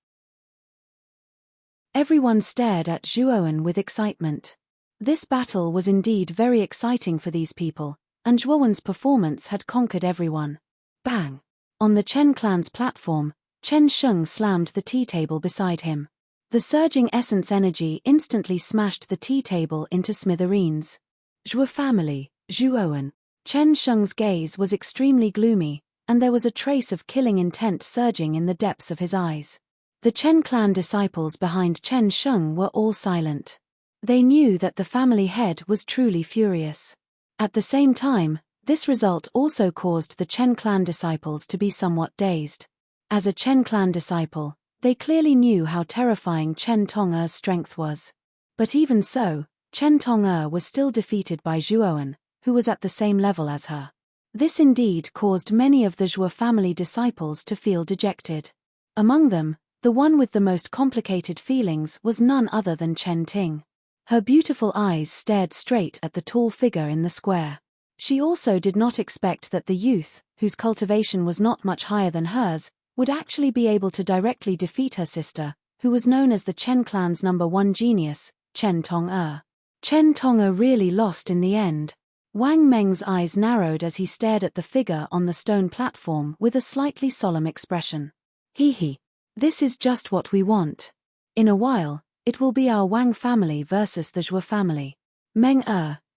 Everyone stared at Zhuowen with excitement. This battle was indeed very exciting for these people, and Zhuowen's performance had conquered everyone. Bang! On the Chen clan's platform, Chen Sheng slammed the tea table beside him. The surging essence energy instantly smashed the tea table into smithereens. Zhuo family, Zhuowen. Chen Sheng's gaze was extremely gloomy, and there was a trace of killing intent surging in the depths of his eyes. The Chen clan disciples behind Chen Sheng were all silent. They knew that the family head was truly furious. At the same time, this result also caused the Chen clan disciples to be somewhat dazed. As a Chen clan disciple, they clearly knew how terrifying Chen Tong'er's strength was. But even so, Chen Tong'er was still defeated by Zhuowen, who was at the same level as her. This indeed caused many of the Zhuo family disciples to feel dejected. Among them, the one with the most complicated feelings was none other than Chen Ting. Her beautiful eyes stared straight at the tall figure in the square. She also did not expect that the youth, whose cultivation was not much higher than hers, would actually be able to directly defeat her sister, who was known as the Chen clan's #1 genius, Chen Tong'er. Chen Tong'er really lost in the end. Wang Meng's eyes narrowed as he stared at the figure on the stone platform with a slightly solemn expression. Hee. This is just what we want. In a while, it will be our Wang family versus the Zhuo family. Meng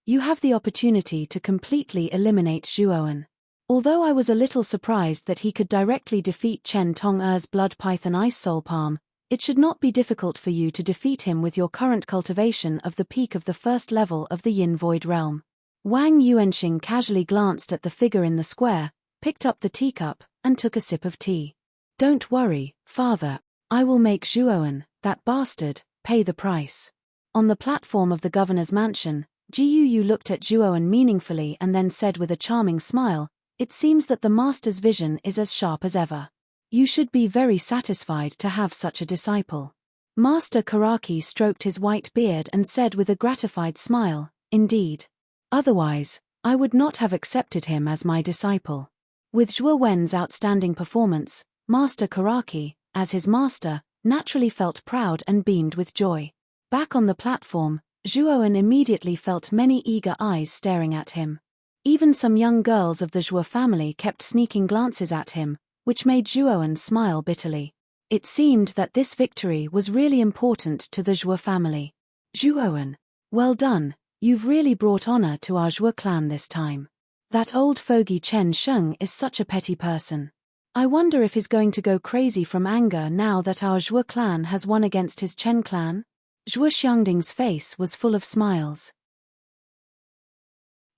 you have the opportunity to completely eliminate Zhuowen. Although I was a little surprised that he could directly defeat Chen Tong'er's blood python ice soul palm, it should not be difficult for you to defeat him with your current cultivation of the peak of the first level of the Yin Void realm. Wang Yuanxing casually glanced at the figure in the square, picked up the teacup, and took a sip of tea. Don't worry, father. I will make Zhuowen, That bastard, pay the price. On the platform of the governor's mansion, Jiu looked at Zhuowen meaningfully and then said with a charming smile, "It seems that the master's vision is as sharp as ever. You should be very satisfied to have such a disciple." Master Karaki stroked his white beard and said with a gratified smile, "Indeed. Otherwise, I would not have accepted him as my disciple." With Zhuo Wen's outstanding performance, Master Karaki, as his master, naturally felt proud and beamed with joy. Back on the platform, Zhuowen immediately felt many eager eyes staring at him. Even some young girls of the Zhuo family kept sneaking glances at him, which made Zhuowen smile bitterly. It seemed that this victory was really important to the Zhuo family. "Zhuowen, well done, you've really brought honor to our Zhuo clan this time. That old fogey Chen Sheng is such a petty person. I wonder if he's going to go crazy from anger now that our Zhuo clan has won against his Chen clan?" Zhuo Xiangding's face was full of smiles.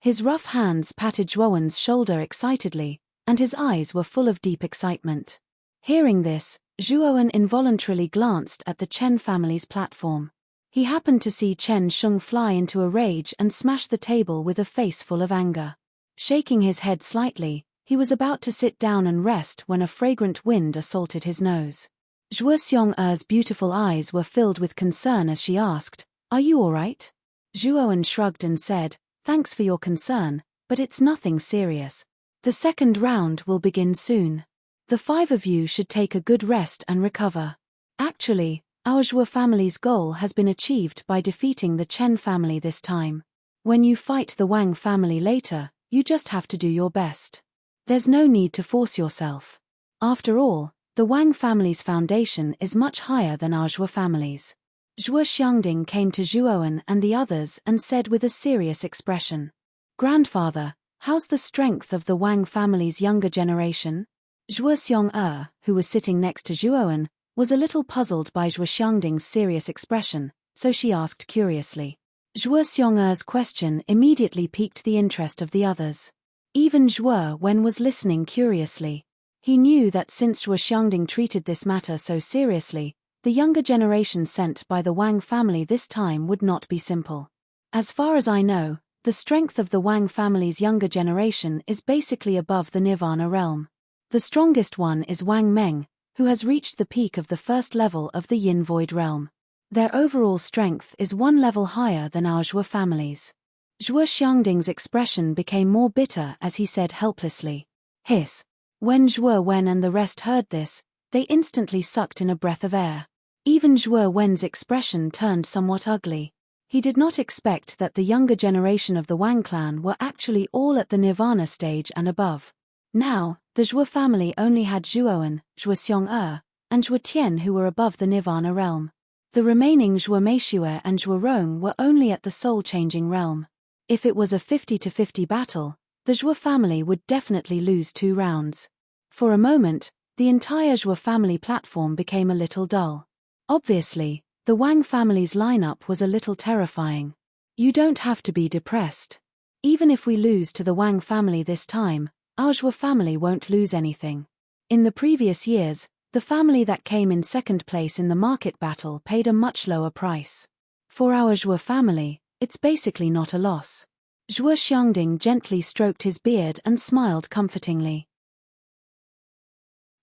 His rough hands patted Zhuowen's shoulder excitedly, and his eyes were full of deep excitement. Hearing this, Zhuowen involuntarily glanced at the Chen family's platform. He happened to see Chen Sheng fly into a rage and smash the table with a face full of anger. Shaking his head slightly, he was about to sit down and rest when a fragrant wind assaulted his nose. Zhuo Xiong'er's beautiful eyes were filled with concern as she asked, "Are you all right?" Zhuowen shrugged and said, "Thanks for your concern, but it's nothing serious. The second round will begin soon. The 5 of you should take a good rest and recover. Actually, our Zhuo family's goal has been achieved by defeating the Chen family this time. When you fight the Wang family later, you just have to do your best. There's no need to force yourself. After all, the Wang family's foundation is much higher than our Zhuo family's." Zhuo Xiangding came to Zhuowen and the others and said with a serious expression, "Grandfather, how's the strength of the Wang family's younger generation?" Zhuo Xiong'er, who was sitting next to Zhuowen, was a little puzzled by Zhuo Xiangding's serious expression, so she asked curiously. Zhuo Xiong'er's question immediately piqued the interest of the others. Even Zhuo Wen was listening curiously. He knew that since Zhuo Xiangding treated this matter so seriously, the younger generation sent by the Wang family this time would not be simple. "As far as I know, the strength of the Wang family's younger generation is basically above the Nirvana realm. The strongest one is Wang Meng, who has reached the peak of the first level of the Yin Void realm. Their overall strength is 1 level higher than our Zhuo family's." Zhuo Xiangding's expression became more bitter as he said helplessly, "Hiss." When Zhuo Wen and the rest heard this, they instantly sucked in a breath of air. Even Zhuo Wen's expression turned somewhat ugly. He did not expect that the younger generation of the Wang clan were actually all at the Nirvana stage and above. Now, the Zhuo family only had Zhuowen, Zhuo Xiong'er, and Zhuo Tian who were above the Nirvana realm. The remaining Zhuo Meishuer and Zhuo Rong were only at the soul-changing realm. If it was a 50-50 battle, the Zhuo family would definitely lose 2 rounds. For a moment, the entire Zhuo family platform became a little dull. Obviously, the Wang family's lineup was a little terrifying. You don't have to be depressed. Even if we lose to the Wang family this time, our Zhuo family won't lose anything. In the previous years, the family that came in second place in the market battle paid a much lower price. For our Zhuo family, it's basically not a loss. Zhuo Xiangding gently stroked his beard and smiled comfortingly.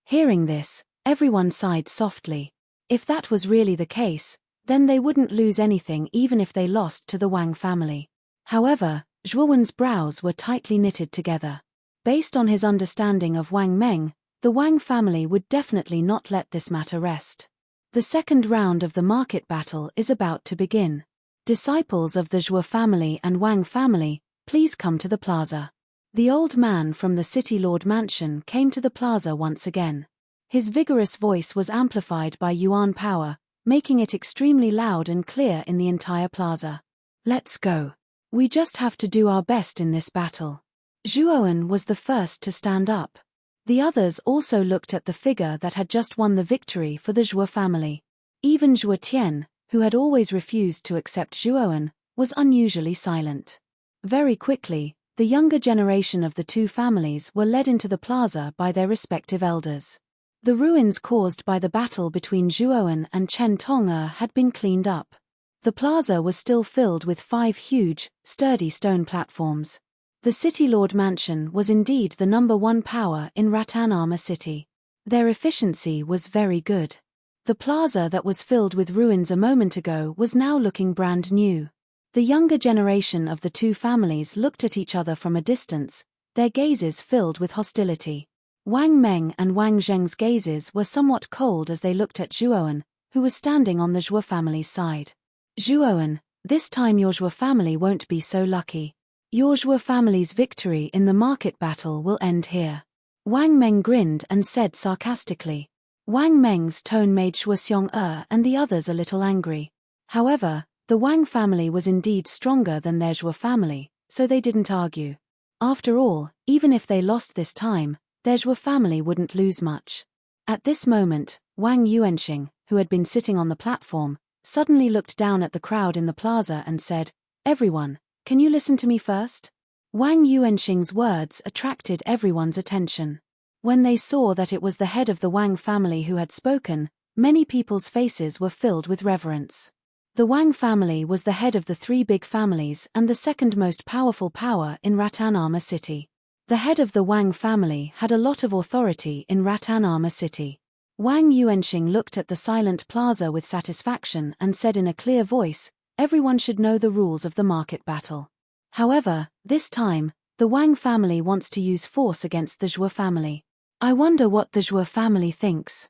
Hearing this, everyone sighed softly. If that was really the case, then they wouldn't lose anything even if they lost to the Wang family. However, Zhuowen's brows were tightly knitted together. Based on his understanding of Wang Meng, the Wang family would definitely not let this matter rest. The second round of the market battle is about to begin. Disciples of the Zhuo family and Wang family, please come to the plaza. The old man from the City Lord Mansion came to the plaza once again. His vigorous voice was amplified by Yuan power, making it extremely loud and clear in the entire plaza. "Let's go. We just have to do our best in this battle." Zhuowen was the first to stand up. The others also looked at the figure that had just won the victory for the Zhuo family. Even Zhuo Tian, who had always refused to accept Zhuowen, was unusually silent. Very quickly, the younger generation of the 2 families were led into the plaza by their respective elders. The ruins caused by the battle between Zhuowen and Chen Tong'er had been cleaned up. The plaza was still filled with 5 huge, sturdy stone platforms. The City Lord Mansion was indeed the #1 power in Rattan Armor City. Their efficiency was very good. The plaza that was filled with ruins a moment ago was now looking brand new. The younger generation of the two families looked at each other from a distance, their gazes filled with hostility. Wang Meng and Wang Zheng's gazes were somewhat cold as they looked at Zhuowen, who was standing on the Zhuo family's side. Zhuowen, this time your Zhuo family won't be so lucky. Your Zhuo family's victory in the market battle will end here. Wang Meng grinned and said sarcastically. Wang Meng's tone made Zhuo Xiong and the others a little angry. However, the Wang family was indeed stronger than their Zhuo family, so they didn't argue. After all, even if they lost this time, their Zhuo family wouldn't lose much. At this moment, Wang Yuanxing, who had been sitting on the platform, suddenly looked down at the crowd in the plaza and said, "Everyone, can you listen to me first?" Wang Yuanxing's words attracted everyone's attention. When they saw that it was the head of the Wang family who had spoken, many people's faces were filled with reverence. The Wang family was the head of the 3 big families and the second most powerful power in Rattan Armor City. The head of the Wang family had a lot of authority in Rattan Armor City. Wang Yuanxing looked at the silent plaza with satisfaction and said in a clear voice, "Everyone should know the rules of the market battle. However, this time, the Wang family wants to use force against the Zhuo family. I wonder what the Zhuo family thinks."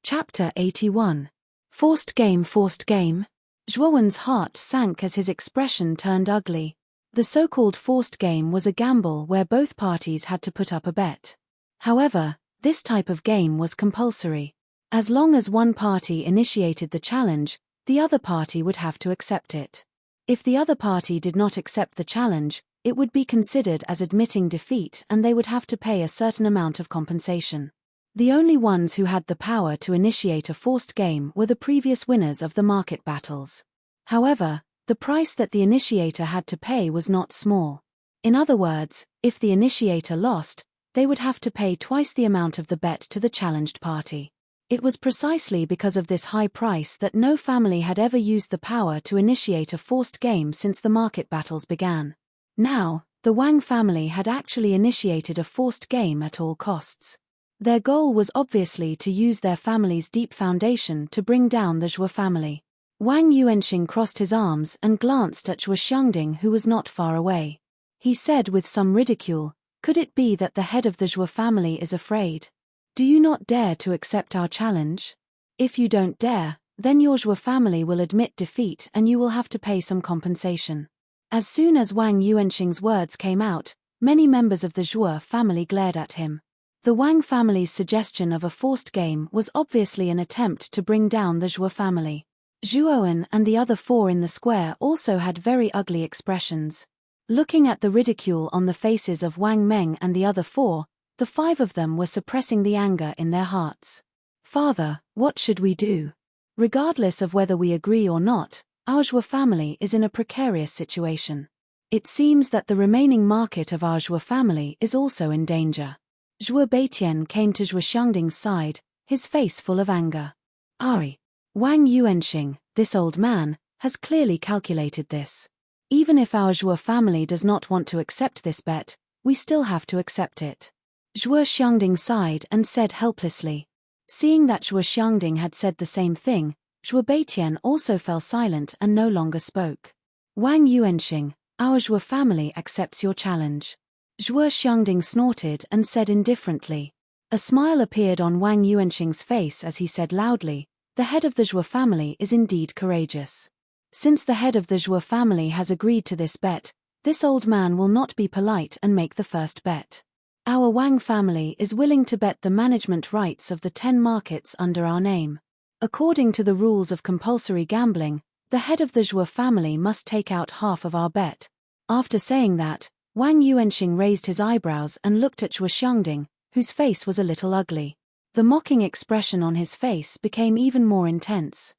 Chapter 81. Forced game. Zhuowen's heart sank as his expression turned ugly. The so-called forced game was a gamble where both parties had to put up a bet. However, this type of game was compulsory. As long as one party initiated the challenge, the other party would have to accept it. If the other party did not accept the challenge, it would be considered as admitting defeat and they would have to pay a certain amount of compensation. The only ones who had the power to initiate a forced game were the previous winners of the market battles. However, the price that the initiator had to pay was not small. In other words, if the initiator lost, they would have to pay twice the amount of the bet to the challenged party. It was precisely because of this high price that no family had ever used the power to initiate a forced game since the market battles began. Now, the Wang family had actually initiated a forced game at all costs. Their goal was obviously to use their family's deep foundation to bring down the Zhuo family. Wang Yuanxing crossed his arms and glanced at Zhuo Xiongding, who was not far away. He said with some ridicule, "Could it be that the head of the Zhuo family is afraid? Do you not dare to accept our challenge? If you don't dare, then your Zhuo family will admit defeat and you will have to pay some compensation." As soon as Wang Yuanxing's words came out, many members of the Zhuo family glared at him. The Wang family's suggestion of a forced game was obviously an attempt to bring down the Zhuo family. Zhuowen and the other 4 in the square also had very ugly expressions. Looking at the ridicule on the faces of Wang Meng and the other 4, the 5 of them were suppressing the anger in their hearts. "Father, what should we do? Regardless of whether we agree or not, our Zhuo family is in a precarious situation. It seems that the remaining market of our Zhuo family is also in danger." Zhuo Beitian came to Zhuo Xiongding's side, his face full of anger. "Ari, Wang Yuanxing, this old man, has clearly calculated this. Even if our Zhuo family does not want to accept this bet, we still have to accept it." Zhuo Xiongding sighed and said helplessly. Seeing that Zhuo Xiongding had said the same thing, Zhuo Beitian also fell silent and no longer spoke. "Wang Yuanxing, our Zhuo family accepts your challenge." Zhuo Xiongding snorted and said indifferently. A smile appeared on Wang Yuanxing's face as he said loudly, "The head of the Zhuo family is indeed courageous. Since the head of the Zhuo family has agreed to this bet, this old man will not be polite and make the first bet. Our Wang family is willing to bet the management rights of the 10 markets under our name. According to the rules of compulsory gambling, the head of the Zhuo family must take out half of our bet." After saying that, Wang Yuanxing raised his eyebrows and looked at Zhuo Xiongding, whose face was a little ugly. The mocking expression on his face became even more intense.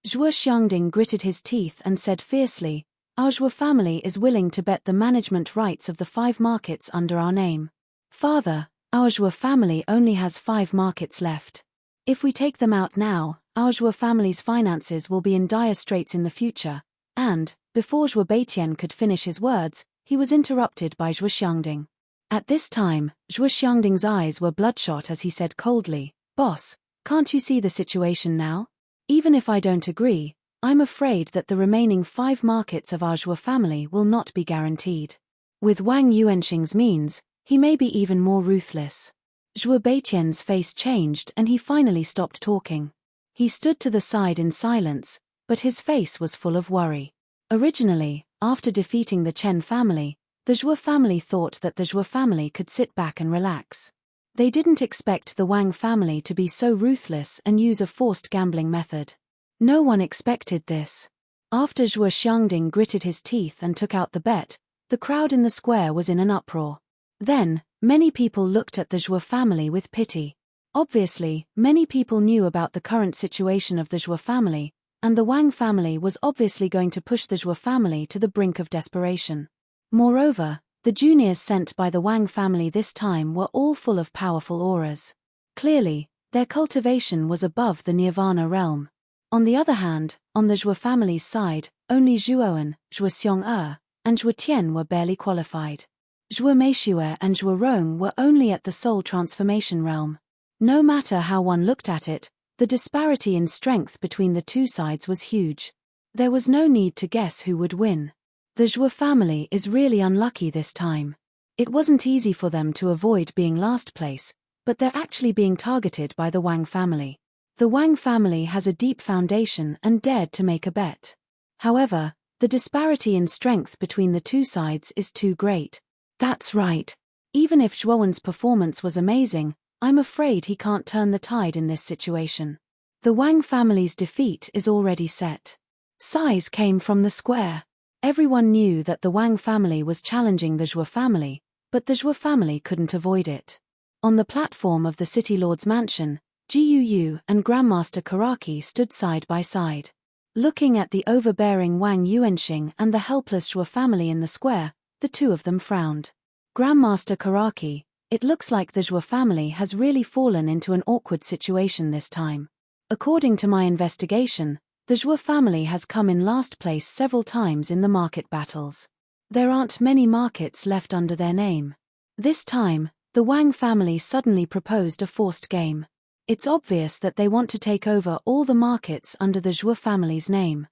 Zhuo Xiongding gritted his teeth and said fiercely, Our Zhuo family is willing to bet the management rights of the 5 markets under our name. Father, our Zhuo family only has 5 markets left. If we take them out now, our Zhuo family's finances will be in dire straits in the future, and, before Zhuo Beitian could finish his words, he was interrupted by Zhuo Xiangding. At this time, Zhuo Xiangding's eyes were bloodshot as he said coldly, "Boss, can't you see the situation now? Even if I don't agree, I'm afraid that the remaining 5 markets of our Zhuo family will not be guaranteed. With Wang Yuanxing's means, he may be even more ruthless." Zhuo Beitian's face changed and he finally stopped talking. He stood to the side in silence, but his face was full of worry. Originally, after defeating the Chen family, the Zhuo family thought that the Zhuo family could sit back and relax. They didn't expect the Wang family to be so ruthless and use a forced gambling method. No one expected this. After Zhuo Xiangding gritted his teeth and took out the bet, the crowd in the square was in an uproar. Then, many people looked at the Zhuo family with pity. Obviously, many people knew about the current situation of the Zhuo family, and the Wang family was obviously going to push the Zhuo family to the brink of desperation. Moreover, the juniors sent by the Wang family this time were all full of powerful auras. Clearly, their cultivation was above the Nirvana realm. On the other hand, on the Zhuo family's side, only Zhuoan, Zhuo Xiong'er, and Zhuo Tian were barely qualified. Zhuo Meishue and Zhuo Rong were only at the soul transformation realm. No matter how one looked at it, the disparity in strength between the two sides was huge. There was no need to guess who would win. The Zhuo family is really unlucky this time. It wasn't easy for them to avoid being last place, but they're actually being targeted by the Wang family. The Wang family has a deep foundation and dared to make a bet. However, the disparity in strength between the two sides is too great. That's right. Even if Zhuowen's performance was amazing, I'm afraid he can't turn the tide in this situation. The Wang family's defeat is already set. Sighs came from the square. Everyone knew that the Wang family was challenging the Zhuo family, but the Zhuo family couldn't avoid it. On the platform of the City Lord's mansion, Jiyu and Grandmaster Karaki stood side by side. Looking at the overbearing Wang Yuanxing and the helpless Zhuo family in the square, the two of them frowned. Grandmaster Karaki, it looks like the Zhuo family has really fallen into an awkward situation this time. According to my investigation, the Zhuo family has come in last place several times in the market battles. There aren't many markets left under their name. This time, the Wang family suddenly proposed a forced game. It's obvious that they want to take over all the markets under the Zhuo family's name.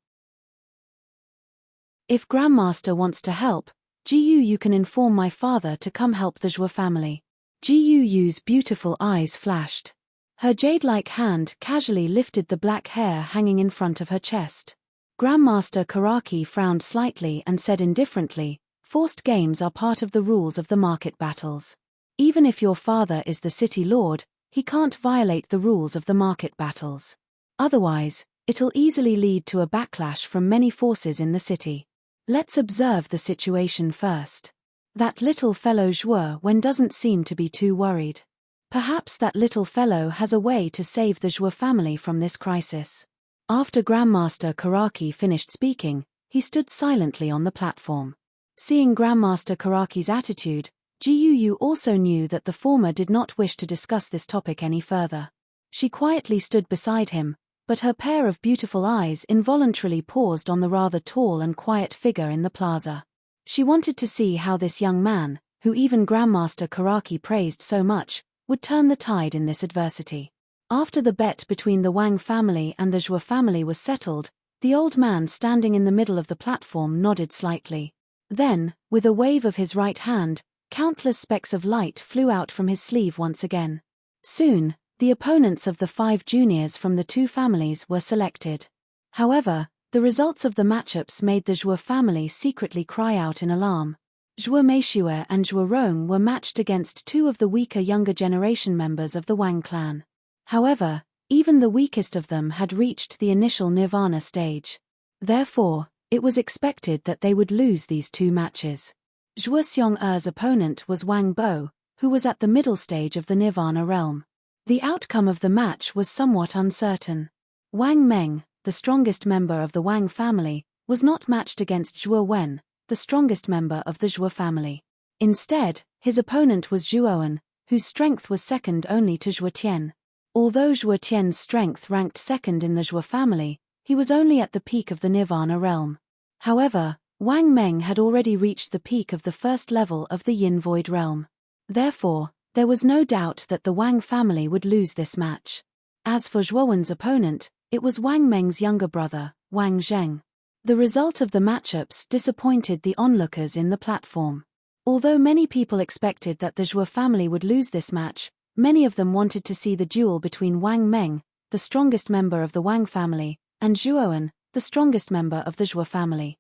If Grandmaster wants to help, you can inform my father to come help the Zhuo family. Yu's beautiful eyes flashed. Her jade-like hand casually lifted the black hair hanging in front of her chest. Grandmaster Karaki frowned slightly and said indifferently, "Forced games are part of the rules of the market battles. Even if your father is the city lord, he can't violate the rules of the market battles. Otherwise, it'll easily lead to a backlash from many forces in the city. Let's observe the situation first. That little fellow Zhuo doesn't seem to be too worried. Perhaps that little fellow has a way to save the Zhuo family from this crisis." After Grandmaster Karaki finished speaking, he stood silently on the platform. Seeing Grandmaster Karaki's attitude, Jiyu also knew that the former did not wish to discuss this topic any further. She quietly stood beside him, but her pair of beautiful eyes involuntarily paused on the rather tall and quiet figure in the plaza. She wanted to see how this young man, who even Grandmaster Karaki praised so much, would turn the tide in this adversity. After the bet between the Wang family and the Zhuo family was settled, the old man standing in the middle of the platform nodded slightly. Then, with a wave of his right hand, countless specks of light flew out from his sleeve once again. Soon, the opponents of the 5 juniors from the 2 families were selected. However, the results of the matchups made the Zhuo family secretly cry out in alarm. Zhuo Meishue and Zhuo Rong were matched against 2 of the weaker younger generation members of the Wang clan. However, even the weakest of them had reached the initial Nirvana stage. Therefore, it was expected that they would lose these 2 matches. Zhuo Xiong'er's opponent was Wang Bo, who was at the middle stage of the Nirvana realm. The outcome of the match was somewhat uncertain. Wang Meng, the strongest member of the Wang family, was not matched against Zhuo Wen, the strongest member of the Zhuo family. Instead, his opponent was Zhuo En, whose strength was second only to Zhuo Tian. Although Zhuo Tian's strength ranked second in the Zhuo family, he was only at the peak of the Nirvana realm. However, Wang Meng had already reached the peak of the first level of the Yin Void realm. Therefore, there was no doubt that the Wang family would lose this match. As for Zhuowen's opponent, it was Wang Meng's younger brother, Wang Zheng. The result of the matchups disappointed the onlookers in the platform. Although many people expected that the Zhuo family would lose this match, many of them wanted to see the duel between Wang Meng, the strongest member of the Wang family, and Zhuowen, the strongest member of the Zhuo family.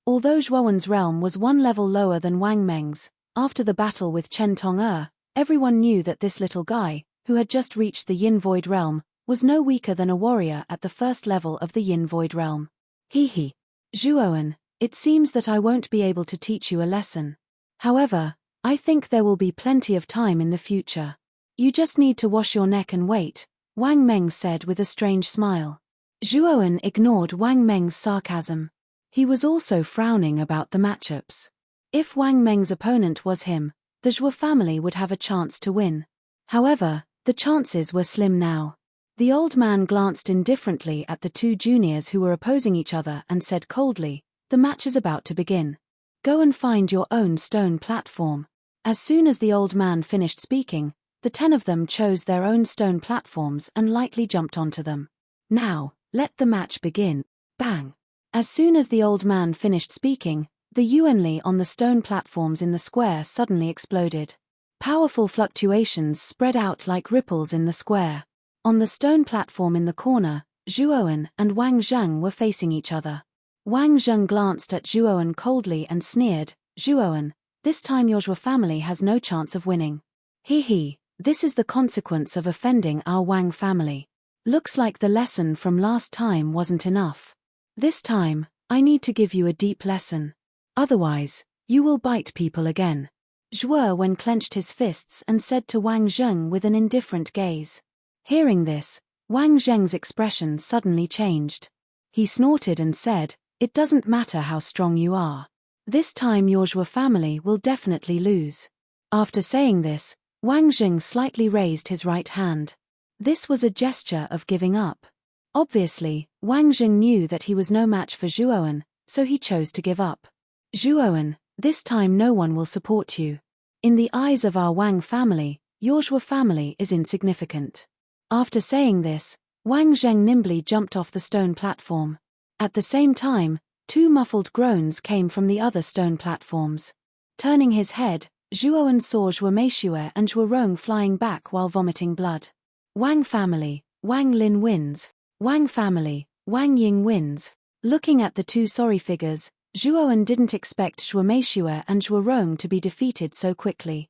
Although Zhuowen's realm was one level lower than Wang Meng's, after the battle with Chen Tong-er, everyone knew that this little guy, who had just reached the Yin Void realm, was no weaker than a warrior at the first level of the Yin Void realm. He. Zhuowen, it seems that I won't be able to teach you a lesson. However, I think there will be plenty of time in the future. You just need to wash your neck and wait, Wang Meng said with a strange smile. Zhuowen ignored Wang Meng's sarcasm. He was also frowning about the matchups. If Wang Meng's opponent was him, the Zhuo family would have a chance to win. However, the chances were slim now. The old man glanced indifferently at the two juniors who were opposing each other and said coldly, "The match is about to begin. Go and find your own stone platform." As soon as the old man finished speaking, the 10 of them chose their own stone platforms and lightly jumped onto them. "Now, let the match begin." Bang! As soon as the old man finished speaking, the Yuanli on the stone platforms in the square suddenly exploded. Powerful fluctuations spread out like ripples in the square. On the stone platform in the corner, Zhuowen and Wang Zheng were facing each other. Wang Zheng glanced at Zhuowen coldly and sneered, "Zhuowen, this time your Zhuo family has no chance of winning. This is the consequence of offending our Wang family. Looks like the lesson from last time wasn't enough. This time, I need to give you a deep lesson. Otherwise, you will bite people again." Zhuowen clenched his fists and said to Wang Zheng with an indifferent gaze. Hearing this, Wang Zheng's expression suddenly changed. He snorted and said, "It doesn't matter how strong you are. This time your Zhuo family will definitely lose." After saying this, Wang Zheng slightly raised his right hand. This was a gesture of giving up. Obviously, Wang Zheng knew that he was no match for Zhuowen, so he chose to give up. "Zhuowen, this time no one will support you. In the eyes of our Wang family, your Zhuo family is insignificant." After saying this, Wang Zheng nimbly jumped off the stone platform. At the same time, 2 muffled groans came from the other stone platforms. Turning his head, Zhuowen saw Zhuo Meishuo and Zhuo Rong flying back while vomiting blood. Wang family, Wang Lin wins. Wang family, Wang Ying wins. Looking at the 2 sorry figures, Zhuowen didn't expect Zhuo Meishuo and Zhuo Rong to be defeated so quickly.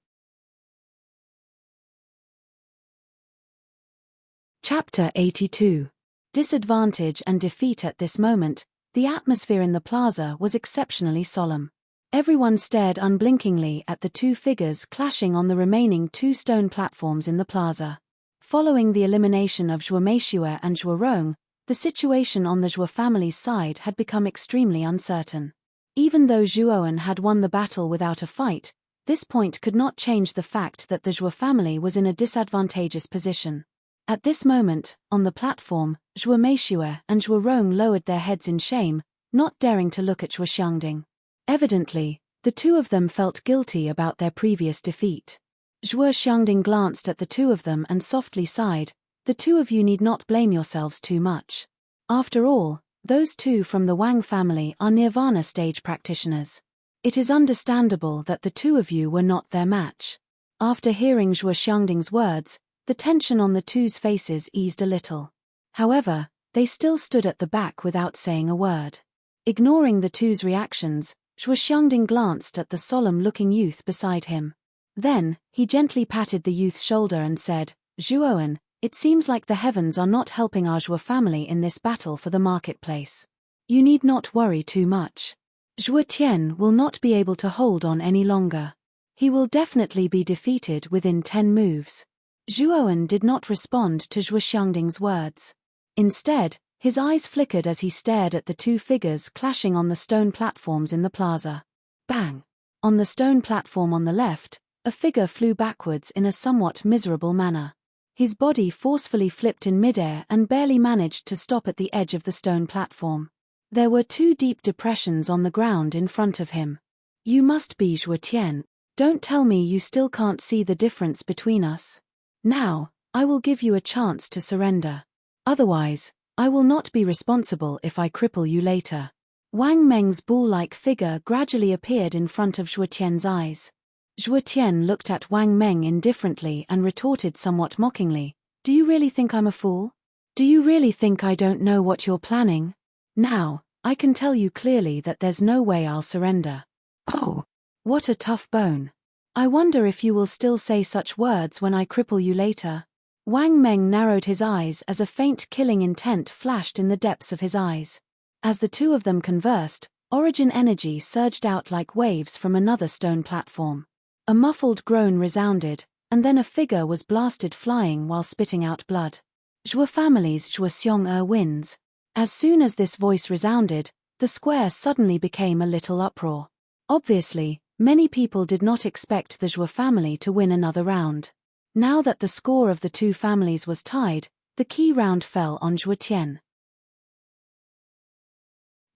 Chapter 82. Disadvantage and defeat. At this moment, the atmosphere in the plaza was exceptionally solemn. Everyone stared unblinkingly at the 2 figures clashing on the remaining 2 stone platforms in the plaza. Following the elimination of Zhuo Meishuo and Zhuo Rong, the situation on the Zhuo family's side had become extremely uncertain. Even though Zhuowen had won the battle without a fight, this point could not change the fact that the Zhuo family was in a disadvantageous position. At this moment, on the platform, Zhuo Meishuo and Zhuo Rong lowered their heads in shame, not daring to look at Zhuo Xiangding. Evidently, the 2 of them felt guilty about their previous defeat. Zhuo Xiangding glanced at the 2 of them and softly sighed, "The 2 of you need not blame yourselves too much. After all, those 2 from the Wang family are Nirvana stage practitioners. It is understandable that the 2 of you were not their match." After hearing Zhuo Xiangding's words, the tension on the 2's faces eased a little. However, they still stood at the back without saying a word. Ignoring the 2's reactions, Zhuo Xiangding glanced at the solemn-looking youth beside him. Then, he gently patted the youth's shoulder and said, "Zhuowen, it seems like the heavens are not helping our Zhuo family in this battle for the marketplace. You need not worry too much. Zhuo Tian will not be able to hold on any longer. He will definitely be defeated within 10 moves." Zhuowen did not respond to Zhuo Xiangding's words. Instead, His eyes flickered as he stared at the two figures clashing on the stone platforms in the plaza. Bang! On the stone platform on the left, a figure flew backwards in a somewhat miserable manner. His body forcefully flipped in midair and barely managed to stop at the edge of the stone platform. There were two deep depressions on the ground in front of him. You must be Zhuo Tian. Don't tell me you still can't see the difference between us. Now, I will give you a chance to surrender. Otherwise, I will not be responsible if I cripple you later. Wang Meng's bull-like figure gradually appeared in front of Zhuo Tian's eyes. Zhuo Tian looked at Wang Meng indifferently and retorted somewhat mockingly, "Do you really think I'm a fool? Do you really think I don't know what you're planning? Now, I can tell you clearly that there's no way I'll surrender." Oh, what a tough bone. I wonder if you will still say such words when I cripple you later. Wang Meng narrowed his eyes as a faint killing intent flashed in the depths of his eyes. As the two of them conversed, origin energy surged out like waves from another stone platform. A muffled groan resounded, and then a figure was blasted flying while spitting out blood. Zhuo family's Zhuo Xiong wins. As soon as this voice resounded, the square suddenly became a little uproar. Obviously, many people did not expect the Zhuo family to win another round. Now that the score of the two families was tied, the key round fell on Zhuo Tian.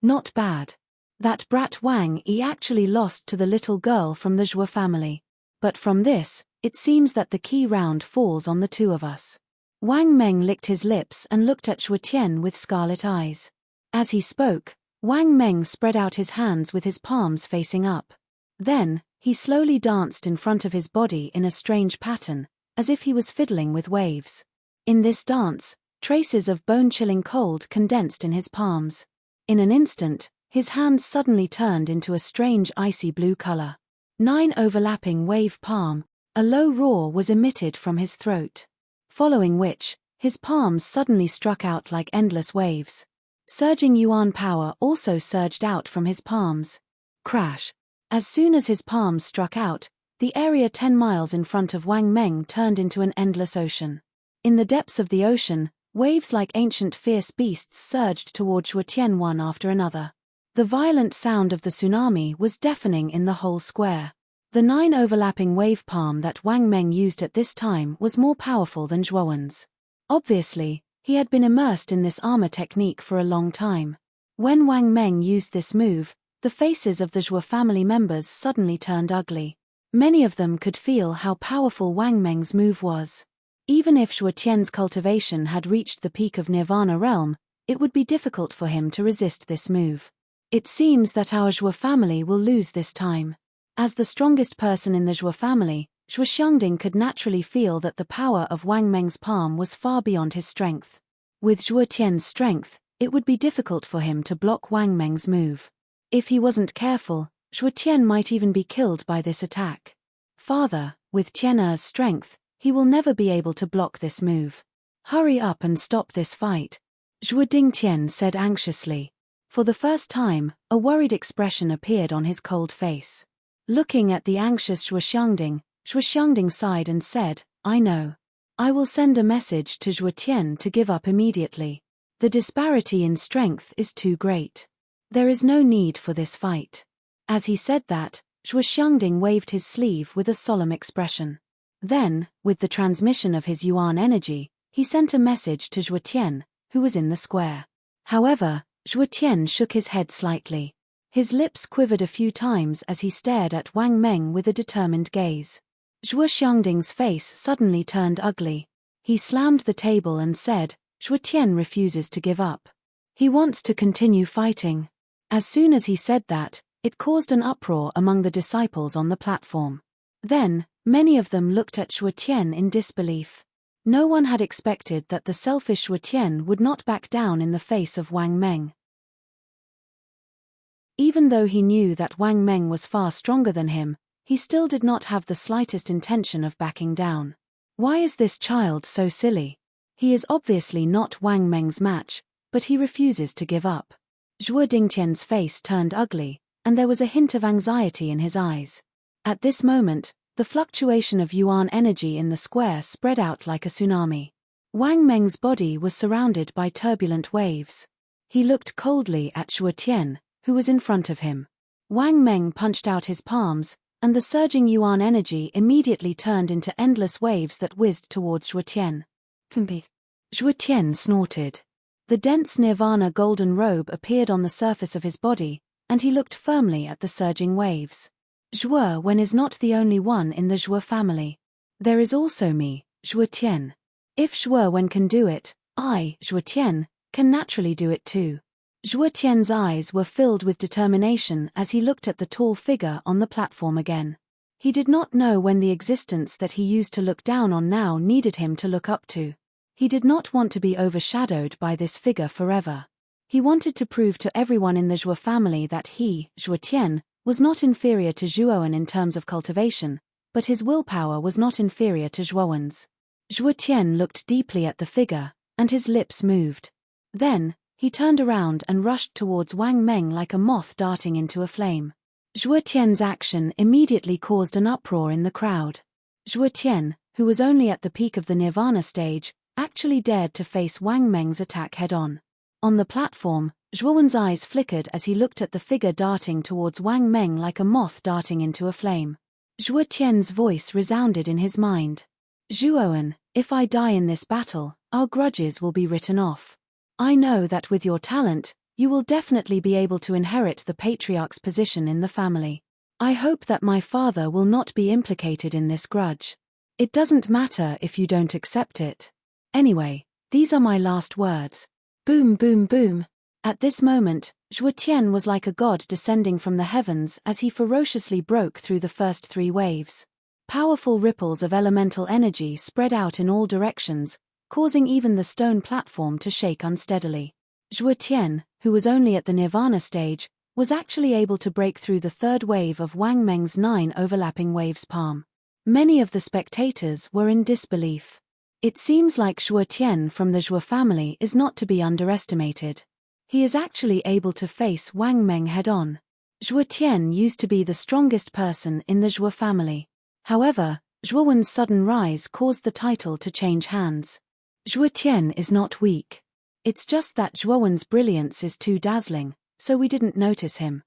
Not bad. That brat Wang Yi actually lost to the little girl from the Zhuo family. But from this, it seems that the key round falls on the two of us. Wang Meng licked his lips and looked at Zhuo Tian with scarlet eyes. As he spoke, Wang Meng spread out his hands with his palms facing up. Then, he slowly danced in front of his body in a strange pattern, as if he was fiddling with waves. In this dance, traces of bone-chilling cold condensed in his palms. In an instant, his hands suddenly turned into a strange icy blue color. 9 overlapping wave palm, a low roar was emitted from his throat. Following which, his palms suddenly struck out like endless waves. Surging yuan power also surged out from his palms. Crash! As soon as his palms struck out, the area 10 miles in front of Wang Meng turned into an endless ocean. In the depths of the ocean, waves like ancient fierce beasts surged toward Zhuo Tian one after another. The violent sound of the tsunami was deafening in the whole square. The 9 overlapping wave palm that Wang Meng used at this time was more powerful than Zhuowen's. Obviously, he had been immersed in this armor technique for a long time. When Wang Meng used this move, the faces of the Zhuo family members suddenly turned ugly. Many of them could feel how powerful Wang Meng's move was. Even if Zhuo Tian's cultivation had reached the peak of Nirvana realm, it would be difficult for him to resist this move. It seems that our Zhuo family will lose this time. As the strongest person in the Zhuo family, Zhuo Xiangding could naturally feel that the power of Wang Meng's palm was far beyond his strength. With Zhuo Tian's strength, it would be difficult for him to block Wang Meng's move. If he wasn't careful, Zhuo Tian might even be killed by this attack. Farther, with Tian's strength, he will never be able to block this move. Hurry up and stop this fight, Zhuo Dingtian said anxiously. For the first time, a worried expression appeared on his cold face. Looking at the anxious Zhuo Xiangding sighed and said, "I know. I will send a message to Zhuo Tian to give up immediately. The disparity in strength is too great. There is no need for this fight." As he said that, Zhuo Xiangding waved his sleeve with a solemn expression. Then, with the transmission of his yuan energy, he sent a message to Zhuo Tian, who was in the square. However, Zhuo Tian shook his head slightly. His lips quivered a few times as he stared at Wang Meng with a determined gaze. Zhuo Xiangding's face suddenly turned ugly. He slammed the table and said, "Zhuo Tian refuses to give up. He wants to continue fighting." As soon as he said that, it caused an uproar among the disciples on the platform. Then, many of them looked at Zhuo Tian in disbelief. No one had expected that the selfish Zhuo Tian would not back down in the face of Wang Meng. Even though he knew that Wang Meng was far stronger than him, he still did not have the slightest intention of backing down. Why is this child so silly? He is obviously not Wang Meng's match, but he refuses to give up. Zhuo Dingtian's face turned ugly, and there was a hint of anxiety in his eyes. At this moment, the fluctuation of yuan energy in the square spread out like a tsunami. Wang Meng's body was surrounded by turbulent waves. He looked coldly at Zhuo Tian, who was in front of him. Wang Meng punched out his palms, and the surging yuan energy immediately turned into endless waves that whizzed towards Zhuo Tian. Zhuo Tian snorted. The dense nirvana golden robe appeared on the surface of his body, and he looked firmly at the surging waves. Zhuo Wen is not the only one in the Zhuo family. There is also me, Zhuo Tian. If Zhuo Wen can do it, I, Zhuo Tian, can naturally do it too. Zhuo Tian's eyes were filled with determination as he looked at the tall figure on the platform again. He did not know when the existence that he used to look down on now needed him to look up to. He did not want to be overshadowed by this figure forever. He wanted to prove to everyone in the Zhuo family that he, Zhuo Tian, was not inferior to Zhuo Wen in terms of cultivation, but his willpower was not inferior to Zhuo Wen's. Zhuo Tian looked deeply at the figure, and his lips moved. Then, he turned around and rushed towards Wang Meng like a moth darting into a flame. Zhuo Tian's action immediately caused an uproar in the crowd. Zhuo Tian, who was only at the peak of the nirvana stage, actually dared to face Wang Meng's attack head-on. On the platform, Zhuo Wen's eyes flickered as he looked at the figure darting towards Wang Meng like a moth darting into a flame. Zhuo Tian's voice resounded in his mind. Zhuo Wen, if I die in this battle, our grudges will be written off. I know that with your talent, you will definitely be able to inherit the patriarch's position in the family. I hope that my father will not be implicated in this grudge. It doesn't matter if you don't accept it. Anyway, these are my last words. Boom, boom, boom. At this moment, Zhuo Tian was like a god descending from the heavens as he ferociously broke through the first three waves. Powerful ripples of elemental energy spread out in all directions, causing even the stone platform to shake unsteadily. Zhuo Tian, who was only at the nirvana stage, was actually able to break through the third wave of Wang Meng's 9 overlapping waves palm. Many of the spectators were in disbelief. It seems like Zhuo Tian from the Zhuo family is not to be underestimated. He is actually able to face Wang Meng head-on. Zhuo Tian used to be the strongest person in the Zhuo family. However, Zhuo Wen's sudden rise caused the title to change hands. Zhuo Tian is not weak. It's just that Zhuo Wen's brilliance is too dazzling, so we didn't notice him.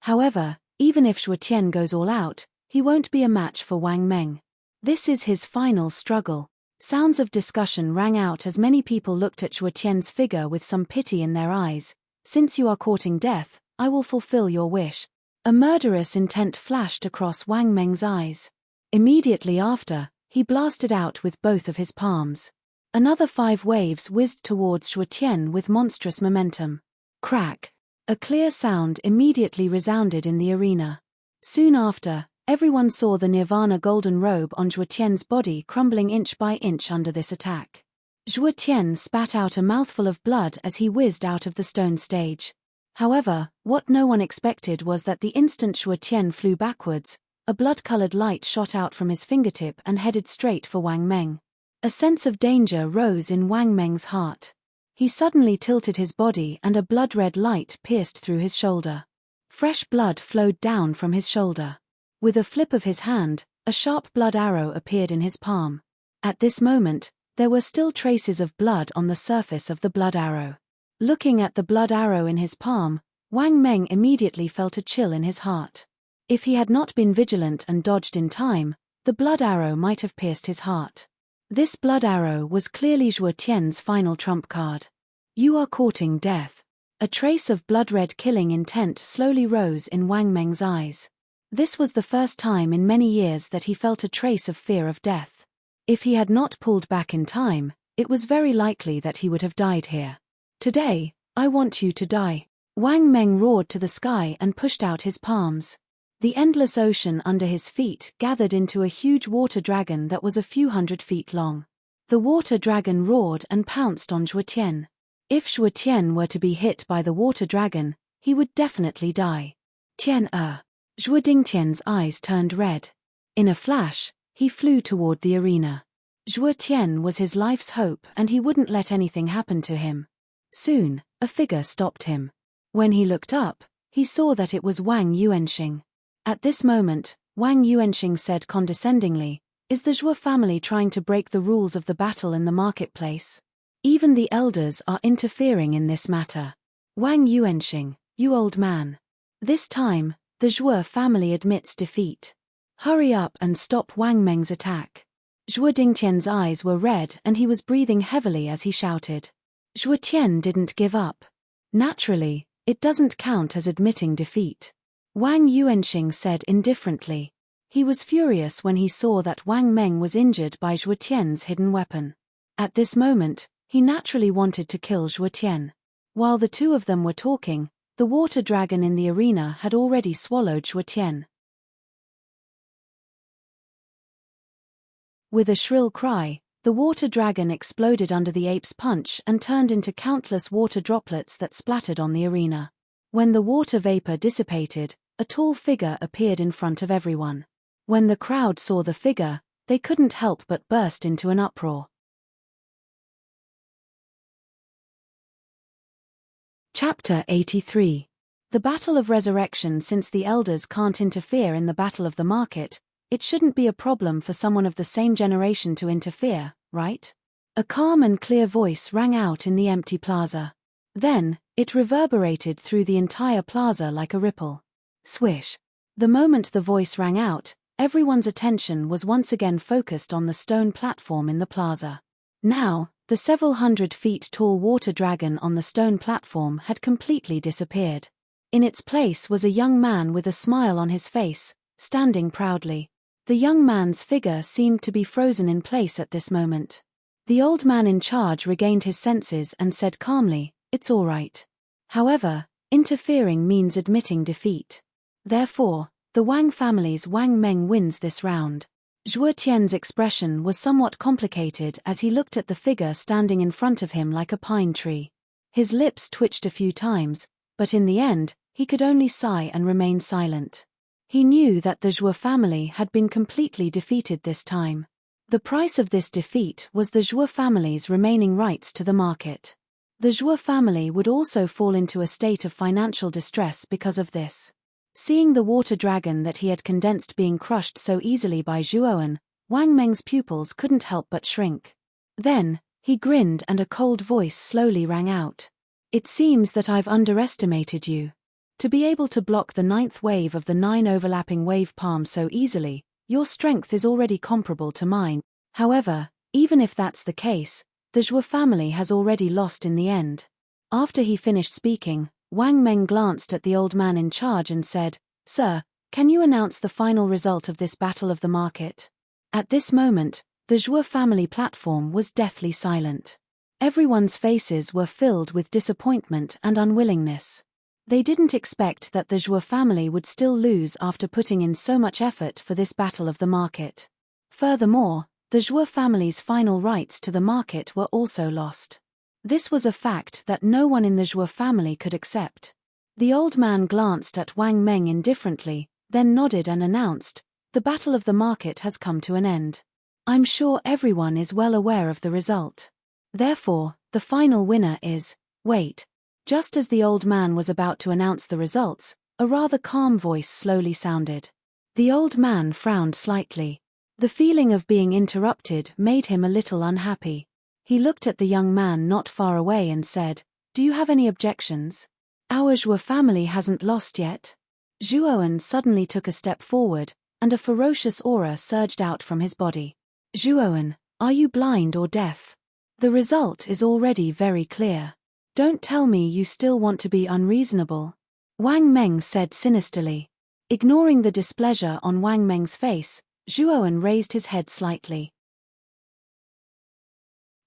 However, even if Zhuo Tian goes all out, he won't be a match for Wang Meng. This is his final struggle. Sounds of discussion rang out as many people looked at Zhuo Tian's figure with some pity in their eyes. Since you are courting death, I will fulfill your wish. A murderous intent flashed across Wang Meng's eyes. Immediately after, he blasted out with both of his palms. Another 5 waves whizzed towards Zhuo Tian with monstrous momentum. Crack! A clear sound immediately resounded in the arena. Soon after, everyone saw the nirvana golden robe on Zhuo Tian's body crumbling inch by inch under this attack. Zhuo Tian spat out a mouthful of blood as he whizzed out of the stone stage. However, what no one expected was that the instant Zhuo Tian flew backwards, a blood-colored light shot out from his fingertip and headed straight for Wang Meng. A sense of danger rose in Wang Meng's heart. He suddenly tilted his body and a blood-red light pierced through his shoulder. Fresh blood flowed down from his shoulder. With a flip of his hand, a sharp blood arrow appeared in his palm. At this moment, there were still traces of blood on the surface of the blood arrow. Looking at the blood arrow in his palm, Wang Meng immediately felt a chill in his heart. If he had not been vigilant and dodged in time, the blood arrow might have pierced his heart. This blood arrow was clearly Zhuo Tian's final trump card. You are courting death. A trace of blood-red killing intent slowly rose in Wang Meng's eyes. This was the first time in many years that he felt a trace of fear of death. If he had not pulled back in time, it was very likely that he would have died here. Today, I want you to die. Wang Meng roared to the sky and pushed out his palms. The endless ocean under his feet gathered into a huge water dragon that was a few hundred feet long. The water dragon roared and pounced on Zhuo Tian. If Zhuo Tian were to be hit by the water dragon, he would definitely die. Zhuo Dingtian's eyes turned red. In a flash, he flew toward the arena. Zhuo Tian was his life's hope and he wouldn't let anything happen to him. Soon, a figure stopped him. When he looked up, he saw that it was Wang Yuanxing. At this moment, Wang Yuanxing said condescendingly, Is the Zhuo family trying to break the rules of the battle in the marketplace? Even the elders are interfering in this matter. Wang Yuanxing, you old man. This time, the Zhuo family admits defeat. Hurry up and stop Wang Meng's attack. Zhuo Dingtian's eyes were red and he was breathing heavily as he shouted. Zhuo Tian didn't give up. Naturally, it doesn't count as admitting defeat. Wang Yuanxing said indifferently. He was furious when he saw that Wang Meng was injured by Zhuo Tian's hidden weapon. At this moment, he naturally wanted to kill Zhuo Tian. While the two of them were talking, the water dragon in the arena had already swallowed Zhuo Tian. With a shrill cry, the water dragon exploded under the ape's punch and turned into countless water droplets that splattered on the arena. When the water vapor dissipated, a tall figure appeared in front of everyone. When the crowd saw the figure, they couldn't help but burst into an uproar. Chapter 83. The Battle of Resurrection. Since the elders can't interfere in the Battle of the Market, it shouldn't be a problem for someone of the same generation to interfere, right? A calm and clear voice rang out in the empty plaza. Then, it reverberated through the entire plaza like a ripple. Swish. The moment the voice rang out, everyone's attention was once again focused on the stone platform in the plaza. Now, the several hundred feet tall water dragon on the stone platform had completely disappeared. In its place was a young man with a smile on his face, standing proudly. The young man's figure seemed to be frozen in place at this moment. The old man in charge regained his senses and said calmly, "It's all right." However, interfering means admitting defeat. Therefore, the Wang family's Wang Meng wins this round. Zhuo Tian's expression was somewhat complicated as he looked at the figure standing in front of him like a pine tree. His lips twitched a few times, but in the end, he could only sigh and remain silent. He knew that the Zhuo family had been completely defeated this time. The price of this defeat was the Zhuo family's remaining rights to the market. The Zhuo family would also fall into a state of financial distress because of this. Seeing the water dragon that he had condensed being crushed so easily by Zhuoan, Wang Meng's pupils couldn't help but shrink. Then, he grinned and a cold voice slowly rang out. "It seems that I've underestimated you. To be able to block the 9th wave of the 9 overlapping wave palms so easily, your strength is already comparable to mine. However, even if that's the case, the Zhuo family has already lost in the end." After he finished speaking, Wang Meng glanced at the old man in charge and said, "Sir, can you announce the final result of this battle of the market?" At this moment, the Zhuo family platform was deathly silent. Everyone's faces were filled with disappointment and unwillingness. They didn't expect that the Zhuo family would still lose after putting in so much effort for this battle of the market. Furthermore, the Zhuo family's final rights to the market were also lost. This was a fact that no one in the Zhuo family could accept. The old man glanced at Wang Meng indifferently, then nodded and announced, "The battle of the market has come to an end. I'm sure everyone is well aware of the result. Therefore, the final winner is..." Wait. Just as the old man was about to announce the results, a rather calm voice slowly sounded. The old man frowned slightly. The feeling of being interrupted made him a little unhappy. He looked at the young man not far away and said, "Do you have any objections? Our Zhuo family hasn't lost yet." Zhuoan suddenly took a step forward, and a ferocious aura surged out from his body. "Zhuoan, are you blind or deaf? The result is already very clear. Don't tell me you still want to be unreasonable," Wang Meng said sinisterly. Ignoring the displeasure on Wang Meng's face, Zhuoan raised his head slightly.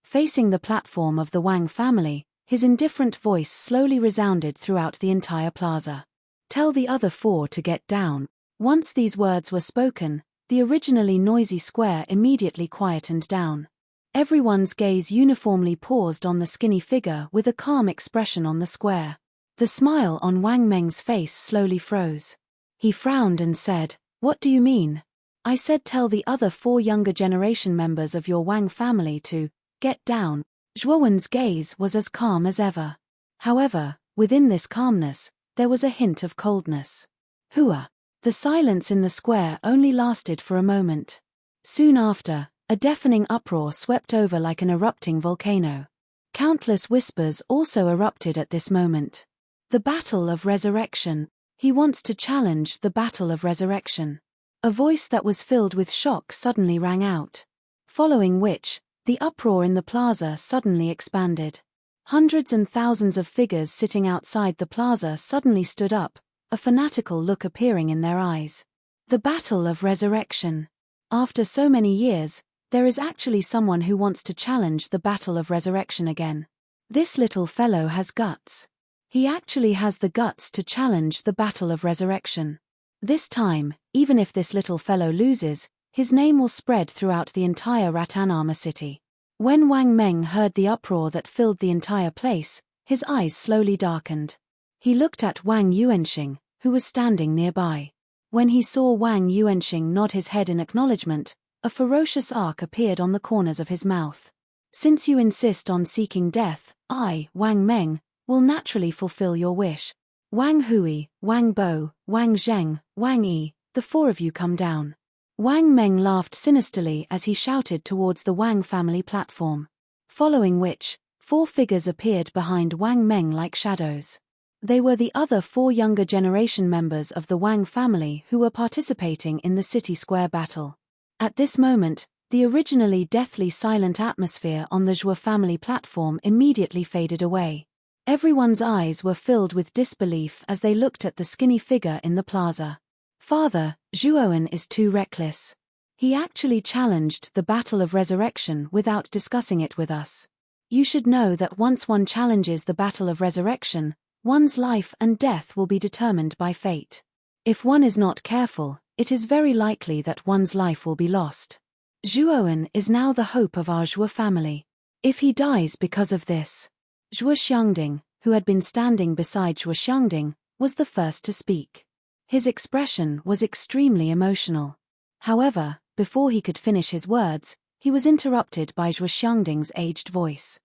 Facing the platform of the Wang family, his indifferent voice slowly resounded throughout the entire plaza. "Tell the other 4 to get down." Once these words were spoken, the originally noisy square immediately quietened down. Everyone's gaze uniformly paused on the skinny figure with a calm expression on the square. The smile on Wang Meng's face slowly froze. He frowned and said, "What do you mean? I said tell the other 4 younger generation members of your Wang family to get down." Zhuowan's gaze was as calm as ever. However, within this calmness, there was a hint of coldness. "Hua." The silence in the square only lasted for a moment. Soon after, a deafening uproar swept over like an erupting volcano. Countless whispers also erupted at this moment. The Battle of Resurrection. He wants to challenge the Battle of Resurrection. A voice that was filled with shock suddenly rang out. Following which, the uproar in the plaza suddenly expanded. Hundreds and thousands of figures sitting outside the plaza suddenly stood up, a fanatical look appearing in their eyes. The Battle of Resurrection. After so many years, there is actually someone who wants to challenge the Battle of Resurrection again. This little fellow has guts. He actually has the guts to challenge the Battle of Resurrection. This time, even if this little fellow loses, his name will spread throughout the entire Ratanama city. When Wang Meng heard the uproar that filled the entire place, his eyes slowly darkened. He looked at Wang Yuanxing, who was standing nearby. When he saw Wang Yuanxing nod his head in acknowledgement, a ferocious arc appeared on the corners of his mouth. Since you insist on seeking death, I, Wang Meng, will naturally fulfill your wish. Wang Hui, Wang Bo, Wang Zheng, Wang Yi, the four of you come down. Wang Meng laughed sinisterly as he shouted towards the Wang family platform. Following which, four figures appeared behind Wang Meng like shadows. They were the other four younger generation members of the Wang family who were participating in the city square battle. At this moment, the originally deathly silent atmosphere on the Zhuo family platform immediately faded away. Everyone's eyes were filled with disbelief as they looked at the skinny figure in the plaza. Father, Zhuowen is too reckless. He actually challenged the Battle of Resurrection without discussing it with us. You should know that once one challenges the Battle of Resurrection, one's life and death will be determined by fate. If one is not careful, it is very likely that one's life will be lost. Zhuowen is now the hope of our Zhuo family. If he dies because of this, Zhuo Xiangding, who had been standing beside Zhuo Xiangding, was the first to speak. His expression was extremely emotional. However, before he could finish his words, he was interrupted by Zhuo Xiangding's aged voice.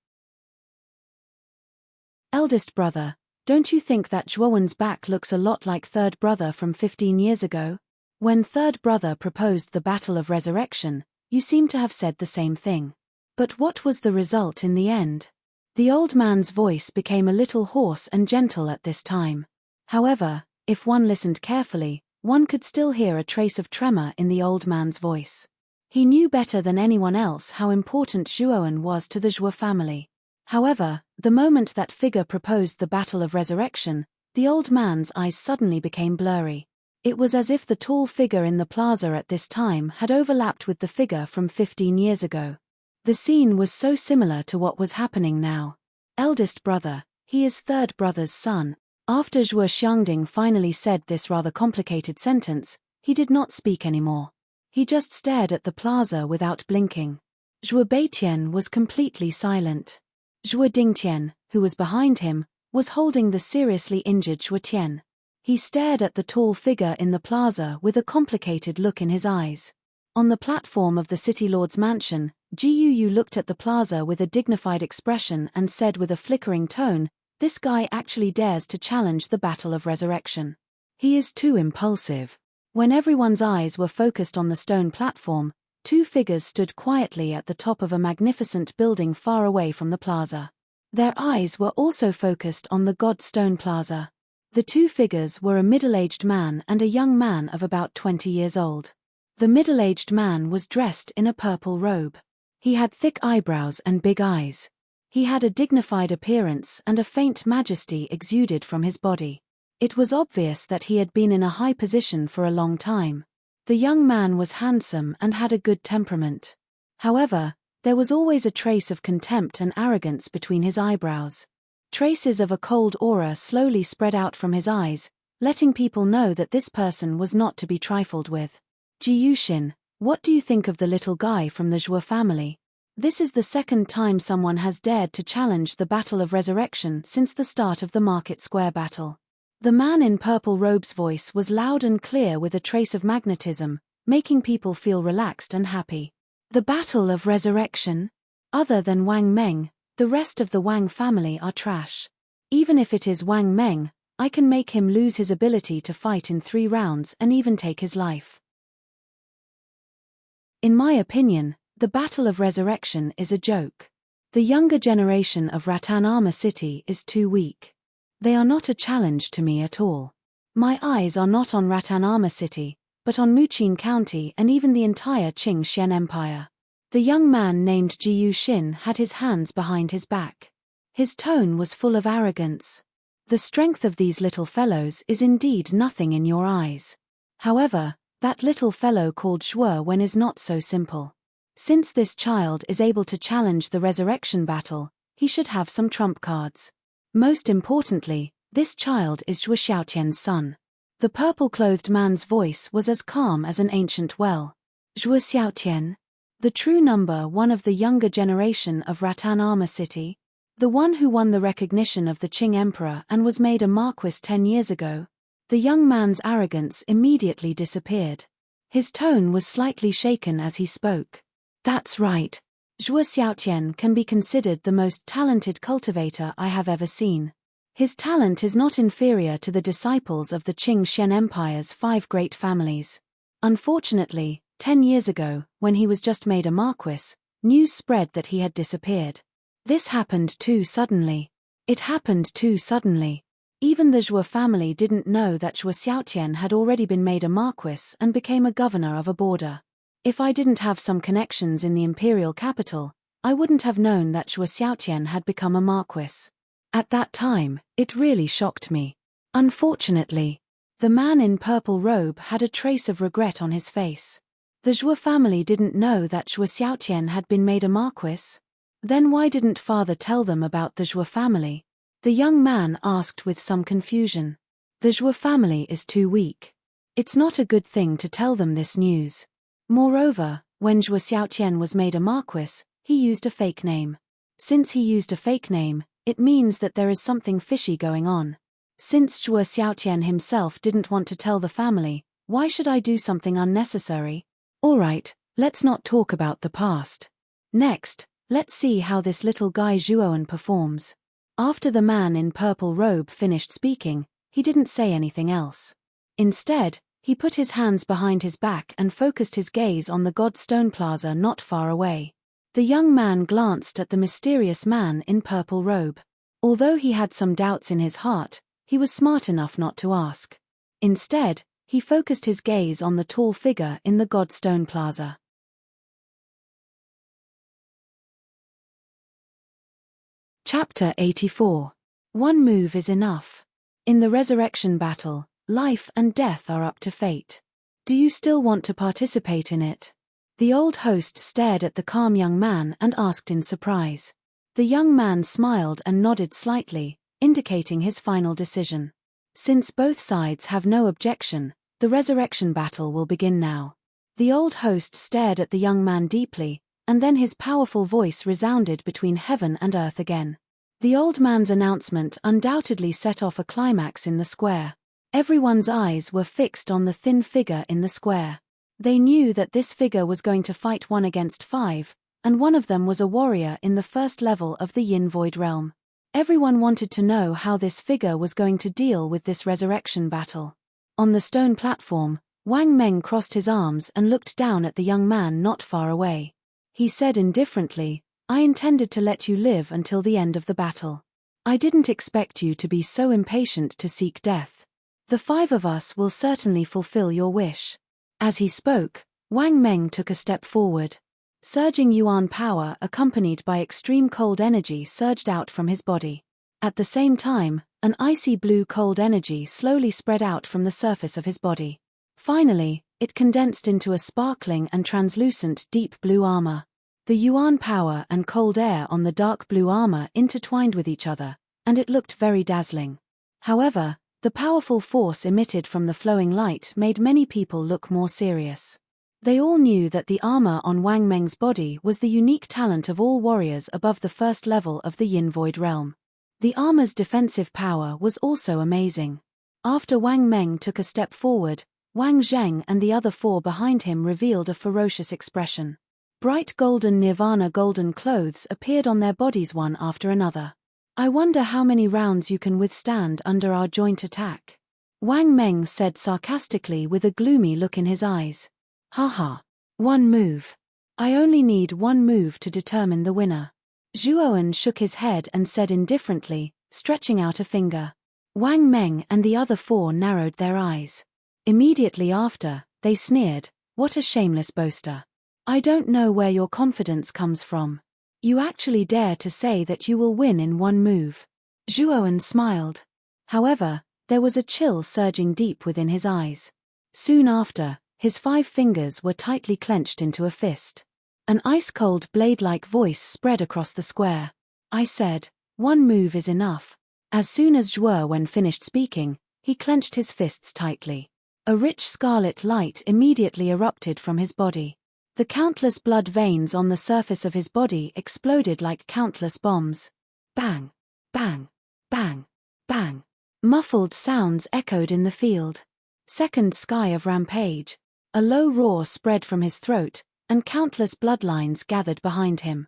Eldest brother, don't you think that Zhuowen's back looks a lot like third brother from 15 years ago? When third brother proposed the Battle of Resurrection, you seem to have said the same thing. But what was the result in the end? The old man's voice became a little hoarse and gentle at this time. However, if one listened carefully, one could still hear a trace of tremor in the old man's voice. He knew better than anyone else how important Zhuowen was to the Zhuo family. However, the moment that figure proposed the Battle of Resurrection, the old man's eyes suddenly became blurry. It was as if the tall figure in the plaza at this time had overlapped with the figure from 15 years ago. The scene was so similar to what was happening now. Eldest brother, he is third brother's son. After Zhuo Xiangding finally said this rather complicated sentence, he did not speak anymore. He just stared at the plaza without blinking. Zhuo Beitian was completely silent. Zhuo Dingtian, who was behind him, was holding the seriously injured Zhuo Tian. He stared at the tall figure in the plaza with a complicated look in his eyes. On the platform of the city lord's mansion, Ji Yu looked at the plaza with a dignified expression and said with a flickering tone, "This guy actually dares to challenge the Battle of Resurrection. He is too impulsive." When everyone's eyes were focused on the stone platform, two figures stood quietly at the top of a magnificent building far away from the plaza. Their eyes were also focused on the God Stone Plaza. The two figures were a middle-aged man and a young man of about 20 years old. The middle-aged man was dressed in a purple robe. He had thick eyebrows and big eyes. He had a dignified appearance and a faint majesty exuded from his body. It was obvious that he had been in a high position for a long time. The young man was handsome and had a good temperament. However, there was always a trace of contempt and arrogance between his eyebrows. Traces of a cold aura slowly spread out from his eyes, letting people know that this person was not to be trifled with. Ji Yuxin, what do you think of the little guy from the Zhuo family? This is the second time someone has dared to challenge the Battle of Resurrection since the start of the Market Square battle. The man in purple robe's voice was loud and clear with a trace of magnetism, making people feel relaxed and happy. The Battle of Resurrection? Other than Wang Meng, the rest of the Wang family are trash. Even if it is Wang Meng, I can make him lose his ability to fight in 3 rounds and even take his life. In my opinion, the Battle of Resurrection is a joke. The younger generation of Rattan Armor City is too weak. They are not a challenge to me at all. My eyes are not on Rattan Armor City, but on Muqin County and even the entire Qing Xian Empire. The young man named Jiu Xin had his hands behind his back. His tone was full of arrogance. The strength of these little fellows is indeed nothing in your eyes. However, that little fellow called Zhuo Wen is not so simple. Since this child is able to challenge the resurrection battle, he should have some trump cards. Most importantly, this child is Zhuo Xiaotian's son. The purple-clothed man's voice was as calm as an ancient well. Zhuo Xiaotian? The true number one of the younger generation of Rattan Armor City? The one who won the recognition of the Qing Emperor and was made a marquis 10 years ago? The young man's arrogance immediately disappeared. His tone was slightly shaken as he spoke. That's right. Zhuo Xiaotian can be considered the most talented cultivator I have ever seen. His talent is not inferior to the disciples of the Qing Xian Empire's 5 great families. Unfortunately, 10 years ago, when he was just made a marquis, news spread that he had disappeared. This happened too suddenly. It happened too suddenly. Even the Zhuo family didn't know that Zhuo Xiaotian had already been made a marquis and became a governor of a border. If I didn't have some connections in the imperial capital, I wouldn't have known that Zhuo Xiaotian had become a marquis. At that time, it really shocked me. Unfortunately, the man in purple robe had a trace of regret on his face. The Zhuo family didn't know that Zhuo Xiaotian had been made a marquis? Then why didn't father tell them about the Zhuo family? The young man asked with some confusion. The Zhuo family is too weak. It's not a good thing to tell them this news. Moreover, when Zhuo Xiaotian was made a marquis, he used a fake name. Since he used a fake name, it means that there is something fishy going on. Since Zhuo Xiaotian himself didn't want to tell the family, why should I do something unnecessary? Alright, let's not talk about the past. Next, let's see how this little guy Zhuowen performs. After the man in purple robe finished speaking, he didn't say anything else. Instead, he put his hands behind his back and focused his gaze on the Godstone Plaza not far away. The young man glanced at the mysterious man in purple robe. Although he had some doubts in his heart, he was smart enough not to ask. Instead, he focused his gaze on the tall figure in the Godstone Plaza. Chapter 84. One move is enough. In the resurrection battle, life and death are up to fate. Do you still want to participate in it? The old host stared at the calm young man and asked in surprise. The young man smiled and nodded slightly, indicating his final decision. Since both sides have no objection, the resurrection battle will begin now. The old host stared at the young man deeply, and then his powerful voice resounded between heaven and earth again. The old man's announcement undoubtedly set off a climax in the square. Everyone's eyes were fixed on the thin figure in the square. They knew that this figure was going to fight 1 against 5, and one of them was a warrior in the first level of the Yin Void realm. Everyone wanted to know how this figure was going to deal with this resurrection battle. On the stone platform, Wang Meng crossed his arms and looked down at the young man not far away. He said indifferently, "I intended to let you live until the end of the battle. I didn't expect you to be so impatient to seek death. The 5 of us will certainly fulfill your wish." As he spoke, Wang Meng took a step forward. Surging yuan power accompanied by extreme cold energy surged out from his body. At the same time, an icy blue cold energy slowly spread out from the surface of his body. Finally, it condensed into a sparkling and translucent deep blue armor. The yuan power and cold air on the dark blue armor intertwined with each other, and it looked very dazzling. However, the powerful force emitted from the flowing light made many people look more serious. They all knew that the armor on Wang Meng's body was the unique talent of all warriors above the first level of the Yin Void realm. The armor's defensive power was also amazing. After Wang Meng took a step forward, Wang Zheng and the other 4 behind him revealed a ferocious expression. Bright golden nirvana golden clothes appeared on their bodies one after another. "I wonder how many rounds you can withstand under our joint attack," Wang Meng said sarcastically with a gloomy look in his eyes. "Haha. One move. I only need one move to determine the winner. Zhuowen shook his head and said indifferently, stretching out a finger. Wang Meng and the other four narrowed their eyes. Immediately after, they sneered, "What a shameless boaster. I don't know where your confidence comes from. You actually dare to say that you will win in one move." Zhuowen smiled. However, there was a chill surging deep within his eyes. Soon after, his 5 fingers were tightly clenched into a fist. An ice-cold blade-like voice spread across the square. "I said, one move is enough." As soon as Zhuowen finished speaking, he clenched his fists tightly. A rich scarlet light immediately erupted from his body. The countless blood veins on the surface of his body exploded like countless bombs. Bang! Bang! Bang! Bang! Muffled sounds echoed in the field. Second sky of rampage. A low roar spread from his throat, and countless bloodlines gathered behind him.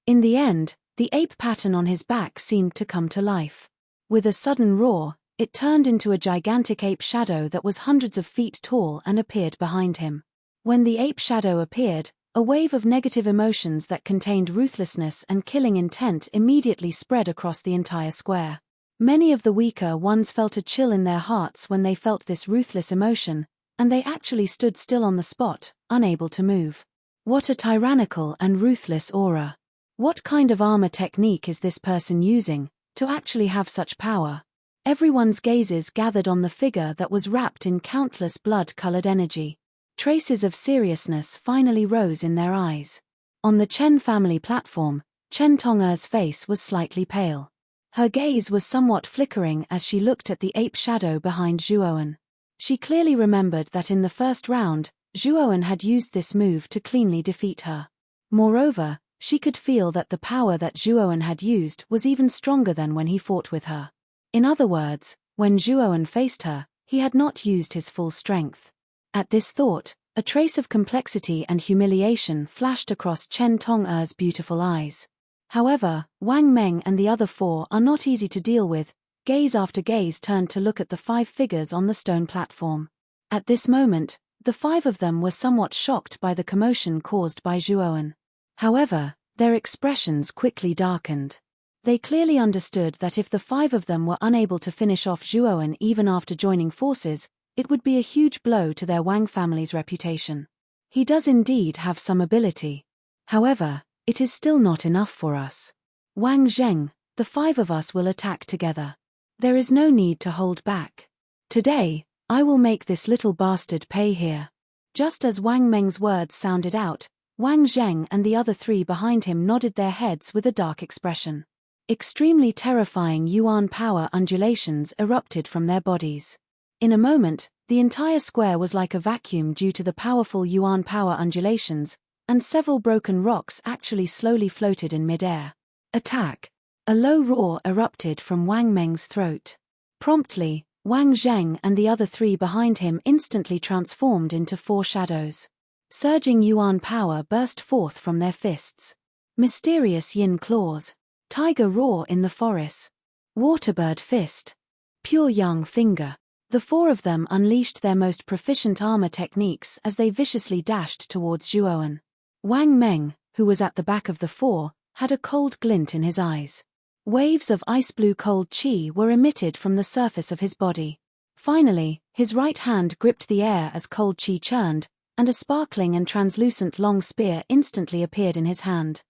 In the end, the ape pattern on his back seemed to come to life. With a sudden roar, it turned into a gigantic ape shadow that was hundreds of feet tall and appeared behind him. When the ape shadow appeared, a wave of negative emotions that contained ruthlessness and killing intent immediately spread across the entire square. Many of the weaker ones felt a chill in their hearts when they felt this ruthless emotion, and they actually stood still on the spot, unable to move. What a tyrannical and ruthless aura. What kind of armor technique is this person using, to actually have such power? Everyone's gazes gathered on the figure that was wrapped in countless blood-colored energy. Traces of seriousness finally rose in their eyes. On the Chen family platform, Chen Tong'er's face was slightly pale. Her gaze was somewhat flickering as she looked at the ape shadow behind Zhuowen. She clearly remembered that in the first round, Zhuowen had used this move to cleanly defeat her. Moreover, she could feel that the power that Zhuowen had used was even stronger than when he fought with her. In other words, when Zhuowen faced her, he had not used his full strength. At this thought, a trace of complexity and humiliation flashed across Chen Tong'er's beautiful eyes. However, Wang Meng and the other 4 are not easy to deal with. Gaze after gaze turned to look at the 5 figures on the stone platform. At this moment, the 5 of them were somewhat shocked by the commotion caused by Zhuowen. However, their expressions quickly darkened. They clearly understood that if the 5 of them were unable to finish off Zhuowen even after joining forces, it would be a huge blow to their Wang family's reputation. He does indeed have some ability. However, it is still not enough for us. Wang Zheng, the 5 of us will attack together. There is no need to hold back. Today, I will make this little bastard pay here. Just as Wang Meng's words sounded out, Wang Zheng and the other 3 behind him nodded their heads with a dark expression. Extremely terrifying yuan power undulations erupted from their bodies. In a moment, the entire square was like a vacuum due to the powerful yuan power undulations, and several broken rocks actually slowly floated in midair. Attack! A low roar erupted from Wang Meng's throat. Promptly, Wang Zheng and the other 3 behind him instantly transformed into 4 shadows. Surging yuan power burst forth from their fists. Mysterious yin claws. Tiger roar in the forest. Waterbird fist. Pure yang finger. The 4 of them unleashed their most proficient armor techniques as they viciously dashed towards Zhuowen. Wang Meng, who was at the back of the 4, had a cold glint in his eyes. Waves of ice-blue cold chi were emitted from the surface of his body. Finally, his right hand gripped the air as cold chi churned, and a sparkling and translucent long spear instantly appeared in his hand.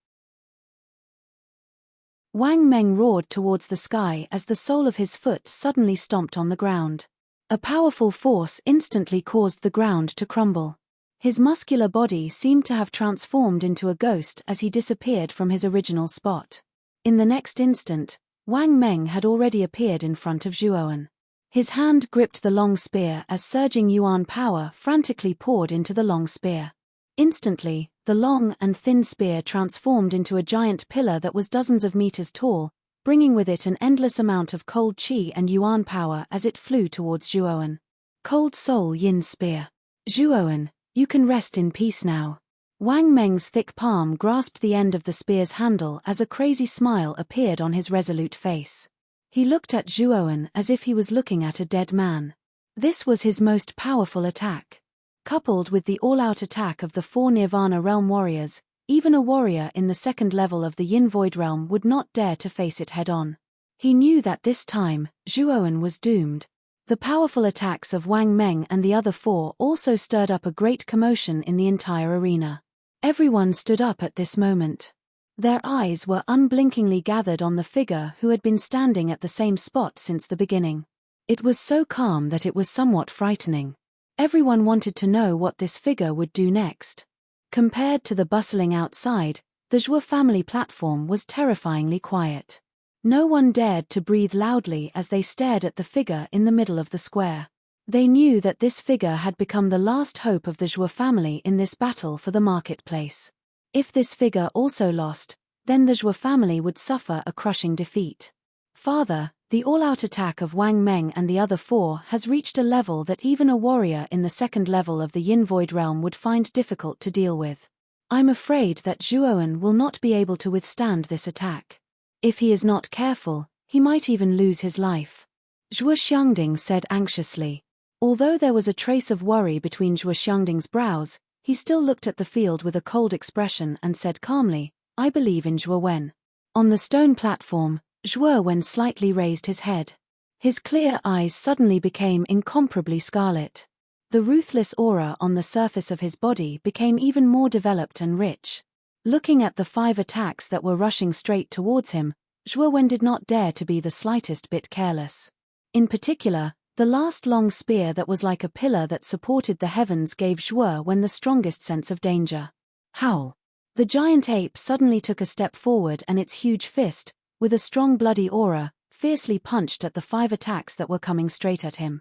Wang Meng roared towards the sky as the sole of his foot suddenly stomped on the ground. A powerful force instantly caused the ground to crumble. His muscular body seemed to have transformed into a ghost as he disappeared from his original spot. In the next instant, Wang Meng had already appeared in front of Zhuowen. His hand gripped the long spear as surging yuan power frantically poured into the long spear. Instantly, the long and thin spear transformed into a giant pillar that was dozens of meters tall, bringing with it an endless amount of cold chi and yuan power as it flew towards Zhuowen. Cold Soul Yin Spear. Zhuowen, you can rest in peace now. Wang Meng's thick palm grasped the end of the spear's handle as a crazy smile appeared on his resolute face. He looked at Zhuowen as if he was looking at a dead man. This was his most powerful attack. Coupled with the all-out attack of the 4 Nirvana Realm warriors, even a warrior in the second level of the Yin Void Realm would not dare to face it head-on. He knew that this time, Zhuowen was doomed. The powerful attacks of Wang Meng and the other 4 also stirred up a great commotion in the entire arena. Everyone stood up at this moment. Their eyes were unblinkingly gathered on the figure who had been standing at the same spot since the beginning. It was so calm that it was somewhat frightening. Everyone wanted to know what this figure would do next. Compared to the bustling outside, the Zhuo family platform was terrifyingly quiet. No one dared to breathe loudly as they stared at the figure in the middle of the square. They knew that this figure had become the last hope of the Zhuo family in this battle for the marketplace. If this figure also lost, then the Zhuo family would suffer a crushing defeat. Farther, the all-out attack of Wang Meng and the other 4 has reached a level that even a warrior in the second level of the Yin Void Realm would find difficult to deal with. I'm afraid that Zhuowen will not be able to withstand this attack. If he is not careful, he might even lose his life. Zhuo Xiangding said anxiously. Although there was a trace of worry between Zhuo Xiangding's brows, he still looked at the field with a cold expression and said calmly, I believe in Zhuo Wen. On the stone platform, Zhuo Wen slightly raised his head. His clear eyes suddenly became incomparably scarlet. The ruthless aura on the surface of his body became even more developed and rich. Looking at the 5 attacks that were rushing straight towards him, Zhuo Wen did not dare to be the slightest bit careless. In particular, the last long spear that was like a pillar that supported the heavens gave Zhuo Wen the strongest sense of danger. Howl! The giant ape suddenly took a step forward and its huge fist, with a strong bloody aura, fiercely punched at the 5 attacks that were coming straight at him.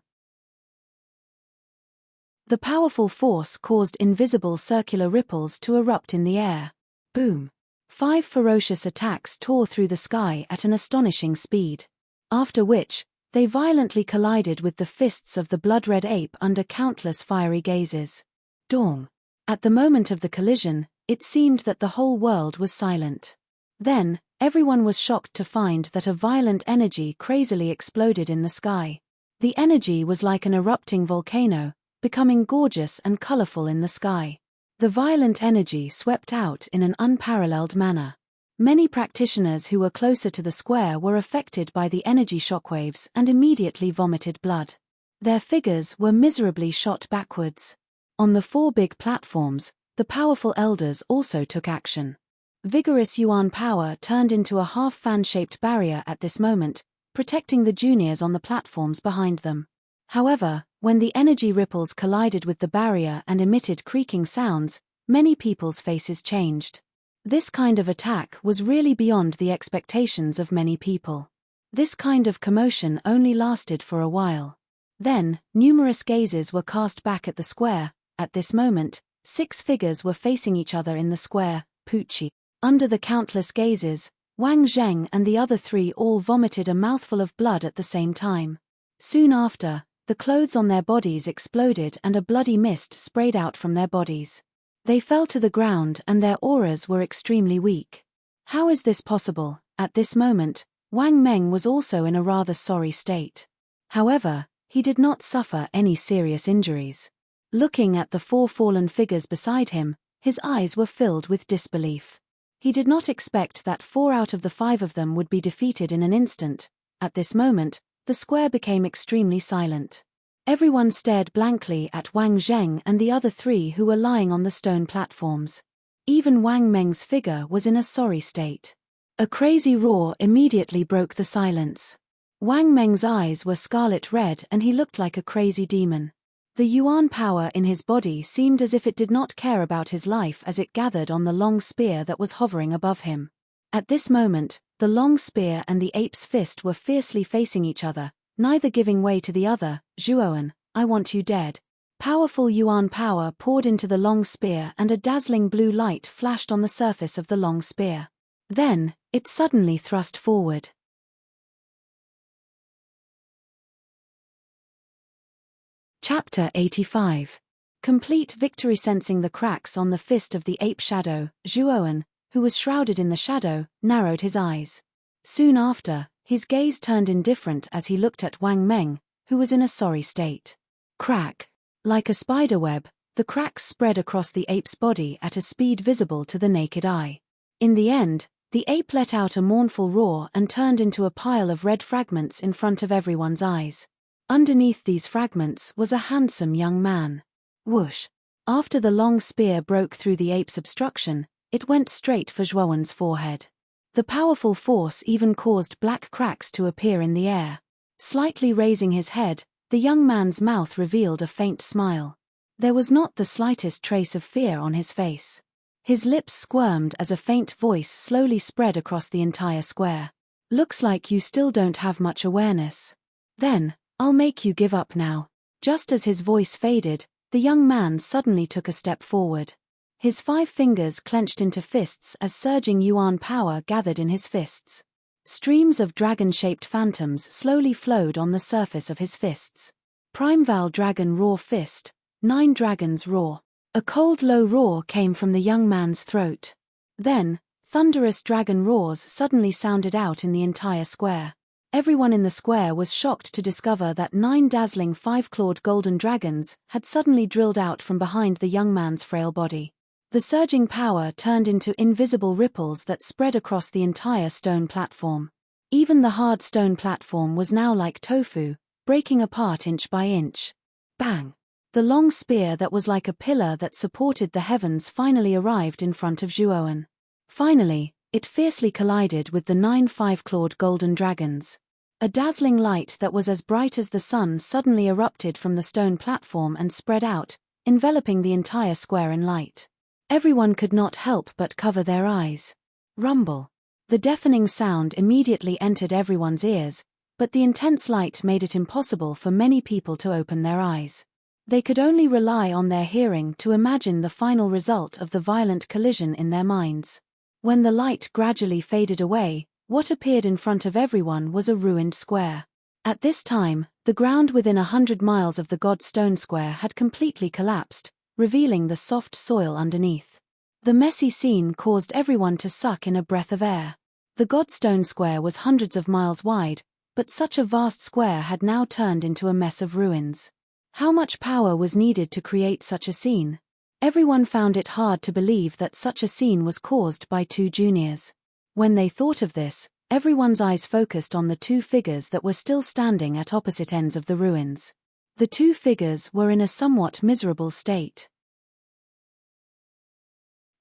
The powerful force caused invisible circular ripples to erupt in the air. Boom! 5 ferocious attacks tore through the sky at an astonishing speed. After which, they violently collided with the fists of the blood-red ape under countless fiery gazes. Dong! At the moment of the collision, it seemed that the whole world was silent. Then, everyone was shocked to find that a violent energy crazily exploded in the sky. The energy was like an erupting volcano, becoming gorgeous and colorful in the sky. The violent energy swept out in an unparalleled manner. Many practitioners who were closer to the square were affected by the energy shockwaves and immediately vomited blood. Their figures were miserably shot backwards. On the 4 big platforms, the powerful elders also took action. Vigorous yuan power turned into a half-fan-shaped barrier at this moment, protecting the juniors on the platforms behind them. However, when the energy ripples collided with the barrier and emitted creaking sounds, many people's faces changed. This kind of attack was really beyond the expectations of many people. This kind of commotion only lasted for a while. Then, numerous gazes were cast back at the square. At this moment, 6 figures were facing each other in the square, Pucci. Under the countless gazes, Wang Zheng and the other 3 all vomited a mouthful of blood at the same time. Soon after, the clothes on their bodies exploded and a bloody mist sprayed out from their bodies. They fell to the ground and their auras were extremely weak. How is this possible? At this moment, Wang Meng was also in a rather sorry state. However, he did not suffer any serious injuries. Looking at the 4 fallen figures beside him, his eyes were filled with disbelief. He did not expect that 4 out of the 5 of them would be defeated in an instant. At this moment, the square became extremely silent. Everyone stared blankly at Wang Zheng and the other 3 who were lying on the stone platforms. Even Wang Meng's figure was in a sorry state. A crazy roar immediately broke the silence. Wang Meng's eyes were scarlet red and he looked like a crazy demon. The yuan power in his body seemed as if it did not care about his life as it gathered on the long spear that was hovering above him. At this moment, the long spear and the ape's fist were fiercely facing each other, neither giving way to the other. Zhuowen, I want you dead. Powerful yuan power poured into the long spear and a dazzling blue light flashed on the surface of the long spear. Then, it suddenly thrust forward. Chapter 85. Complete victory. Sensing the cracks on the fist of the ape shadow, Zhuowen, who was shrouded in the shadow, narrowed his eyes. Soon after, his gaze turned indifferent as he looked at Wang Meng, who was in a sorry state. Crack! Like a spiderweb, The cracks spread across the ape's body at a speed visible to the naked eye. In the end, the ape let out a mournful roar and turned into a pile of red fragments in front of everyone's eyes. Underneath these fragments was a handsome young man. Whoosh! After the long spear broke through the ape's obstruction, it went straight for Zhuowen's forehead. The powerful force even caused black cracks to appear in the air. Slightly raising his head, the young man's mouth revealed a faint smile. There was not the slightest trace of fear on his face. His lips squirmed as a faint voice slowly spread across the entire square. "Looks like you still don't have much awareness. Then, I'll make you give up now." Just as his voice faded, the young man suddenly took a step forward. His 5 fingers clenched into fists as surging yuan power gathered in his fists. Streams of dragon-shaped phantoms slowly flowed on the surface of his fists. Primeval Dragon Roar Fist, 9 Dragons Roar. A cold low roar came from the young man's throat. Then, thunderous dragon roars suddenly sounded out in the entire square. Everyone in the square was shocked to discover that 9 dazzling 5-clawed golden dragons had suddenly drilled out from behind the young man's frail body. The surging power turned into invisible ripples that spread across the entire stone platform. Even the hard stone platform was now like tofu, breaking apart inch by inch. Bang! The long spear that was like a pillar that supported the heavens finally arrived in front of Zhuowen. Finally, it fiercely collided with the 9 5-clawed golden dragons. A dazzling light that was as bright as the sun suddenly erupted from the stone platform and spread out, enveloping the entire square in light. Everyone could not help but cover their eyes. Rumble. The deafening sound immediately entered everyone's ears, but the intense light made it impossible for many people to open their eyes. They could only rely on their hearing to imagine the final result of the violent collision in their minds. When the light gradually faded away, what appeared in front of everyone was a ruined square. At this time, the ground within 100 miles of the God Stone Square had completely collapsed, revealing the soft soil underneath. The messy scene caused everyone to suck in a breath of air. The God Stone Square was hundreds of miles wide, but such a vast square had now turned into a mess of ruins. How much power was needed to create such a scene? Everyone found it hard to believe that such a scene was caused by 2 juniors. When they thought of this, everyone's eyes focused on the 2 figures that were still standing at opposite ends of the ruins. The 2 figures were in a somewhat miserable state.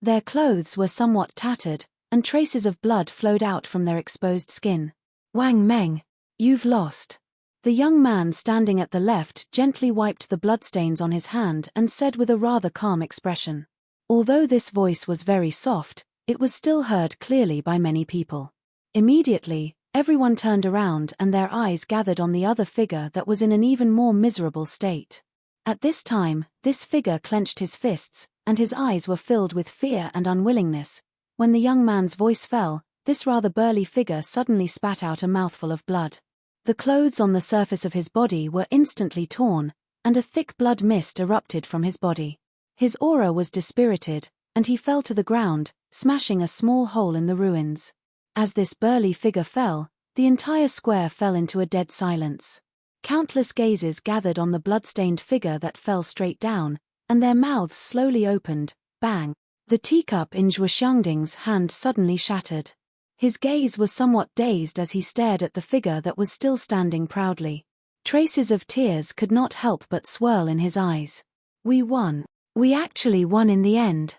Their clothes were somewhat tattered, and traces of blood flowed out from their exposed skin. "Wang Meng, you've lost." The young man standing at the left gently wiped the bloodstains on his hand and said with a rather calm expression. Although this voice was very soft, it was still heard clearly by many people. Immediately, everyone turned around and their eyes gathered on the other figure that was in an even more miserable state. At this time, this figure clenched his fists, and his eyes were filled with fear and unwillingness. When the young man's voice fell, this rather burly figure suddenly spat out a mouthful of blood. The clothes on the surface of his body were instantly torn, and a thick blood mist erupted from his body. His aura was dispirited, and he fell to the ground, smashing a small hole in the ruins. As this burly figure fell, the entire square fell into a dead silence. Countless gazes gathered on the blood-stained figure that fell straight down, and their mouths slowly opened. Bang! The teacup in Zhuo Xiangding's hand suddenly shattered. His gaze was somewhat dazed as he stared at the figure that was still standing proudly. Traces of tears could not help but swirl in his eyes. "We won. We actually won in the end."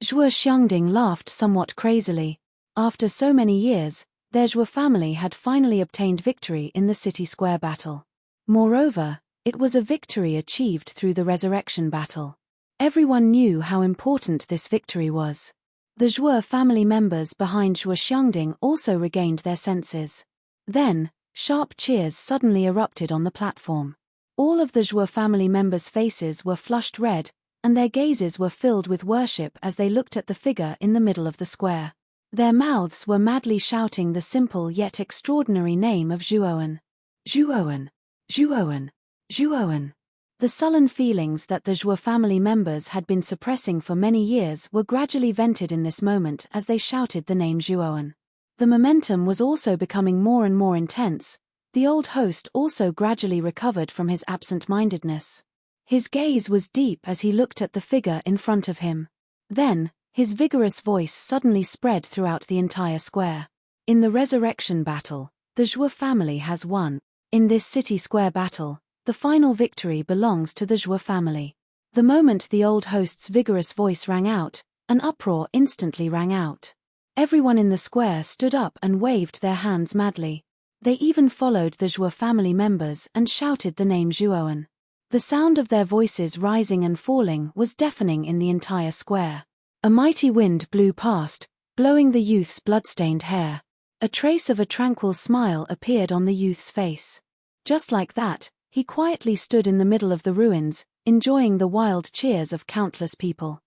Zhuo Xiangding laughed somewhat crazily. After so many years, their Zhuo family had finally obtained victory in the city square battle. Moreover, it was a victory achieved through the resurrection battle. Everyone knew how important this victory was. The Zhuo family members behind Zhuo Xiangding also regained their senses. Then, sharp cheers suddenly erupted on the platform. All of the Zhuo family members' faces were flushed red, and their gazes were filled with worship as they looked at the figure in the middle of the square. Their mouths were madly shouting the simple yet extraordinary name of Zhuowen. Zhuowen! Zhuowen! Zhuowen! The sullen feelings that the Zhuo family members had been suppressing for many years were gradually vented in this moment as they shouted the name Zhuowen. The momentum was also becoming more and more intense. The old host also gradually recovered from his absent-mindedness. His gaze was deep as he looked at the figure in front of him. Then, his vigorous voice suddenly spread throughout the entire square. In the resurrection battle, the Zhuo family has won. In this city square battle, the final victory belongs to the Zhuo family. The moment the old host's vigorous voice rang out, an uproar instantly rang out. Everyone in the square stood up and waved their hands madly. They even followed the Zhuo family members and shouted the name Zhuowen. The sound of their voices rising and falling was deafening in the entire square. A mighty wind blew past, blowing the youth's blood-stained hair. A trace of a tranquil smile appeared on the youth's face. Just like that, he quietly stood in the middle of the ruins, enjoying the wild cheers of countless people.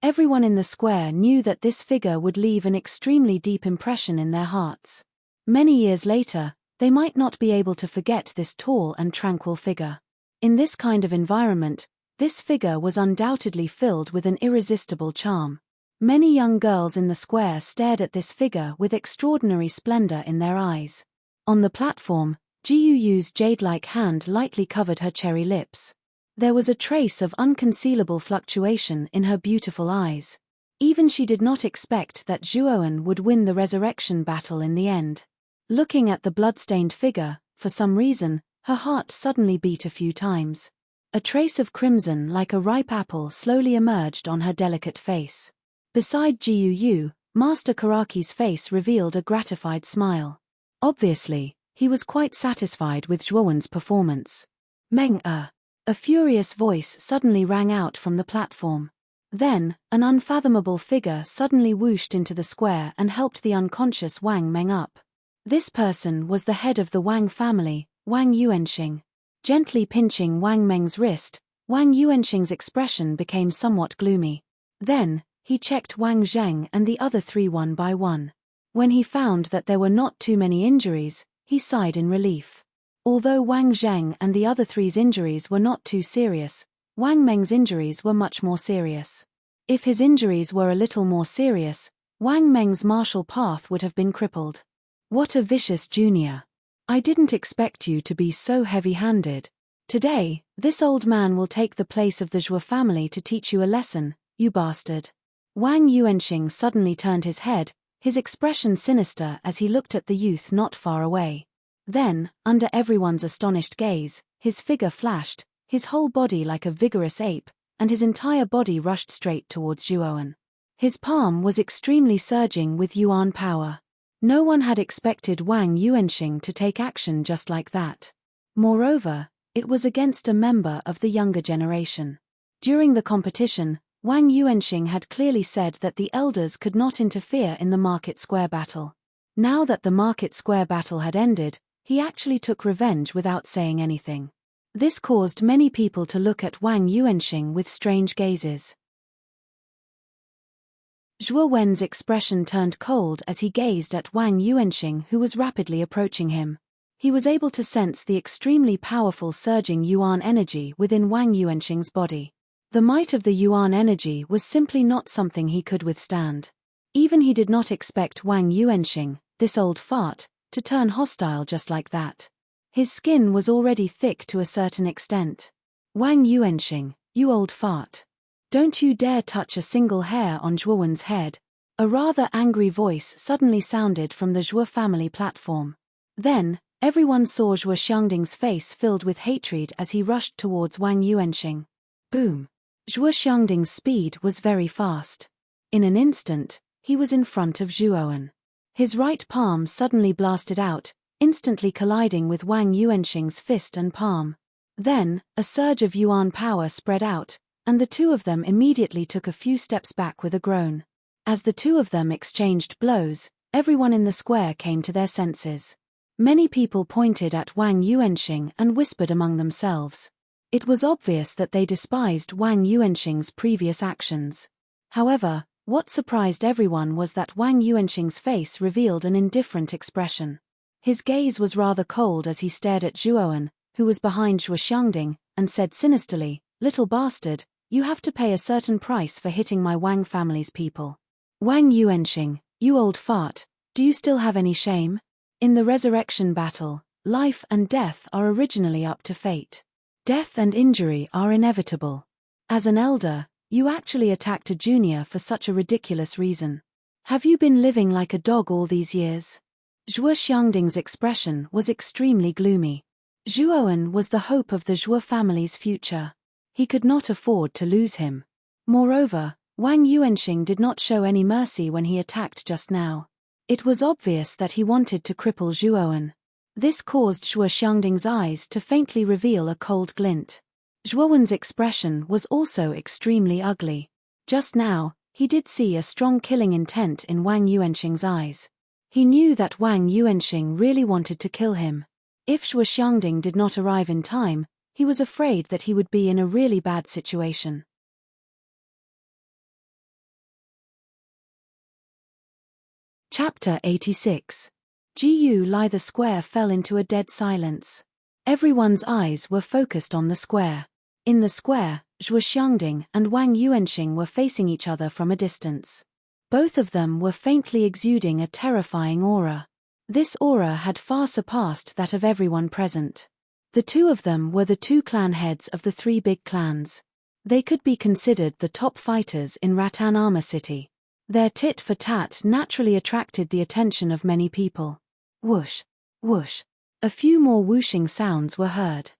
Everyone in the square knew that this figure would leave an extremely deep impression in their hearts. Many years later, they might not be able to forget this tall and tranquil figure. In this kind of environment, this figure was undoubtedly filled with an irresistible charm. Many young girls in the square stared at this figure with extraordinary splendor in their eyes. On the platform, Jiuyu's jade-like hand lightly covered her cherry lips. There was a trace of unconcealable fluctuation in her beautiful eyes. Even she did not expect that Zhuowen would win the resurrection battle in the end. Looking at the blood-stained figure, for some reason, her heart suddenly beat a few times. A trace of crimson like a ripe apple slowly emerged on her delicate face. Beside Jiuyu, Master Karaki's face revealed a gratified smile. Obviously, he was quite satisfied with Zhuowen's performance. Meng-er. A furious voice suddenly rang out from the platform. Then, an unfathomable figure suddenly whooshed into the square and helped the unconscious Wang Meng up. This person was the head of the Wang family, Wang Yuanxing. Gently pinching Wang Meng's wrist, Wang Yuanxing's expression became somewhat gloomy. Then, he checked Wang Zheng and the other three one by one. When he found that there were not too many injuries, he sighed in relief. Although Wang Zheng and the other three's injuries were not too serious, Wang Meng's injuries were much more serious. If his injuries were a little more serious, Wang Meng's martial path would have been crippled. What a vicious junior. I didn't expect you to be so heavy-handed. Today, this old man will take the place of the Zhuo family to teach you a lesson, you bastard. Wang Yuanxing suddenly turned his head, his expression sinister as he looked at the youth not far away. Then, under everyone's astonished gaze, his figure flashed, his whole body like a vigorous ape, and his entire body rushed straight towards Zhuowen. His palm was extremely surging with yuan power. No one had expected Wang Yuanxing to take action just like that. Moreover, it was against a member of the younger generation. During the competition, Wang Yuanxing had clearly said that the elders could not interfere in the market square battle. Now that the market square battle had ended, he actually took revenge without saying anything. This caused many people to look at Wang Yuanxing with strange gazes. Zhuo Wen's expression turned cold as he gazed at Wang Yuanxing, who was rapidly approaching him. He was able to sense the extremely powerful surging yuan energy within Wang Yuanxing's body. The might of the yuan energy was simply not something he could withstand. Even he did not expect Wang Yuanxing, this old fart, to turn hostile just like that. His skin was already thick to a certain extent. Wang Yuanxing, you old fart. Don't you dare touch a single hair on Zhuowen's head. A rather angry voice suddenly sounded from the Zhuo family platform. Then, everyone saw Zhuo Xiangding's face filled with hatred as he rushed towards Wang Yuanxing. Boom! Zhuo Xiangding's speed was very fast. In an instant, he was in front of Zhuowen. His right palm suddenly blasted out, instantly colliding with Wang Yuanxing's fist and palm. Then, a surge of yuan power spread out, and the two of them immediately took a few steps back with a groan. As the two of them exchanged blows, everyone in the square came to their senses. Many people pointed at Wang Yuanxing and whispered among themselves. It was obvious that they despised Wang Yuanxing's previous actions. However, what surprised everyone was that Wang Yuanxing's face revealed an indifferent expression. His gaze was rather cold as he stared at Zhuowen, who was behind Zhuo Xiangding, and said sinisterly, "Little bastard, you have to pay a certain price for hitting my Wang family's people." Wang Yuanxing, you old fart, do you still have any shame? In the resurrection battle, life and death are originally up to fate. Death and injury are inevitable. As an elder, you actually attacked a junior for such a ridiculous reason. Have you been living like a dog all these years? Zhuo Xiangding's expression was extremely gloomy. Zhuowen was the hope of the Zhuo family's future. He could not afford to lose him. Moreover, Wang Yuanxing did not show any mercy when he attacked just now. It was obvious that he wanted to cripple Zhuowen. This caused Zhuo Xiangding's eyes to faintly reveal a cold glint. Zhuowen's expression was also extremely ugly. Just now, he did see a strong killing intent in Wang Yuanxing's eyes. He knew that Wang Yuanxing really wanted to kill him. If Zhuo Xiangding did not arrive in time, he was afraid that he would be in a really bad situation. Chapter 86. Jiyu Lai. The square fell into a dead silence. Everyone's eyes were focused on the square. In the square, Zhuo Xiangding and Wang Yuanxing were facing each other from a distance. Both of them were faintly exuding a terrifying aura. This aura had far surpassed that of everyone present. The two of them were the two clan heads of the three big clans. They could be considered the top fighters in Rattan Armor City. Their tit-for-tat naturally attracted the attention of many people. Whoosh, whoosh. A few more whooshing sounds were heard.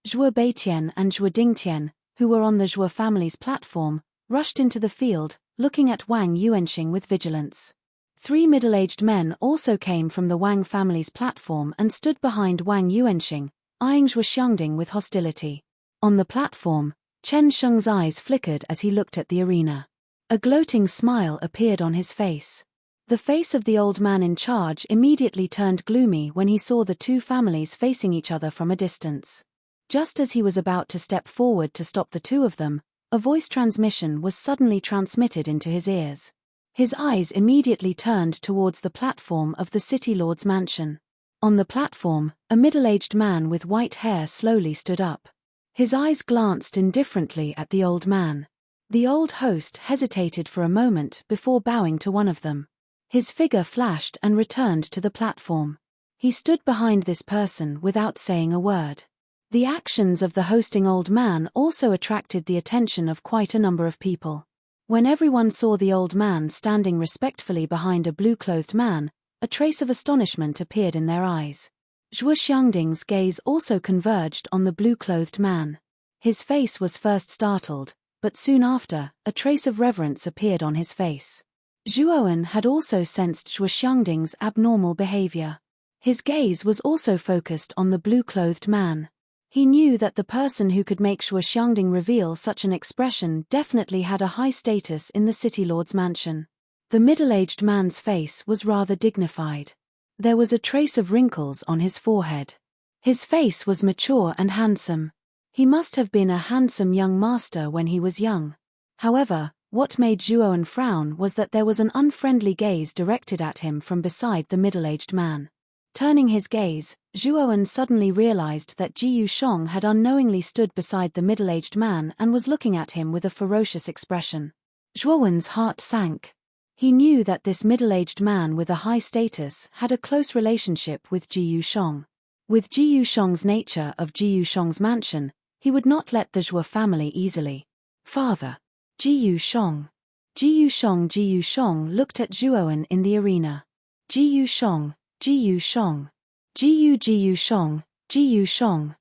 Zhuo Beitian and Zhuo Dingtian, who were on the Zhuo family's platform, rushed into the field, looking at Wang Yuanxing with vigilance. Three middle-aged men also came from the Wang family's platform and stood behind Wang Yuanxing, eyeing Zhuo Xiangding with hostility. On the platform, Chen Sheng's eyes flickered as he looked at the arena. A gloating smile appeared on his face. The face of the old man in charge immediately turned gloomy when he saw the two families facing each other from a distance. Just as he was about to step forward to stop the two of them, a voice transmission was suddenly transmitted into his ears. His eyes immediately turned towards the platform of the city lord's mansion. On the platform, a middle-aged man with white hair slowly stood up. His eyes glanced indifferently at the old man. The old host hesitated for a moment before bowing to one of them. His figure flashed and returned to the platform. He stood behind this person without saying a word. The actions of the hosting old man also attracted the attention of quite a number of people. When everyone saw the old man standing respectfully behind a blue-clothed man, a trace of astonishment appeared in their eyes. Zhuo Xiangding's gaze also converged on the blue-clothed man. His face was first startled, but soon after, a trace of reverence appeared on his face. Zhuowen had also sensed Zhuo Xiangding's abnormal behavior. His gaze was also focused on the blue-clothed man. He knew that the person who could make Zhuo Xiangding reveal such an expression definitely had a high status in the city lord's mansion. The middle-aged man's face was rather dignified. There was a trace of wrinkles on his forehead. His face was mature and handsome. He must have been a handsome young master when he was young. However, what made Zhuowen frown was that there was an unfriendly gaze directed at him from beside the middle-aged man. Turning his gaze, Zhuowen suddenly realized that Ji Yushong had unknowingly stood beside the middle-aged man and was looking at him with a ferocious expression. Zhuowen's heart sank. He knew that this middle-aged man with a high status had a close relationship with Ji Yushong. With Ji Yushong's nature of Ji Yushong's mansion, he would not let the Zhuo family easily. Father. Ji Yushong. Ji Yushong looked at Zhuowen in the arena. Ji Yushong. Ji Yushong. Ji Yushong. Ji Yushong.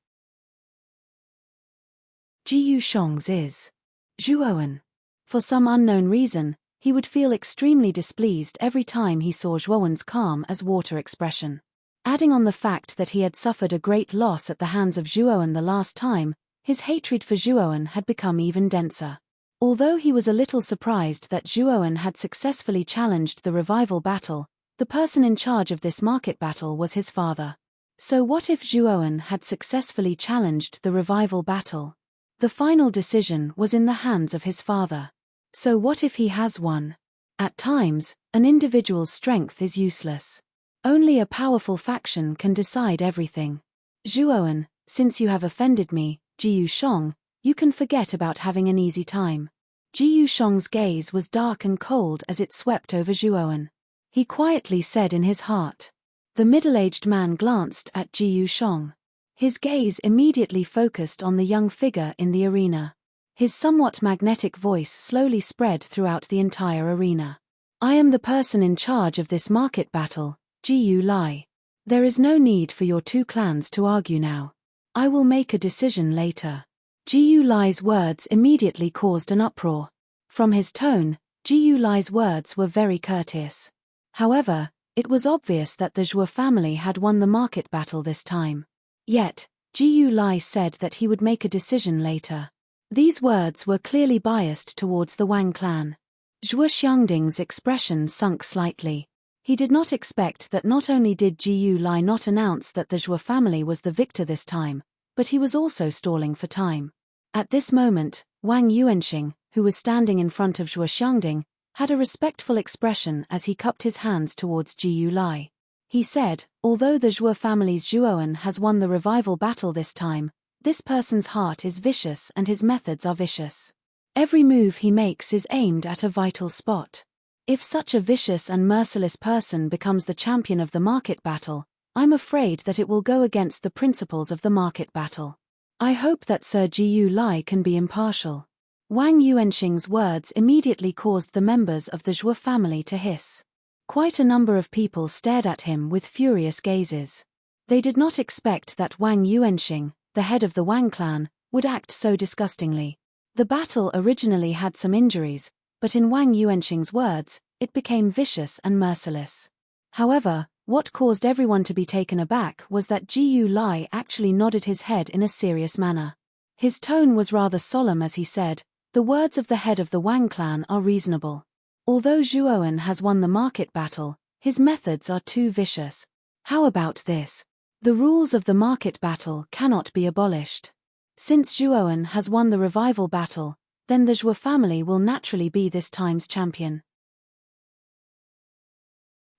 Ji Yushong's is Zhuowen. For some unknown reason, he would feel extremely displeased every time he saw Zhuowen's calm as water expression. Adding on the fact that he had suffered a great loss at the hands of Zhuowen the last time, his hatred for Zhuowen had become even denser. Although he was a little surprised that Zhuowen had successfully challenged the revival battle, the person in charge of this market battle was his father. So what if Zhuowen had successfully challenged the revival battle? The final decision was in the hands of his father. So what if he has won? At times, an individual's strength is useless. Only a powerful faction can decide everything. Zhuowen, since you have offended me, Ji Yushong, you can forget about having an easy time. Ji Yushong's gaze was dark and cold as it swept over Zhuowen. He quietly said in his heart. The middle-aged man glanced at Ji Yushong. His gaze immediately focused on the young figure in the arena. His somewhat magnetic voice slowly spread throughout the entire arena. I am the person in charge of this market battle, Gu Lai. There is no need for your two clans to argue now. I will make a decision later. Gu Lai's words immediately caused an uproar. From his tone, Gu Lai's words were very courteous. However, it was obvious that the Zhou family had won the market battle this time. Yet, Gu Lai said that he would make a decision later. These words were clearly biased towards the Wang clan. Zhou Xiangding's expression sunk slightly. He did not expect that not only did Gu Lai not announce that the Zhou family was the victor this time, but he was also stalling for time. At this moment, Wang Yuanxing, who was standing in front of Zhou Xiangding, had a respectful expression as he cupped his hands towards Gu Lai. He said, although the Zhou family's Zhuoan has won the revival battle this time, this person's heart is vicious and his methods are vicious. Every move he makes is aimed at a vital spot. If such a vicious and merciless person becomes the champion of the market battle, I'm afraid that it will go against the principles of the market battle. I hope that Sir Gu Lai can be impartial. Wang Yuanxing's words immediately caused the members of the Zhou family to hiss. Quite a number of people stared at him with furious gazes. They did not expect that Wang Yuanxing, the head of the Wang clan, would act so disgustingly. The battle originally had some injuries, but in Wang Yuanxing's words, it became vicious and merciless. However, what caused everyone to be taken aback was that Gu Lai actually nodded his head in a serious manner. His tone was rather solemn as he said, the words of the head of the Wang clan are reasonable. Although Zhuoan has won the market battle, his methods are too vicious. How about this? The rules of the market battle cannot be abolished. Since Zhuoan has won the revival battle, then the Zhou family will naturally be this time's champion.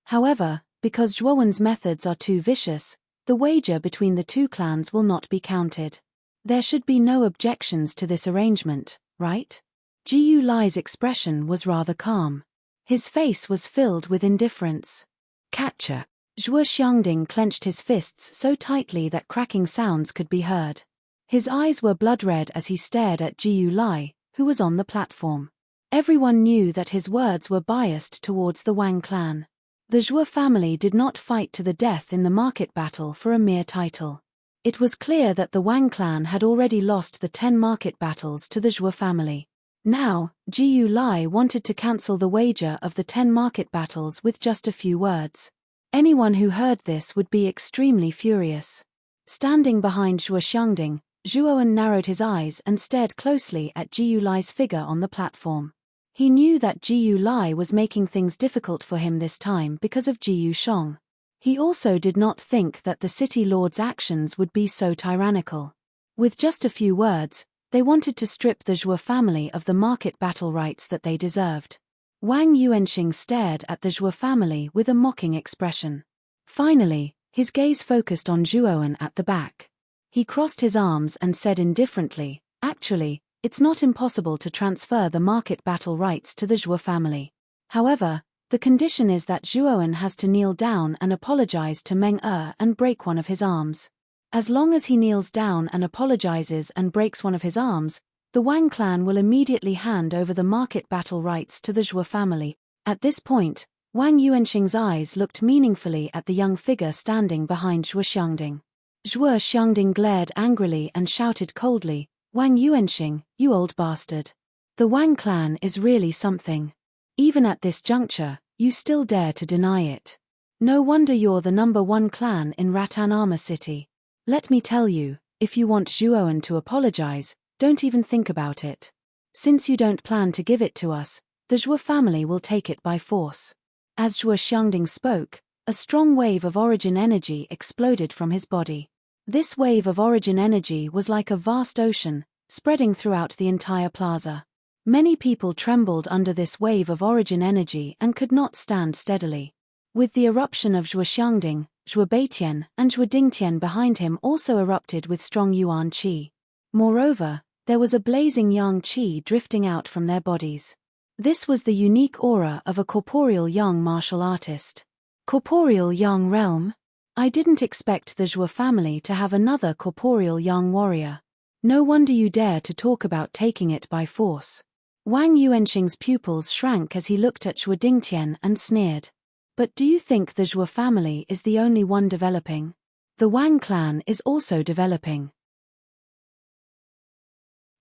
However, because Zhuoan's methods are too vicious, the wager between the two clans will not be counted. There should be no objections to this arrangement, right? Gu Lai's expression was rather calm. His face was filled with indifference. Catcher. Zhou Xiangding clenched his fists so tightly that cracking sounds could be heard. His eyes were blood-red as he stared at Gu Lai, who was on the platform. Everyone knew that his words were biased towards the Wang clan. The Zhou family did not fight to the death in the market battle for a mere title. It was clear that the Wang clan had already lost the 10 market battles to the Zhou family. Now, Gu Lai wanted to cancel the wager of the 10 market battles with just a few words. Anyone who heard this would be extremely furious. Standing behind Zhou Xiangding, Zhuoan narrowed his eyes and stared closely at Gu Lai's figure on the platform. He knew that Gu Lai was making things difficult for him this time because of Jiu Shong. He also did not think that the city lord's actions would be so tyrannical. With just a few words, they wanted to strip the Zhou family of the market battle rights that they deserved. Wang Yuanxing stared at the Zhou family with a mocking expression. Finally, his gaze focused on Zhuoan at the back. He crossed his arms and said indifferently, actually, it's not impossible to transfer the market battle rights to the Zhou family. However, the condition is that Zhuoan has to kneel down and apologize to Meng and break one of his arms. As long as he kneels down and apologizes and breaks one of his arms, the Wang clan will immediately hand over the market battle rights to the Zhou family. At this point, Wang Yuanxing's eyes looked meaningfully at the young figure standing behind Zhou Xiangding. Zhou Xiangding glared angrily and shouted coldly, Wang Yuanxing, you old bastard. The Wang clan is really something. Even at this juncture, you still dare to deny it. No wonder you're the #1 clan in Ratanama City. Let me tell you, if you want Zhuoan to apologize, don't even think about it. Since you don't plan to give it to us, the Zhou family will take it by force. As Zhou Xiangding spoke, a strong wave of origin energy exploded from his body. This wave of origin energy was like a vast ocean, spreading throughout the entire plaza. Many people trembled under this wave of origin energy and could not stand steadily. With the eruption of Zhou Xiangding, Zhou Beitian and Zhou Dingtian behind him also erupted with strong yuan qi. Moreover, there was a blazing yang qi drifting out from their bodies. This was the unique aura of a corporeal yang martial artist. Corporeal yang realm? I didn't expect the Zhou family to have another corporeal young warrior. No wonder you dare to talk about taking it by force. Wang Yuanxing's pupils shrank as he looked at Zhou Dingtian and sneered. But do you think the Zhou family is the only one developing? The Wang clan is also developing.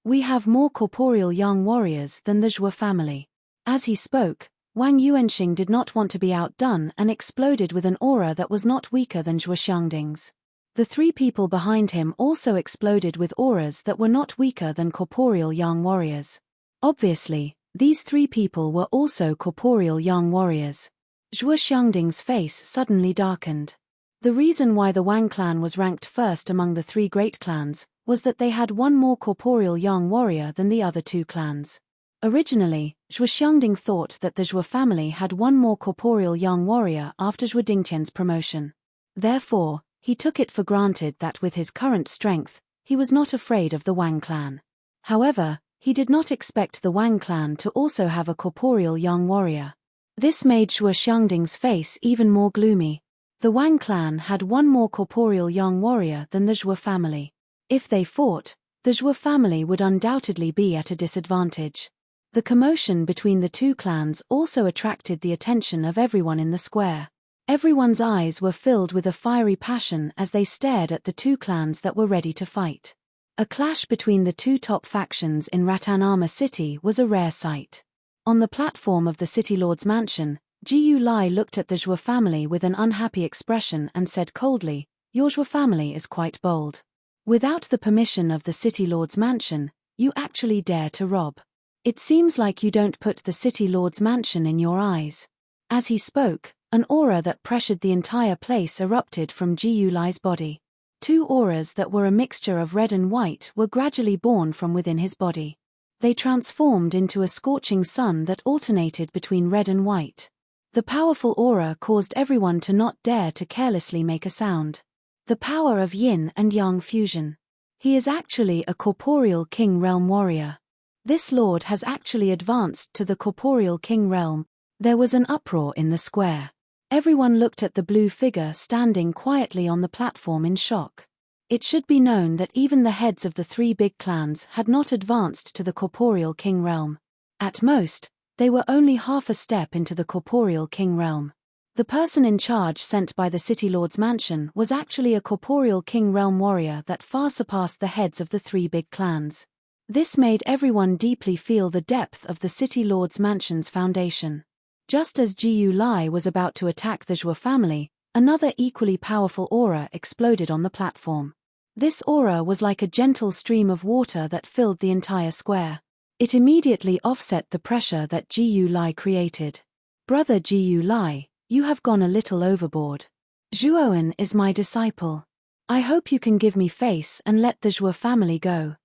We have more corporeal young warriors than the Zhou family. As he spoke, Wang Yuanxing did not want to be outdone and exploded with an aura that was not weaker than Zhou Xiangding's. The three people behind him also exploded with auras that were not weaker than corporeal young warriors. Obviously, these three people were also corporeal young warriors. Zhou Xiangding's face suddenly darkened. The reason why the Wang clan was ranked first among the three great clans was that they had one more corporeal young warrior than the other two clans. Originally, Zhou Xiangding thought that the Zhou family had one more corporeal young warrior after Zhou Dingtian's promotion. Therefore, he took it for granted that with his current strength, he was not afraid of the Wang clan. However, he did not expect the Wang clan to also have a corporeal young warrior. This made Zhou Xiangding's face even more gloomy. The Wang clan had one more corporeal young warrior than the Zhou family. If they fought, the Zhou family would undoubtedly be at a disadvantage. The commotion between the two clans also attracted the attention of everyone in the square. Everyone's eyes were filled with a fiery passion as they stared at the two clans that were ready to fight. A clash between the two top factions in Ratanama City was a rare sight. On the platform of the City Lord's mansion, Jiyu Lai looked at the Zhou family with an unhappy expression and said coldly, "Your Zhou family is quite bold. Without the permission of the City Lord's mansion, you actually dare to rob. It seems like you don't put the City Lord's mansion in your eyes." As he spoke, an aura that pressured the entire place erupted from Jiyu Lai's body. Two auras that were a mixture of red and white were gradually born from within his body. They transformed into a scorching sun that alternated between red and white. The powerful aura caused everyone to not dare to carelessly make a sound. The power of yin and yang fusion. He is actually a corporeal king realm warrior. This lord has actually advanced to the corporeal king realm. There was an uproar in the square. Everyone looked at the blue figure standing quietly on the platform in shock. It should be known that even the heads of the three big clans had not advanced to the corporeal king realm. At most, they were only half a step into the corporeal king realm. The person in charge sent by the City Lord's mansion was actually a corporeal king realm warrior that far surpassed the heads of the three big clans. This made everyone deeply feel the depth of the City Lord's mansion's foundation. Just as Jiyu Lai was about to attack the Zhou family, another equally powerful aura exploded on the platform. This aura was like a gentle stream of water that filled the entire square. It immediately offset the pressure that Jiyu Lai created. "Brother Jiyu Lai, you have gone a little overboard. Zhuowen is my disciple. I hope you can give me face and let the Zhou family go."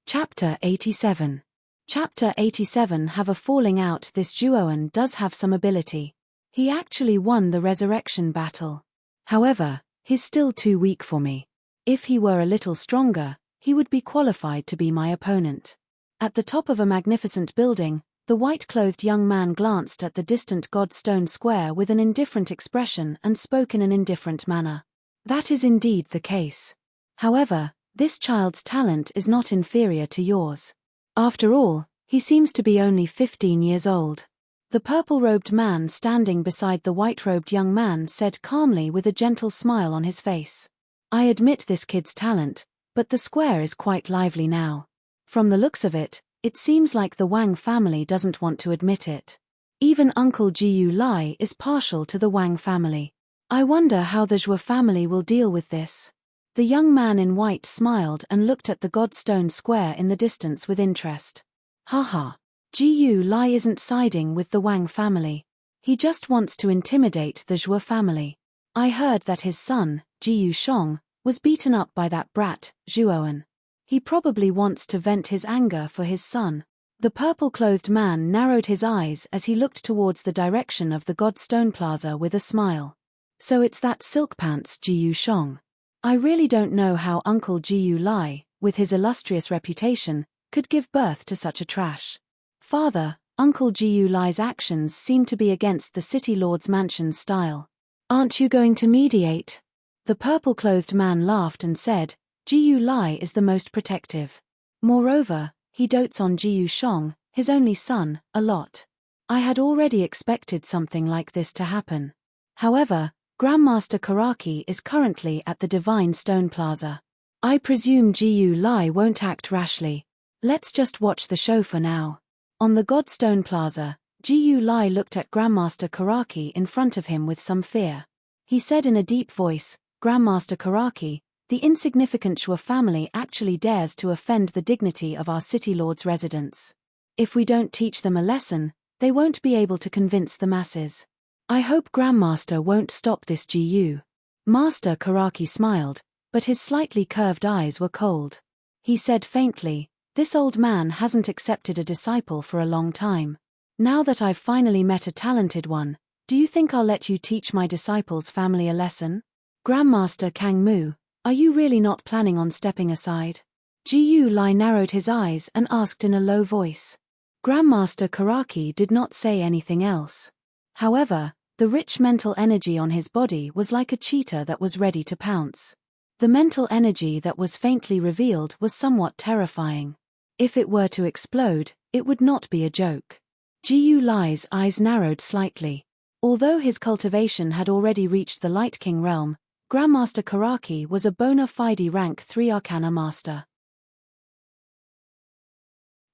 Chapter 87. Chapter 87. Have a falling out. This Zhuowen does have some ability. He actually won the resurrection battle. However, he's still too weak for me. If he were a little stronger, he would be qualified to be my opponent. At the top of a magnificent building, the white-clothed young man glanced at the distant Godstone Square with an indifferent expression and spoke in an indifferent manner. That is indeed the case. However, this child's talent is not inferior to yours. After all, he seems to be only 15 years old. The purple-robed man standing beside the white-robed young man said calmly with a gentle smile on his face. "I admit this kid's talent, but the square is quite lively now. From the looks of it, it seems like the Wang family doesn't want to admit it. Even Uncle Jiyu Lai is partial to the Wang family. I wonder how the Zhou family will deal with this." The young man in white smiled and looked at the Godstone Square in the distance with interest. Haha. Jiyu Lai isn't siding with the Wang family. He just wants to intimidate the Zhou family. I heard that his son, Jiyu Shong, was beaten up by that brat, Zhuowen. He probably wants to vent his anger for his son. The purple-clothed man narrowed his eyes as he looked towards the direction of the Godstone Plaza with a smile. So it's that silk pants Jiyu Shong. I really don't know how Uncle Jiyu Lai, with his illustrious reputation, could give birth to such a trash. Father, Uncle Jiu Lai's actions seemed to be against the City Lord's mansion's style. "Aren't you going to mediate?" The purple-clothed man laughed and said, "Jiu Lai is the most protective. Moreover, he dotes on Jiu Shong, his only son, a lot." I had already expected something like this to happen. However, Grandmaster Karaki is currently at the Divine Stone Plaza. I presume Jiu Lai won't act rashly. Let's just watch the show for now. On the Godstone Plaza, Jiu Lai looked at Grandmaster Karaki in front of him with some fear. He said in a deep voice, "Grandmaster Karaki, the insignificant Shuo family actually dares to offend the dignity of our City Lord's residence. If we don't teach them a lesson, they won't be able to convince the masses. I hope Grandmaster won't stop this Jiu." Master Karaki smiled, but his slightly curved eyes were cold. He said faintly, "This old man hasn't accepted a disciple for a long time. Now that I've finally met a talented one, do you think I'll let you teach my disciple's family a lesson? Grandmaster Kang Mu, are you really not planning on stepping aside?" Jiu Lai narrowed his eyes and asked in a low voice. Grandmaster Karaki did not say anything else. However, the rich mental energy on his body was like a cheetah that was ready to pounce. The mental energy that was faintly revealed was somewhat terrifying. If it were to explode, it would not be a joke. Jiu Lai's eyes narrowed slightly. Although his cultivation had already reached the Light King realm, Grandmaster Karaki was a bona fide rank 3 Arcana master.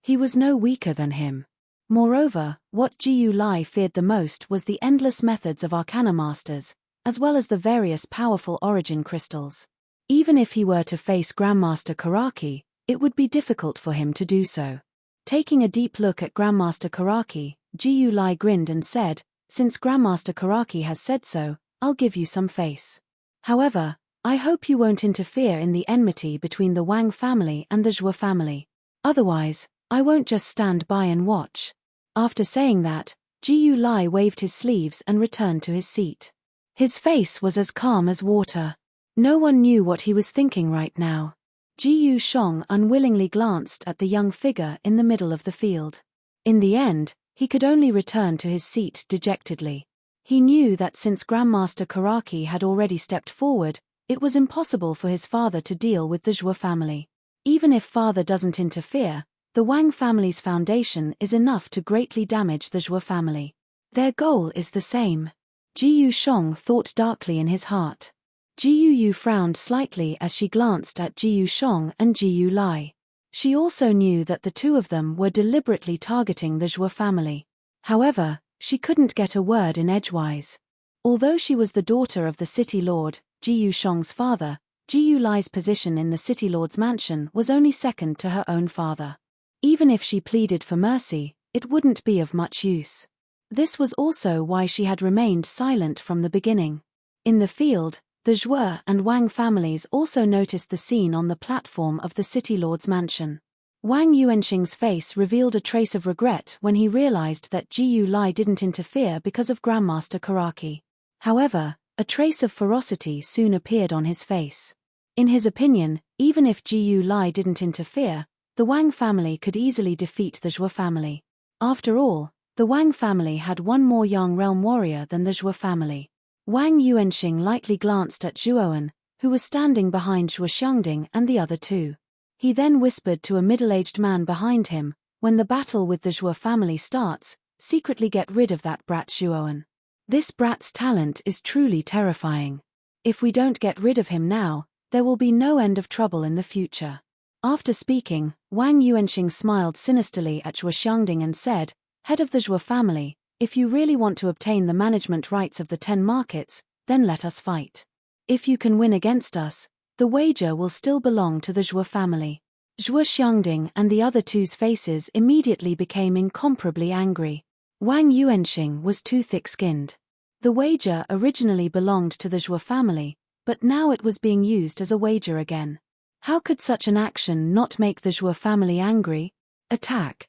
He was no weaker than him. Moreover, what Jiu Lai feared the most was the endless methods of Arcana masters, as well as the various powerful origin crystals. Even if he were to face Grandmaster Karaki, it would be difficult for him to do so. Taking a deep look at Grandmaster Karaki, Jiu Lai grinned and said, "Since Grandmaster Karaki has said so, I'll give you some face. However, I hope you won't interfere in the enmity between the Wang family and the Zhuo family. Otherwise, I won't just stand by and watch." After saying that, Jiu Lai waved his sleeves and returned to his seat. His face was as calm as water. No one knew what he was thinking right now. Jiu Shong unwillingly glanced at the young figure in the middle of the field. In the end, he could only return to his seat dejectedly. He knew that since Grandmaster Karaki had already stepped forward, it was impossible for his father to deal with the Zhuo family. Even if father doesn't interfere, the Wang family's foundation is enough to greatly damage the Zhuo family. Their goal is the same. Jiu Shong thought darkly in his heart. Jiu Yu frowned slightly as she glanced at Jiu Shong and Jiu Lai. She also knew that the two of them were deliberately targeting the Zhuo family. However, she couldn't get a word in edgewise. Although she was the daughter of the City Lord, Jiu Shong's father, Jiu Lai's position in the City Lord's mansion was only second to her own father. Even if she pleaded for mercy, it wouldn't be of much use. This was also why she had remained silent from the beginning. In the field, the Zhuo and Wang families also noticed the scene on the platform of the City Lord's mansion. Wang Yuanxing's face revealed a trace of regret when he realized that Jiu Lai didn't interfere because of Grandmaster Karaki. However, a trace of ferocity soon appeared on his face. In his opinion, even if Jiu Lai didn't interfere, the Wang family could easily defeat the Zhuo family. After all, the Wang family had one more young realm warrior than the Zhuo family. Wang Yuanxing lightly glanced at Zhuoan, who was standing behind Zhuo Xiangding and the other two. He then whispered to a middle-aged man behind him, "When the battle with the Zhuo family starts, secretly get rid of that brat Zhuoan. This brat's talent is truly terrifying. If we don't get rid of him now, there will be no end of trouble in the future." After speaking, Wang Yuanxing smiled sinisterly at Zhuo Xiangding and said, "Head of the Zhuo family, if you really want to obtain the management rights of the 10 markets, then let us fight. If you can win against us, the wager will still belong to the Zhuo family." Zhuo Xiangding and the other two's faces immediately became incomparably angry. Wang Yuanxing was too thick-skinned. The wager originally belonged to the Zhuo family, but now it was being used as a wager again. How could such an action not make the Zhuo family angry? Attack!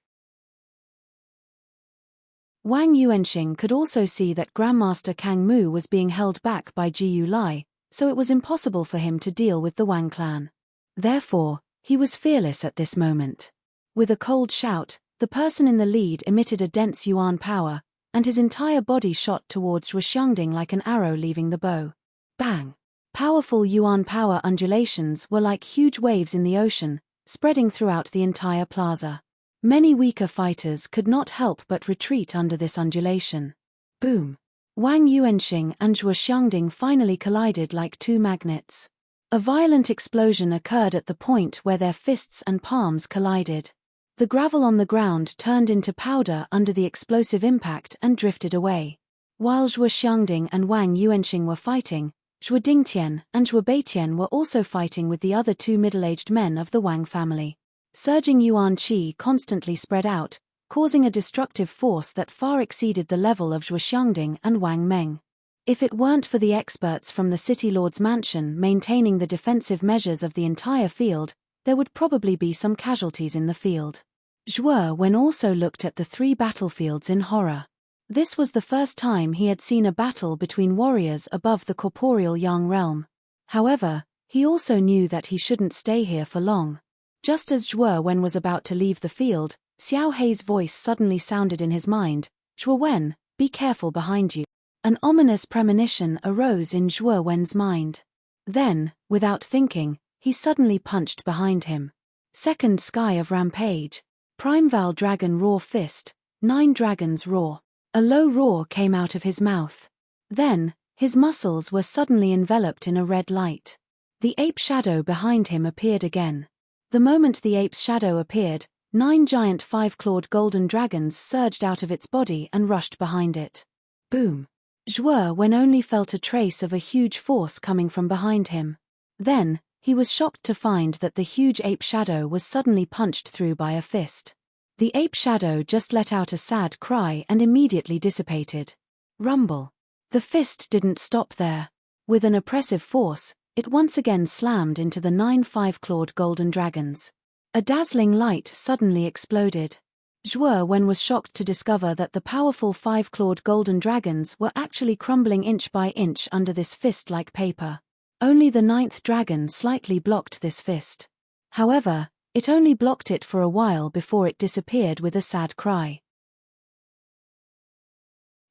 Wang Yuanxing could also see that Grandmaster Kang Mu was being held back by Jiu Lai, so it was impossible for him to deal with the Wang clan. Therefore, he was fearless at this moment. With a cold shout, The person in the lead emitted a dense yuan power, and his entire body shot towards Zhuo Xiangding like an arrow leaving the bow. Bang! Powerful yuan power undulations were like huge waves in the ocean, spreading throughout the entire plaza. Many weaker fighters could not help but retreat under this undulation. Boom! Wang Yuanxing and Zhuo Xiangding finally collided like two magnets. A violent explosion occurred at the point where their fists and palms collided. The gravel on the ground turned into powder under the explosive impact and drifted away. While Zhuo Xiangding and Wang Yuanxing were fighting, Zhuo Dingtian and Zhuo Beitian were also fighting with the other two middle-aged men of the Wang family. Surging yuan qi constantly spread out, causing a destructive force that far exceeded the level of Zhuo Xiangding and Wang Meng. If it weren't for the experts from the City Lord's mansion maintaining the defensive measures of the entire field, there would probably be some casualties in the field. Zhuo Wen also looked at the three battlefields in horror. This was the first time he had seen a battle between warriors above the corporeal Yang realm. However, he also knew that he shouldn't stay here for long. Just as Zhuo Wen was about to leave the field, Xiao Hei's voice suddenly sounded in his mind, "Zhuo Wen, be careful behind you." An ominous premonition arose in Zhuo Wen's mind. Then, without thinking, he suddenly punched behind him. Second Sky of Rampage. Primeval Dragon Roar Fist. 9 Dragons Roar. A low roar came out of his mouth. Then, his muscles were suddenly enveloped in a red light. The ape shadow behind him appeared again. The moment the ape's shadow appeared, 9 giant 5-clawed golden dragons surged out of its body and rushed behind it. Boom! Zhuo Wen only felt a trace of a huge force coming from behind him. Then, he was shocked to find that the huge ape shadow was suddenly punched through by a fist. The ape shadow just let out a sad cry and immediately dissipated. Rumble. The fist didn't stop there. With an oppressive force, it once again slammed into the 9 5-clawed golden dragons. A dazzling light suddenly exploded. Zhuo Wen was shocked to discover that the powerful 5-clawed golden dragons were actually crumbling inch by inch under this fist like paper. Only the 9th dragon slightly blocked this fist. However, it only blocked it for a while before it disappeared with a sad cry.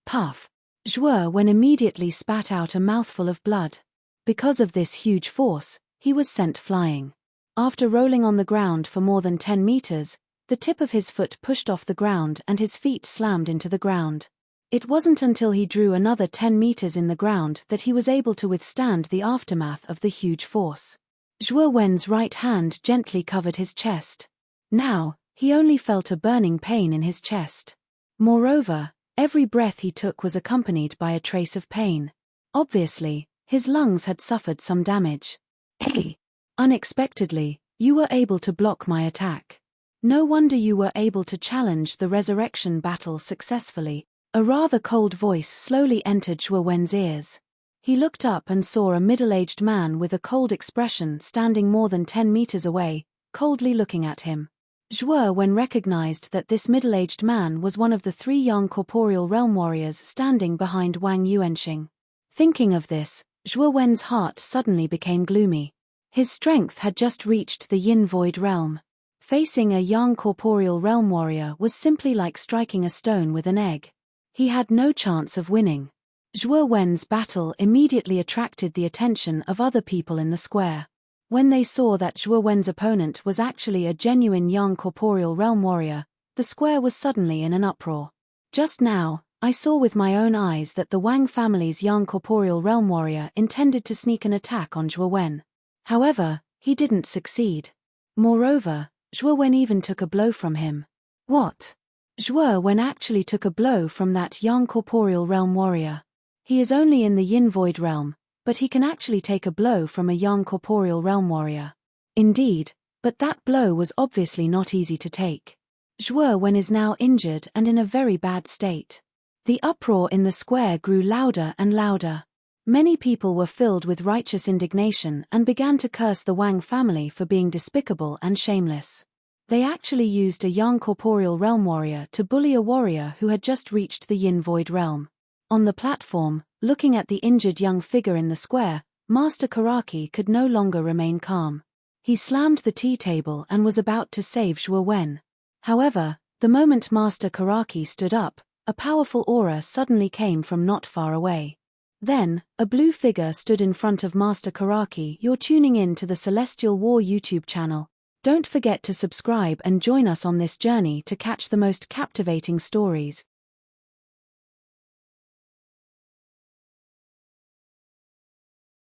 Puff! Zhuo Wen immediately spat out a mouthful of blood. Because of this huge force, he was sent flying. After rolling on the ground for more than 10 meters, the tip of his foot pushed off the ground and his feet slammed into the ground. It wasn't until he drew another 10 meters in the ground that he was able to withstand the aftermath of the huge force. Zhuo Wen's right hand gently covered his chest. Now, he only felt a burning pain in his chest. Moreover, every breath he took was accompanied by a trace of pain. Obviously, his lungs had suffered some damage. Hey! Unexpectedly, you were able to block my attack. No wonder you were able to challenge the resurrection battle successfully. A rather cold voice slowly entered Zhuo Wen's ears. He looked up and saw a middle-aged man with a cold expression standing more than 10 meters away, coldly looking at him. Zhuo Wen recognized that this middle-aged man was one of the 3 young corporeal realm warriors standing behind Wang Yuanxing. Thinking of this, Zhuo Wen's heart suddenly became gloomy. His strength had just reached the Yin Void realm. Facing a young corporeal realm warrior was simply like striking a stone with an egg. He had no chance of winning. Zhuo Wen's battle immediately attracted the attention of other people in the square. When they saw that Zhuo Wen's opponent was actually a genuine young corporeal realm warrior, the square was suddenly in an uproar. Just now, I saw with my own eyes that the Wang family's young corporeal realm warrior intended to sneak an attack on Zhuo Wen. However, he didn't succeed. Moreover, Zhuo Wen even took a blow from him. What? Zhuo Wen actually took a blow from that young corporeal realm warrior. He is only in the Yin Void realm, but he can actually take a blow from a young corporeal realm warrior. Indeed, but that blow was obviously not easy to take. Zhuo Wen is now injured and in a very bad state. The uproar in the square grew louder and louder. Many people were filled with righteous indignation and began to curse the Wang family for being despicable and shameless. They actually used a young corporeal realm warrior to bully a warrior who had just reached the Yin Void realm. On the platform, looking at the injured young figure in the square, Master Karaki could no longer remain calm. He slammed the tea table and was about to save Zhuo Wen. However, The moment Master Karaki stood up, a powerful aura suddenly came from not far away. Then, a blue figure stood in front of Master Karaki. You're tuning in to the Celestial War YouTube channel. Don't forget to subscribe and join us on this journey to catch the most captivating stories.